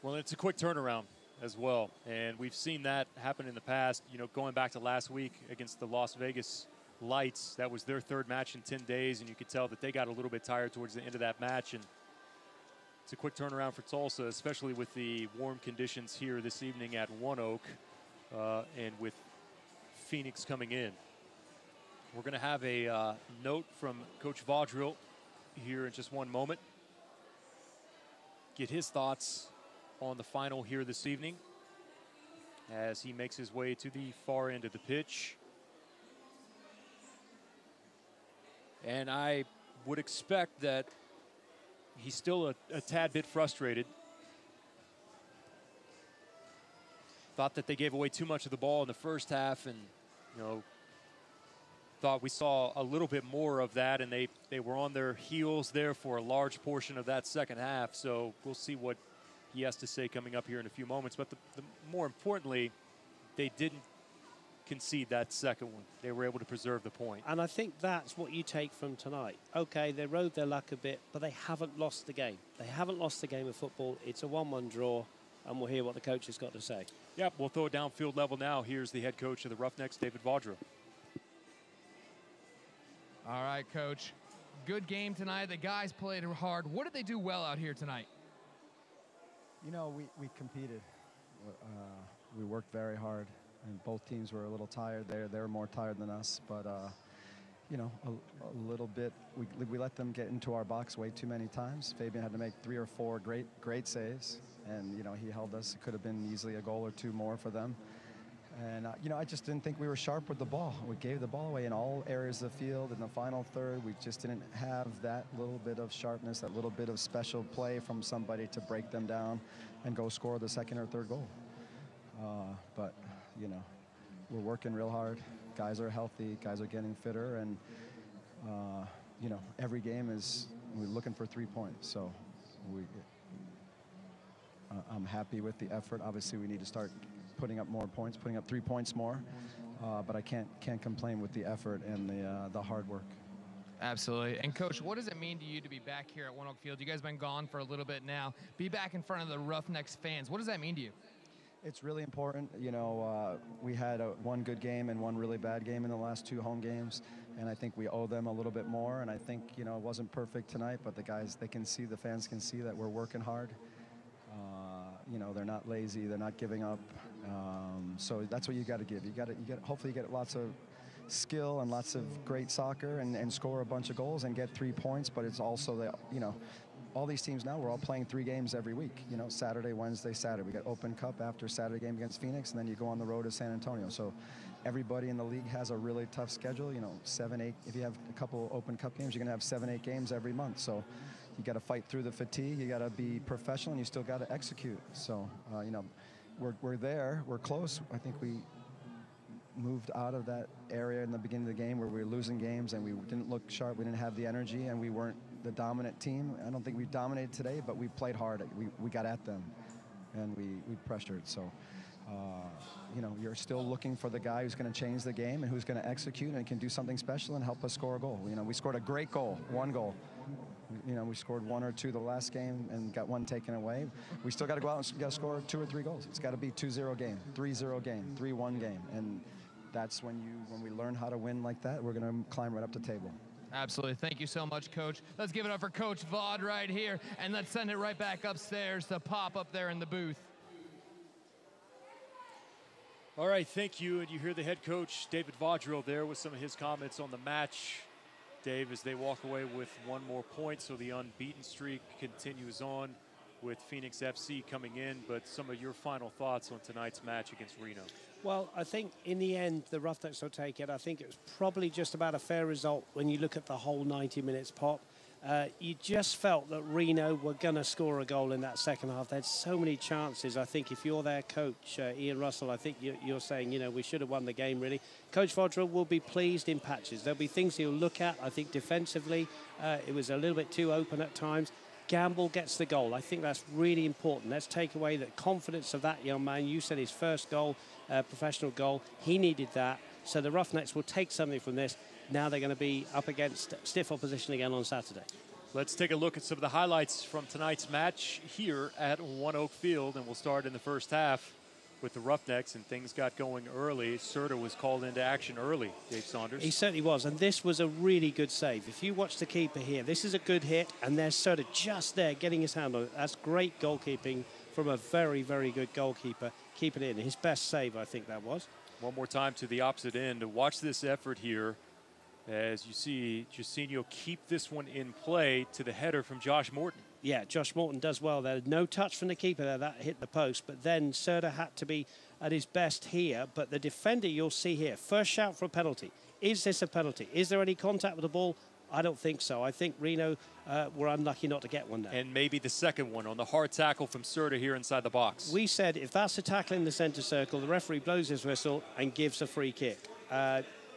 Well, it's a quick turnaround as well, and we've seen that happen in the past. You know, going back to last week against the Las Vegas Lights, that was their 3rd match in 10 days, and you could tell that they got a little bit tired towards the end of that match. And it's a quick turnaround for Tulsa, especially with the warm conditions here this evening at One Oak, and with Phoenix coming in. We're going to have a note from Coach Vaudreuil here in just one moment. Get his thoughts on the final here this evening as he makes his way to the far end of the pitch. And I would expect that he's still a tad bit frustrated. Thought that they gave away too much of the ball in the first half, and you know, thought we saw a little bit more of that, and they were on their heels there for a large portion of that second half. So we'll see what he has to say coming up here in a few moments. But the more importantly, they didn't concede that second one. They were able to preserve the point. And I think that's what you take from tonight. Okay, they rode their luck a bit, but they haven't lost the game. They haven't lost the game of football. It's a 1-1 draw, and we'll hear what the coach has got to say. Yep, we'll throw it downfield level now. Here's the head coach of the Roughnecks, David Vaudreuil. All right, Coach. Good game tonight. The guys played hard. What did they do well out here tonight? You know, we competed. We worked very hard, and both teams were a little tired. They were more tired than us, but you know, a little bit. We let them get into our box way too many times. Fabian had to make 3 or 4 great saves, and you know, he held us. It could have been easily a goal or 2 more for them. And you know, I just didn't think we were sharp with the ball. We gave the ball away in all areas of the field. In the final third, we just didn't have that little bit of sharpness, that little bit of special play from somebody to break them down and go score the 2nd or 3rd goal. But you know, we're working real hard. Guys are healthy. Guys are getting fitter, and you know, every game we're looking for 3 points. So I'm happy with the effort. Obviously, we need to start putting up more points, putting up 3 points more, but I can't complain with the effort and the hard work. Absolutely. And Coach, what does it mean to you to be back here at One Oak Field? You guys have been gone for a little bit now. Be back in front of the Roughnecks fans. What does that mean to you? It's really important. You know, we had one good game and one really bad game in the last 2 home games, and I think we owe them a little bit more. And I think, you know, it wasn't perfect tonight, but the guys, the fans can see that we're working hard. You know, they're not lazy, they're not giving up. So that's what you got to give. Hopefully you get lots of skill and lots of great soccer and score a bunch of goals and get 3 points. But it's also that, you know, all these teams now, we're all playing 3 games every week. You know, Saturday, Wednesday, Saturday. We got Open Cup after Saturday game against Phoenix, and then you go on the road to San Antonio. So everybody in the league has a really tough schedule. You know, 7, 8. If you have a couple Open Cup games, you're going to have 7, 8 games every month. So, you got to fight through the fatigue. You got to be professional, and you still got to execute. So, you know, we're there. We're close. I think we moved out of that area in the beginning of the game where we were losing games and we didn't look sharp. We didn't have the energy, and we weren't the dominant team. I don't think we dominated today, but we played hard. We got at them, and we pressured. So, you know, you're still looking for the guy who's going to change the game and who's going to execute and can do something special and help us score a goal. You know, we scored a great goal, one goal. You know, we scored 1 or 2 the last game and got 1 taken away. We still got to go out and got to score 2 or 3 goals. It's got to be 2-0 game, 3-0 game, 3-1 game, and that's when we learn how to win like that, we're going to climb right up the table. Absolutely. Thank you so much, Coach. Let's give it up for Coach Vaude right here, and let's send it right back upstairs to Pop up there in the booth. All right, thank you. And you hear the head coach, David Vaudreuil, there with some of his comments on the match. Dave, as they walk away with 1 more point, so the unbeaten streak continues on with Phoenix FC coming in. But some of your final thoughts on tonight's match against Reno. Well, I think in the end, the Roughnecks will take it. I think it was probably just about a fair result when you look at the whole 90 minutes, Pop. You just felt that Reno were going to score a goal in that second half. They had so many chances. I think if you're their coach, Ian Russell, I think you're saying, you know, we should have won the game, really. Coach Vaudreuil will be pleased in patches. There'll be things he'll look at. I think defensively, it was a little bit too open at times. Gamble gets the goal. I think that's really important. Let's take away the confidence of that young man. You said his first goal, professional goal. He needed that. So the Roughnecks will take something from this. Now they're going to be up against stiff opposition again on Saturday. Let's take a look at some of the highlights from tonight's match here at One Oak Field, and we'll start in the first half with the Roughnecks, and things got going early. Serta was called into action early, Dave Saunders. He certainly was, and this was a really good save. If you watch the keeper here, this is a good hit, and there's Serta just there getting his hand on it. That's great goalkeeping from a very, very good goalkeeper. Keep it in. His best save, I think that was. One more time to the opposite end to watch this effort here. As you see, Jairzinho keep this one in play to the header from Josh Morton. Yeah, Josh Morton does well there. No touch from the keeper there. That hit the post. But then Serta had to be at his best here. But the defender you'll see here, first shout for a penalty. Is this a penalty? Is there any contact with the ball? I don't think so. I think Reno were unlucky not to get one there. And maybe the second one on the hard tackle from Serta here inside the box. We said if that's a tackle in the centre circle, the referee blows his whistle and gives a free kick.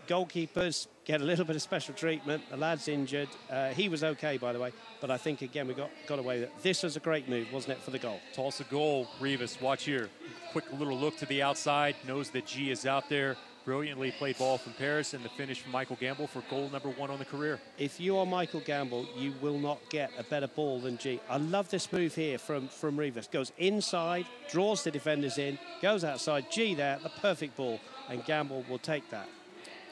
Goalkeepers get a little bit of special treatment. The lad's injured. He was okay, by the way. But I think, again, we got away with it. This was a great move, wasn't it, for the goal? Tulsa goal, Rivas. Watch here. Quick little look to the outside. Knows that G is out there. Brilliantly played ball from Paris, and the finish from Michael Gamble for goal number 1 on the career. If you are Michael Gamble, you will not get a better ball than G. I love this move here from Rivas. Goes inside, draws the defenders in, goes outside. G there, the perfect ball, and Gamble will take that.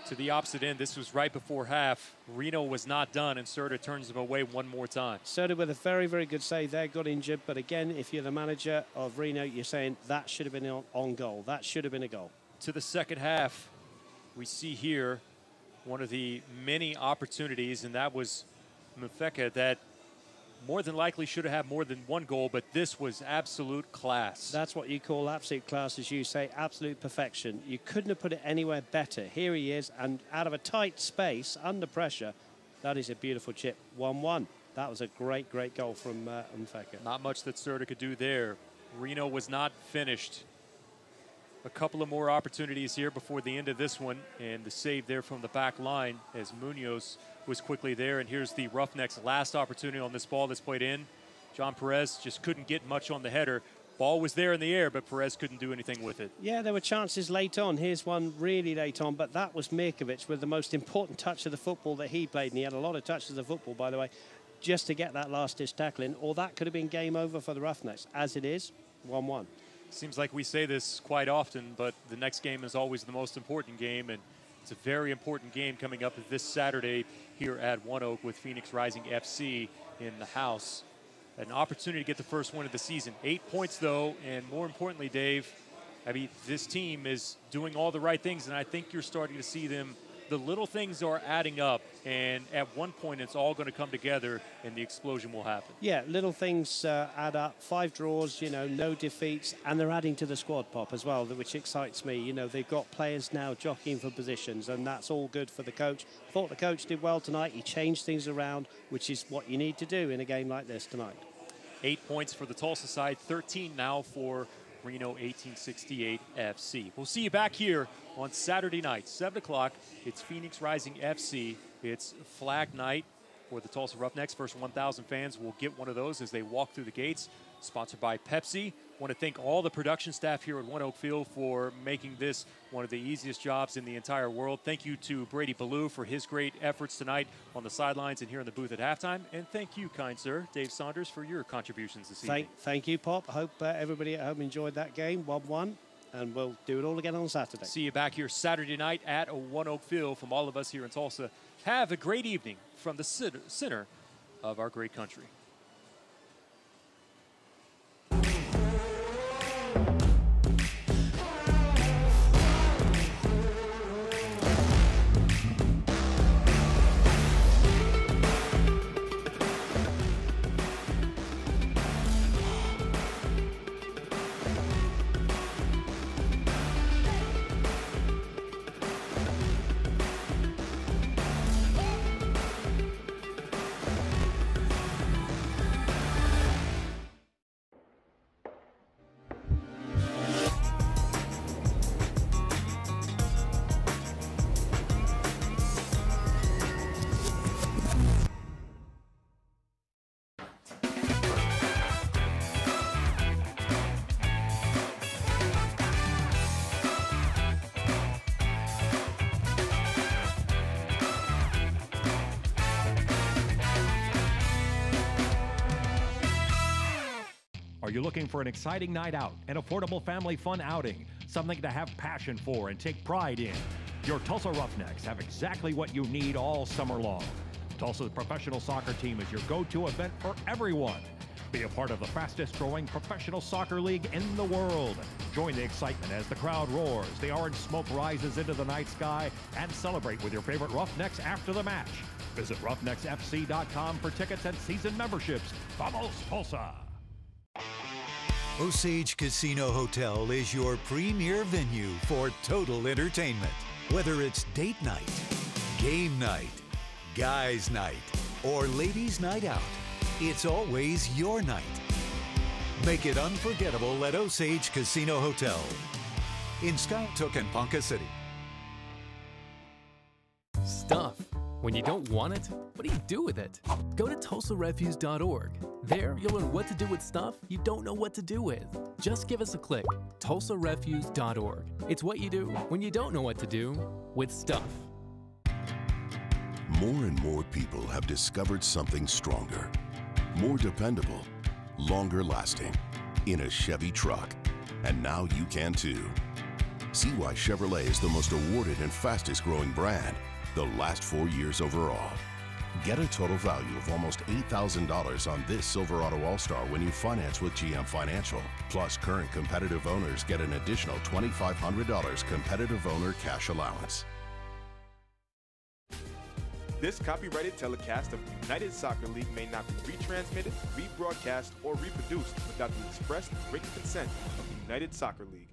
To the opposite end, this was right before half. Reno was not done, and Serta turns them away one more time. Serta with a very, very good save there, got injured. But again, if you're the manager of Reno, you're saying that should have been on goal. That should have been a goal. To the second half, we see here one of the many opportunities, and that was Mufeka that more than likely should have had more than 1 goal, but this was absolute class. That's what you call absolute class, as you say, absolute perfection. You couldn't have put it anywhere better. Here he is, and out of a tight space, under pressure, that is a beautiful chip. 1-1. That was a great, great goal from Mufeka. Not much that Serta could do there. Reno was not finished. A couple of more opportunities here before the end of this one, and the save there from the back line as Munoz was quickly there. And here's the Roughnecks' last opportunity on this ball that's played in. John Perez just couldn't get much on the header. Ball was there in the air, but Perez couldn't do anything with it. Yeah, there were chances late on. Here's one really late on, but that was Mirkovic with the most important touch of the football that he played, and he had a lot of touches of football, by the way, just to get that last-ditch tackle in, or that could have been game over for the Roughnecks. As it is, 1-1. Seems like we say this quite often, but the next game is always the most important game, and it's a very important game coming up this Saturday here at One Oak with Phoenix Rising FC in the house. An opportunity to get the first win of the season. 8 points, though, and more importantly, Dave, I mean, this team is doing all the right things, and I think you're starting to see them the little things are adding up, and at one point it's all going to come together and the explosion will happen. Yeah, little things add up. 5 draws, you know, no defeats, and they're adding to the squad, Pop, as well, which excites me. You know, they've got players now jockeying for positions, and that's all good for the coach. I thought the coach did well tonight. He changed things around, which is what you need to do in a game like this tonight. 8 points for the Tulsa side, 13 now for Reno 1868 FC. We'll see you back here on Saturday night, 7 o'clock. It's Phoenix Rising FC. It's flag night for the Tulsa Roughnecks. First 1,000 fans will get one of those as they walk through the gates. Sponsored by Pepsi. Want to thank all the production staff here at One Oak Field for making this one of the easiest jobs in the entire world. Thank you to Brady Ballou for his great efforts tonight on the sidelines and here in the booth at halftime. And thank you, kind sir, Dave Saunders, for your contributions this evening. Thank you, Pop. Hope everybody at home enjoyed that game, 1-1. And we'll do it all again on Saturday. See you back here Saturday night at One Oak Field. From all of us here in Tulsa, have a great evening from the center of our great country. Are you looking for an exciting night out, an affordable family fun outing, something to have passion for and take pride in? Your Tulsa Roughnecks have exactly what you need all summer long. Tulsa's professional soccer team is your go-to event for everyone. Be a part of the fastest growing professional soccer league in the world. Join the excitement as the crowd roars, the orange smoke rises into the night sky, and celebrate with your favorite Roughnecks after the match. Visit roughnecksfc.com for tickets and season memberships. Vamos, Tulsa! Osage Casino Hotel is your premier venue for total entertainment. Whether it's date night, game night, guys night, or ladies night out, it's always your night. Make it unforgettable at Osage Casino Hotel in Skytook and Ponca City. Stuff. When you don't want it, what do you do with it? Go to TulsaRefuse.org. There, you'll learn what to do with stuff you don't know what to do with. Just give us a click. TulsaRefuse.org. It's what you do when you don't know what to do with stuff. More and more people have discovered something stronger, more dependable, longer lasting in a Chevy truck. And now you can too. See why Chevrolet is the most awarded and fastest growing brand the last 4 years overall. Get a total value of almost $8,000 on this Silverado All-Star when you finance with GM Financial. Plus, current competitive owners get an additional $2,500 competitive owner cash allowance. This copyrighted telecast of the United Soccer League may not be retransmitted, rebroadcast, or reproduced without the express written consent of the United Soccer League.